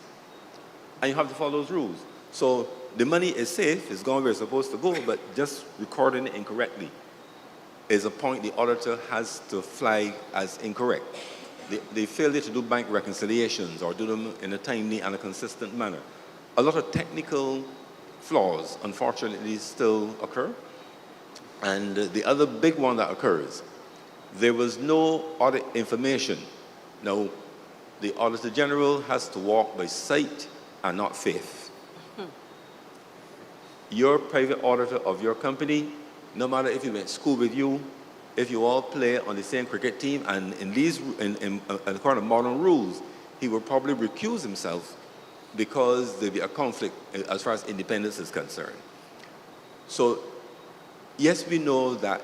And you have to follow those rules. So the money is safe, it's going where it's supposed to go, but just recording it incorrectly is a point the auditor has to flag as incorrect. They failure to do bank reconciliations or do them in a timely and a consistent manner. A lot of technical flaws, unfortunately, still occur. And the other big one that occurs, there was no audit information. Now, the Auditor General has to walk by sight and not faith. Your private auditor of your company, no matter if he went to school with you, if you all play on the same cricket team, and according to modern rules, he will probably recuse himself because there'll be a conflict as far as independence is concerned. So, yes, we know that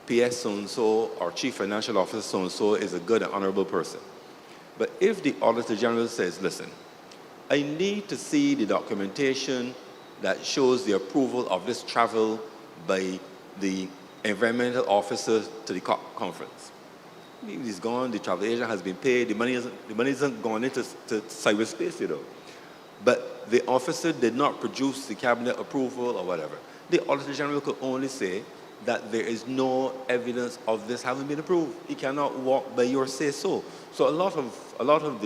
PS so-and-so or Chief Financial Officer so-and-so is a good and honorable person. But if the Auditor General says, listen, I need to see the documentation that shows the approval of this travel by the environmental officer to the conference. He's gone, the travel agent has been paid, the money isn't gone into cyberspace, you know. But the officer did not produce the cabinet approval or whatever. The Auditor General could only say that there is no evidence of this having been approved. He cannot walk by your say-so. So a lot of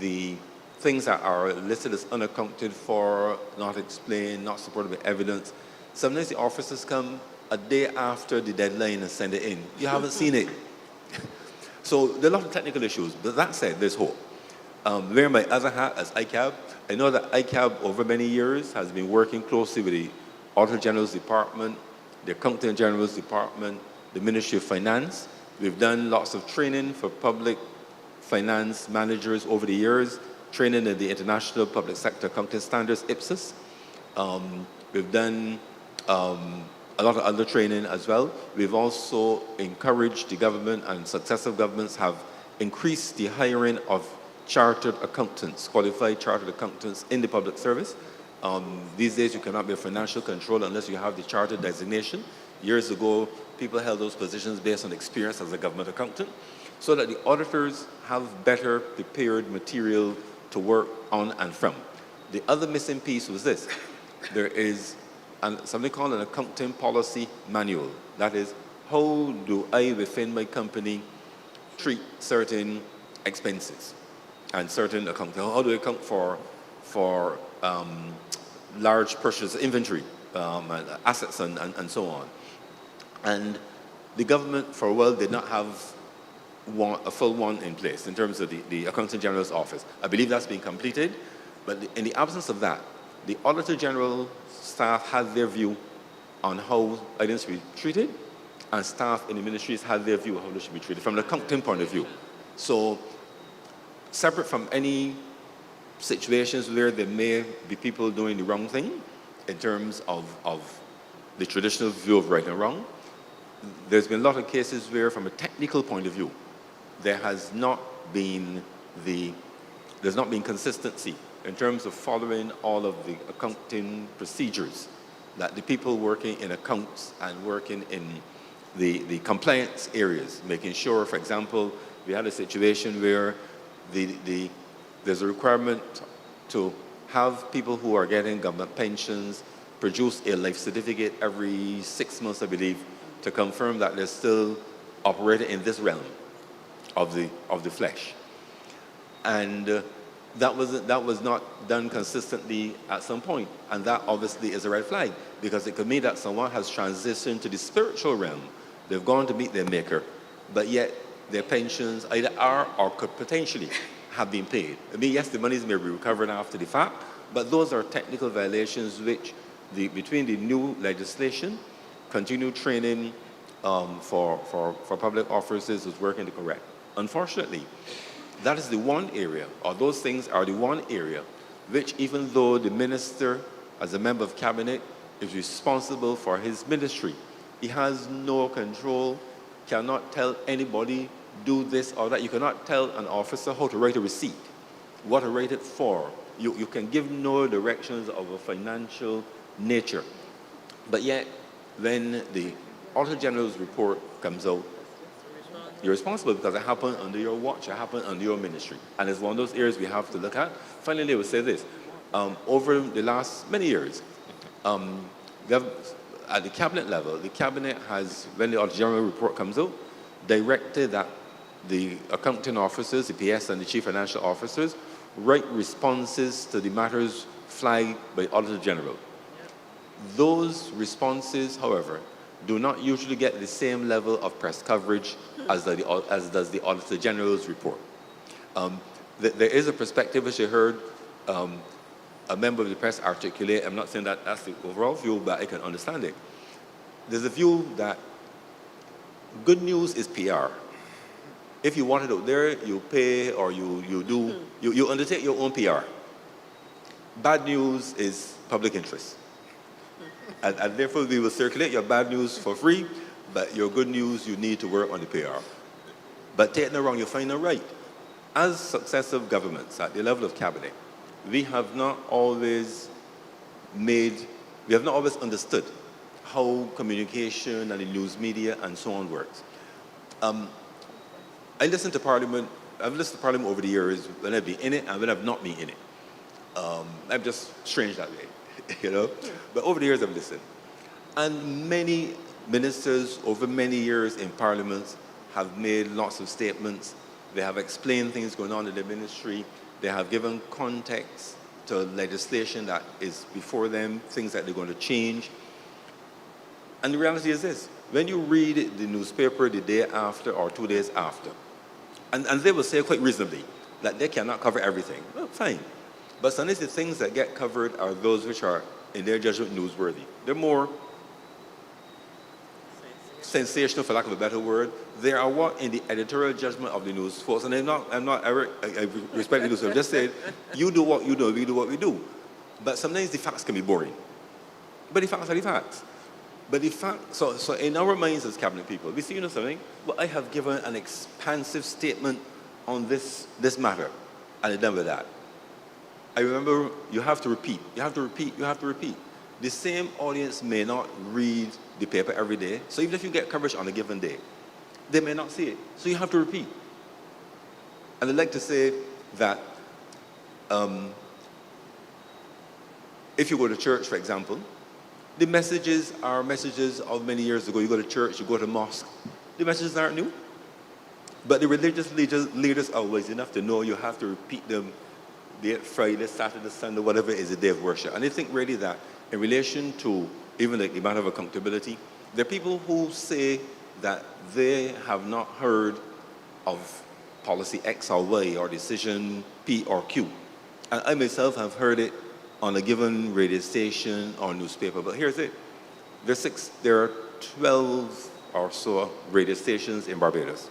the things that are listed as unaccounted for, not explained, not supported by evidence, sometimes the officers come a day after the deadline and send it in. You haven't seen it. So there are a lot of technical issues. But that said, there's hope. Wearing my other hat as ICAB, I know that ICAB over many years has been working closely with the Auditor General's Department, the Accountant General's Department, the Ministry of Finance. We've done lots of training for public finance managers over the years, training in the International Public Sector Accounting Standards, IPSAS. We've done a lot of other training as well. We've also encouraged the government, and successive governments have increased the hiring of chartered accountants, qualified chartered accountants in the public service. These days, you cannot be a financial controller unless you have the chartered designation. Years ago, people held those positions based on experience as a government accountant, so that the auditors have better prepared material to work on and from. The other missing piece was this. There is something called an accounting policy manual. That is, how do I, within my company, treat certain expenses and certain accounting? How do I account for large purchase inventory, and assets and so on? And the government for a while did not have a full one in place in terms of the Accountant General's office. I believe that's been completed, but in the absence of that, the Auditor General staff had their view on how items should be treated, and staff in the ministries had their view of how they should be treated from an accounting point of view. So, separate from any situations where there may be people doing the wrong thing in terms of the traditional view of right and wrong, there's been a lot of cases where, from a technical point of view, there's not been consistency in terms of following all of the accounting procedures that the people working in accounts and working in the compliance areas, making sure, for example, we had a situation where there's a requirement to have people who are getting government pensions produce a life certificate every 6 months, I believe, to confirm that they're still operating in this realm of the flesh. And that was not done consistently at some point, and that obviously is a red flag, because it could mean that someone has transitioned to the spiritual realm. They've gone to meet their maker, but yet their pensions either are or could potentially have been paid. I mean, yes, the monies may be recovered after the fact, but those are technical violations which, between the new legislation, continued training for public officers is working to correct. Unfortunately, that is the one area, or those things are the one area, which, even though the minister, as a member of cabinet, is responsible for his ministry, he has no control, cannot tell anybody, do this or that. You cannot tell an officer how to write a receipt, what to write it for. You can give no directions of a financial nature. But yet, when the Auditor General's report comes out, you're responsible because it happened under your watch, it happened under your ministry. And it's one of those areas we have to look at. Finally, I will say this. Over the last many years, at the cabinet level, the cabinet has, when the Auditor General report comes out, directed that the accounting officers, the PS and the chief financial officers, write responses to the matters flagged by Auditor General. Those responses, however, do not usually get the same level of press coverage as does the Auditor General's report. There is a perspective, which I heard a member of the press articulate. I'm not saying that that's the overall view, but I can understand it. There's a view that good news is PR. If you want it out there, you pay or you undertake your own PR. Bad news is public interest. And therefore, we will circulate your bad news for free, but your good news, you need to work on the PR. But take no wrong, you find it right. As successive governments at the level of cabinet, we have not always understood how communication and the news media and so on works. I listen to Parliament, I've listened to Parliament over the years when I've been in it and when I've not been in it. I'm just strange that way, you know? But over the years I've listened. And many ministers over many years in Parliament have made lots of statements. They have explained things going on in the ministry. They have given context to legislation that is before them, things that they're going to change. And the reality is this: when you read the newspaper the day after or 2 days after, and they will say quite reasonably that they cannot cover everything. Well, fine. But sometimes the things that get covered are those which are, in their judgment, newsworthy. They're more sensational, for lack of a better word. They are what, in the editorial judgment of the news folks, and I respect the news, so just say, you do what you do, we do what we do. But sometimes the facts can be boring. But the facts are the facts. But the fact, so in our minds as cabinet people, we see, you know something? Well, I have given an expansive statement on this matter, and I'm done with that. I remember you have to repeat, you have to repeat, you have to repeat. The same audience may not read the paper every day, so even if you get coverage on a given day, they may not see it. So you have to repeat. And I'd like to say that if you go to church, for example, the messages are messages of many years ago. You go to church, you go to mosque. The messages aren't new. But the religious leaders are wise enough to know you have to repeat them, be it Friday, Saturday, Sunday, whatever is the day of worship. And I think really that in relation to even like the matter of accountability, there are people who say that they have not heard of policy X or Y or decision P or Q. And I myself have heard it on a given radio station or newspaper. But here's it. There are 12 or so radio stations in Barbados.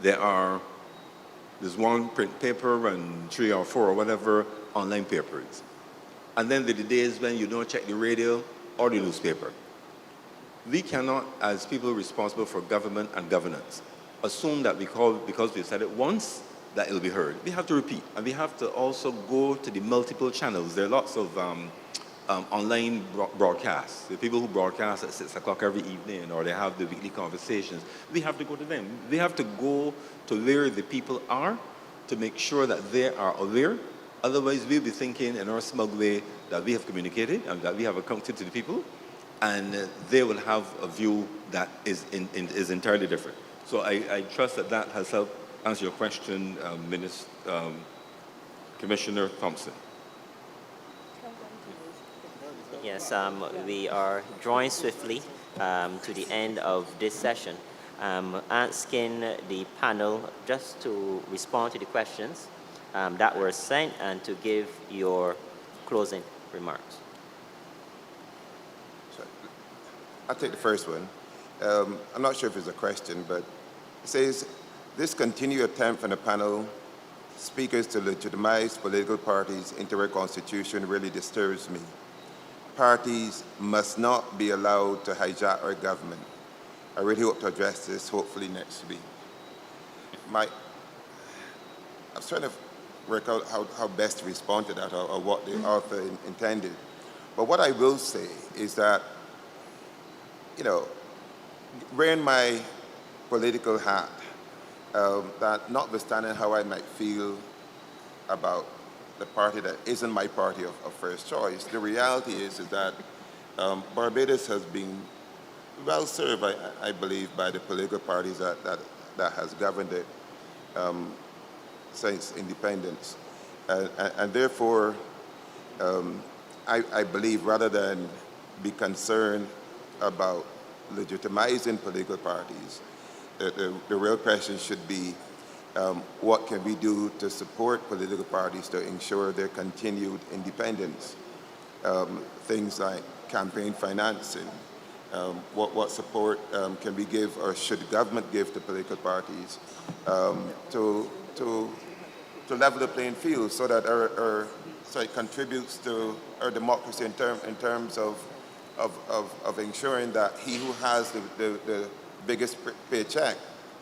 There's one print paper and 3 or 4 or whatever online papers. And then there are the days when you don't check the radio or the newspaper. We cannot, as people responsible for government and governance, assume that because we've said it once, that it'll be heard. We have to repeat, and we have to also go to the multiple channels. There are lots of online broadcasts. The people who broadcast at 6 o'clock every evening, or they have the weekly conversations. We have to go to them. We have to go to where the people are to make sure that they are aware. Otherwise, we'll be thinking in our smug way that we have communicated and that we have accounted to the people, and they will have a view that is entirely different. So I trust that that has helped answer your question, Commissioner Thompson. Yes, we are drawing swiftly to the end of this session. Asking the panel just to respond to the questions that were sent and to give your closing remarks. So, I'll take the first one. I'm not sure if it's a question, but it says, this continued attempt from the panel speakers to legitimize political parties into our constitution really disturbs me. Parties must not be allowed to hijack our government. I really hope to address this hopefully next week. I was trying to work out how best to respond to that or what the author intended. But what I will say is that, you know, wearing my political hat, that notwithstanding how I might feel about the party that isn't my party of first choice, the reality is that Barbados has been well served, I believe, by the political parties that has governed it since independence. And therefore, I believe rather than be concerned about legitimizing political parties, the real question should be what can we do to support political parties to ensure their continued independence? Things like campaign financing, what support can we give or should the government give to political parties to level the playing field so that so it contributes to our democracy in terms of ensuring that he who has the biggest paycheck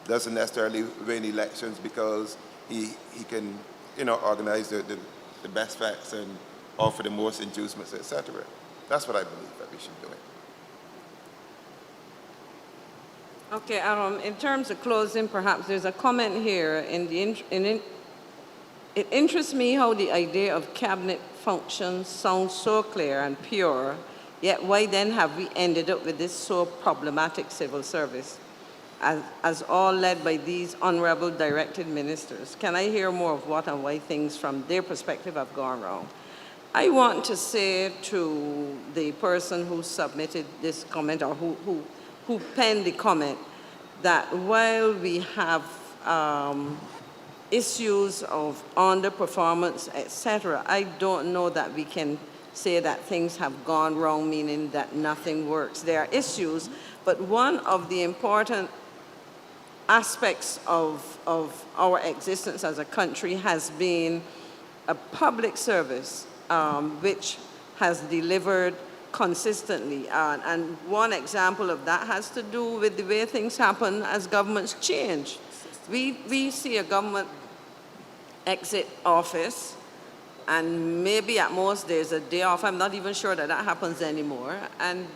doesn't necessarily win elections because he can, you know, organize the best facts and offer the most inducements, etc. That's what I believe that we should do. Okay, in terms of closing, perhaps there's a comment here it interests me how the idea of cabinet functions sounds so clear and pure, yet why then have we ended up with this so problematic civil service, as all led by these honorable directed ministers? Can I hear more of what and why things from their perspective have gone wrong? I want to say to the person who submitted this comment or who penned the comment that while we have issues of underperformance, etc., I don't know that we can say that things have gone wrong, meaning that nothing works. There are issues, but one of the important aspects of our existence as a country has been a public service which has delivered consistently. And one example of that has to do with the way things happen as governments change. We see a government exit office, and maybe at most there's a day off. I'm not even sure that happens anymore. And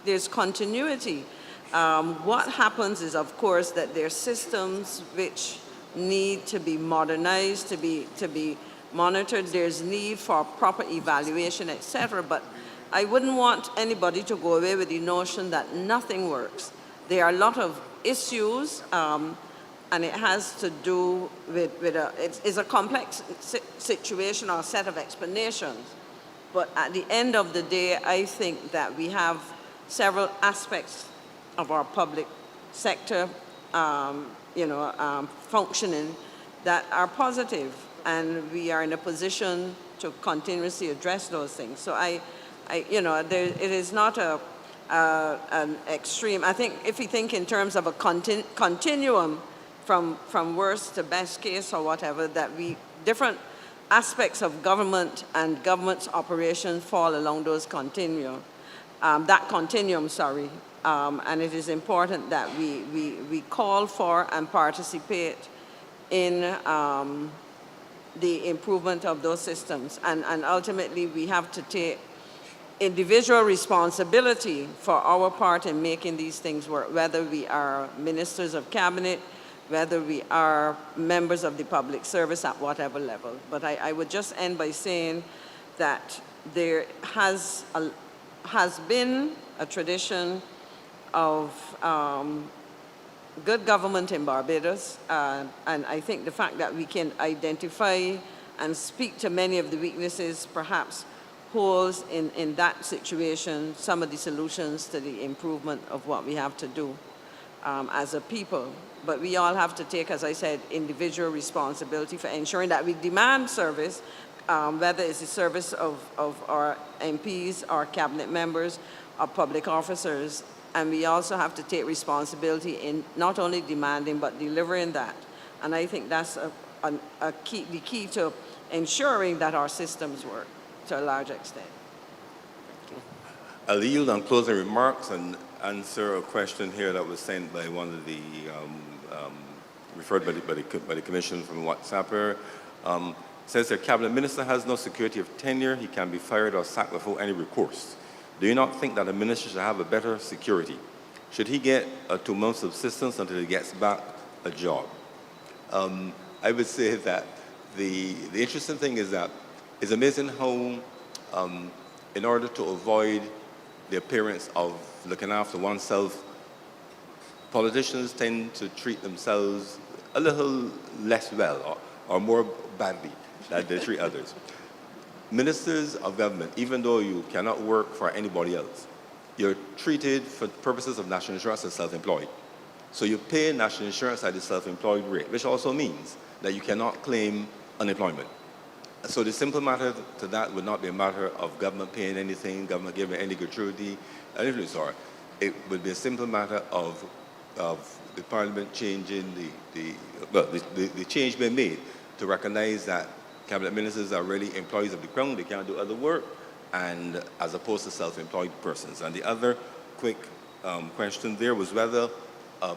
there's continuity. What happens is, of course, that there are systems which need to be modernized, to be monitored. There's need for proper evaluation, etc. But I wouldn't want anybody to go away with the notion that nothing works. There are a lot of issues, and it has to do with it's a complex situation or set of explanations. But at the end of the day, I think that we have several aspects of our public sector, functioning that are positive, and we are in a position to continuously address those things. So it is not an extreme. I think if we think in terms of a continuum from worst to best case or whatever, that different aspects of government and government's operations fall along those continuum. And it is important that we call for and participate in the improvement of those systems. And ultimately, we have to take individual responsibility for our part in making these things work, whether we are ministers of cabinet, whether we are members of the public service at whatever level. But I would just end by saying that there has been a tradition of good government in Barbados, and I think the fact that we can identify and speak to many of the weaknesses perhaps holds in that situation some of the solutions to the improvement of what we have to do as a people. But we all have to take, as I said, individual responsibility for ensuring that we demand service, whether it's the service of our MPs, our cabinet members, our public officers, and we also have to take responsibility in not only demanding but delivering that. And I think that's the key to ensuring that our systems work to a large extent. I'll yield on closing remarks and answer a question here that was sent by one of the, referred by the Commission from WhatsApper. says the cabinet minister has no security of tenure. He can be fired or sacked without any recourse. Do you not think that a minister should have a better security? Should he get a 2-month subsistence until he gets back a job? I would say that the interesting thing is that it's amazing how, in order to avoid the appearance of looking after oneself, politicians tend to treat themselves a little less well or more badly than they treat others. Ministers of government, even though you cannot work for anybody else, you're treated for purposes of national insurance as self-employed. So you pay national insurance at the self-employed rate, which also means that you cannot claim unemployment. So the simple matter to that would not be a matter of government paying anything, government giving any gratuity, anything of the sort. It would be a simple matter of the Parliament changing the change being made to recognize that cabinet ministers are really employees of the Crown. They can't do other work, and as opposed to self-employed persons. And the other quick question there was whether a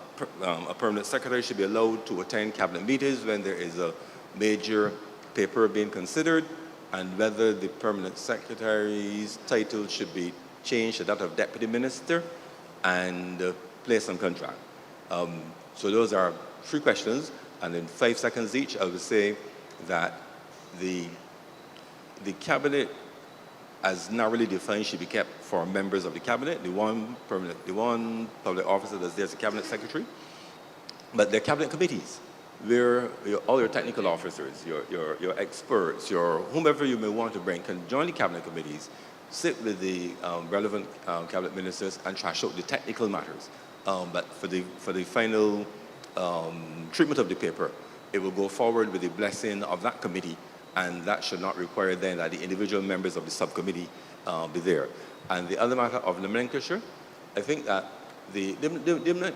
permanent secretary should be allowed to attend cabinet meetings when there is a major paper being considered, and whether the permanent secretary's title should be changed to that of deputy minister and placed on contract. So those are 3 questions, and in 5 seconds each, I would say that the cabinet, as narrowly defined, should be kept for members of the cabinet. The one public officer that's there is the cabinet secretary, but they're cabinet committees, where all your technical officers, your experts, your whomever you may want to bring can join the cabinet committees, sit with the relevant cabinet ministers and trash out the technical matters. But for the final treatment of the paper, it will go forward with the blessing of that committee, and that should not require then that the individual members of the subcommittee be there. And the other matter of nomenclature, I think that the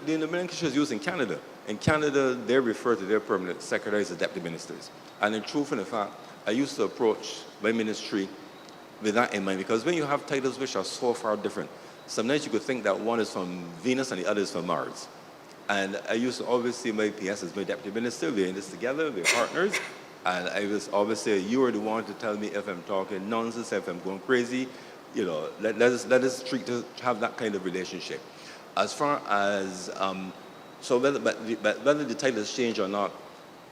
nomenclature is used in Canada. In Canada, they refer to their permanent secretaries as deputy ministers. And in truth and in fact, I used to approach my ministry with that in mind, because when you have titles which are so far different, sometimes you could think that one is from Venus and the other is from Mars. And I used to always see my PS as my deputy minister. We're in this together, we're partners. And I was always say, you are the one to tell me if I'm talking nonsense, if I'm going crazy. You know, let us have that kind of relationship. As far as, so whether the title is changed or not,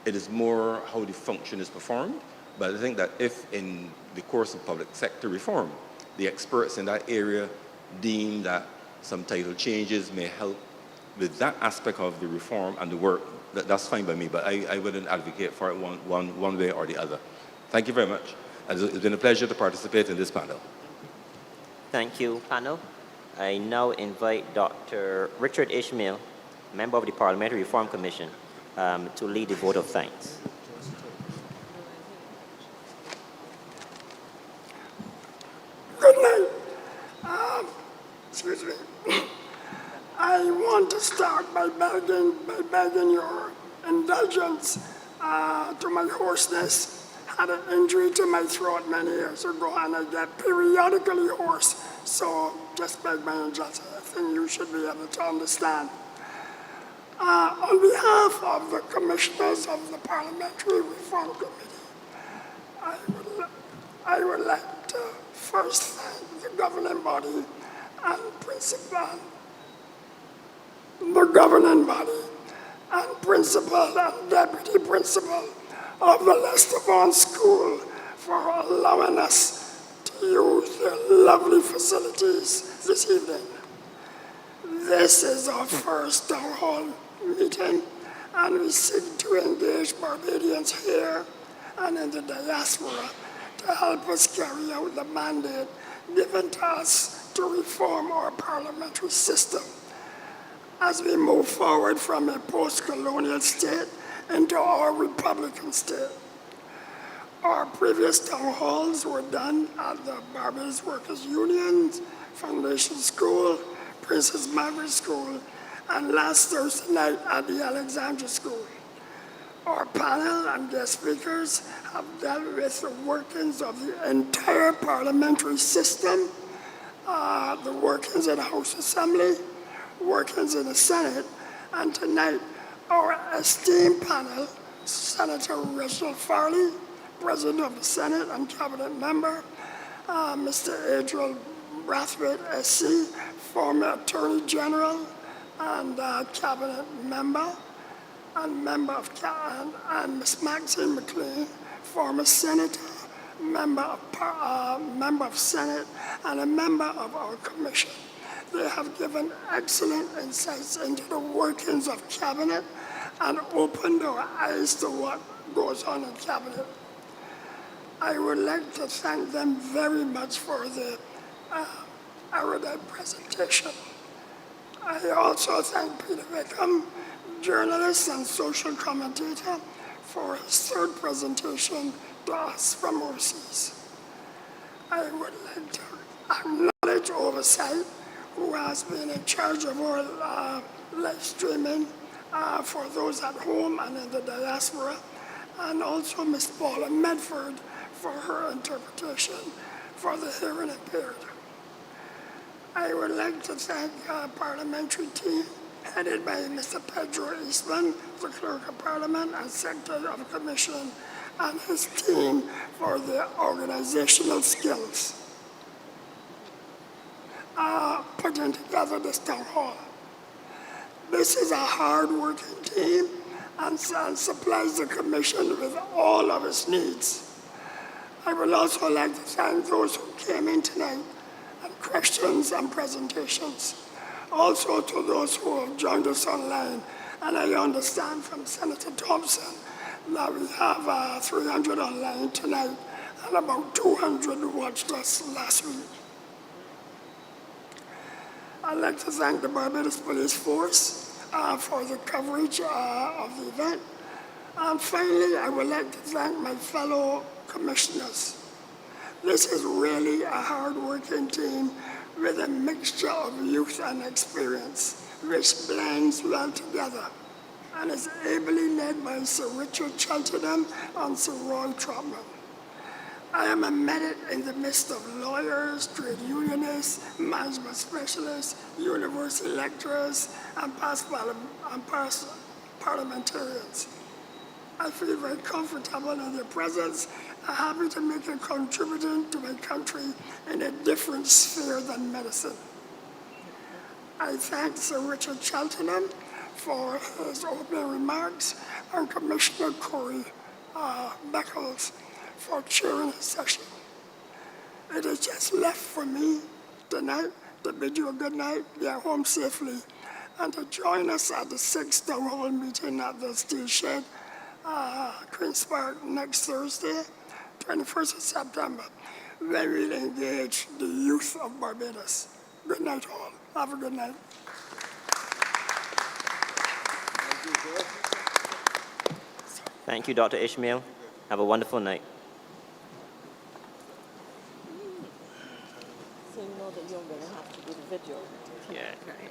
it is more how the function is performed. But I think that if in the course of public sector reform, the experts in that area deem that some title changes may help with that aspect of the reform and the work, that's fine by me, but I wouldn't advocate for it one way or the other. Thank you very much. And it's been a pleasure to participate in this panel. Thank you, panel. I now invite Dr. Richard Ishmael, member of the Parliamentary Reform Commission, to lead the vote of thanks. Good night. Excuse me. I want to start by begging your indulgence to my hoarseness. Had an injury to my throat many years ago, and I get periodically hoarse. So just beg my indulgence. I think you should be able to understand. On behalf of the commissioners of the Parliamentary Reform Committee, I would like to first thank the governing body and principal and deputy principal of the Leicester School for allowing us to use their lovely facilities this evening. This is our first town hall meeting, and we seek to engage Barbadians here and in the diaspora to help us carry out the mandate given to us to reform our parliamentary system as we move forward from a post-colonial state into our republican state. Our previous town halls were done at the Barbados Workers' Union's Foundation School, Princess Margaret School, and last Thursday night at the Alexandra School. Our panel and guest speakers have dealt with the workings of the entire parliamentary system, the workings in the House Assembly, workings in the Senate, and tonight our esteemed panel, Senator Reginald Farley, President of the Senate and Cabinet member, Mr. Adriel Brathwaite, SC, former Attorney General and Cabinet member, and member of and Ms. Maxine McLean, former Senator, member of Senate, and a member of our commission. They have given excellent insights into the workings of Cabinet and opened our eyes to what goes on in Cabinet. I would like to thank them very much for the erudite presentation. I also thank Peter Wickham, journalist and social commentator, for his third presentation to us from overseas. I would like to acknowledge Oversight, who has been in charge of our live streaming for those at home and in the diaspora, and also Ms. Paula Medford for her interpretation for the hearing impaired. I would like to thank our parliamentary team headed by Mr. Pedro Eastman, the Clerk of Parliament and Secretary of the Commission, and his team for their organizational skills putting together this town hall. This is a hard-working team and supplies the Commission with all of its needs. I would also like to thank those who came in tonight and questions and presentations. Also to those who have joined us online. And I understand from Senator Thompson that we have 300 online tonight and about 200 who watched us last week. I'd like to thank the Barbados Police Force for the coverage of the event. And finally, I would like to thank my fellow commissioners. This is really a hard-working team with a mixture of youth and experience, which blends well together, and is ably led by Sir Richard Cheltenham and Sir Roy Trotman. I am embedded in the midst of lawyers, trade unionists, management specialists, university lecturers, and past parliamentarians. I feel very comfortable in their presence and happy to make a contribution to my country in a different sphere than medicine. I thank Sir Richard Cheltenham for his opening remarks and Commissioner Corey Beckles for chairing the session. It is just left for me tonight to bid you a good night, get home safely, and to join us at the 6th Town Hall meeting at the Steel Shed, Queen's Park, next Thursday, 21st of September, where we'll engage the youth of Barbados. Good night, all. Have a good night. Thank you, Dr. Ishmael. Have a wonderful night. So you know that you're going to have to do the video. Yeah. Okay.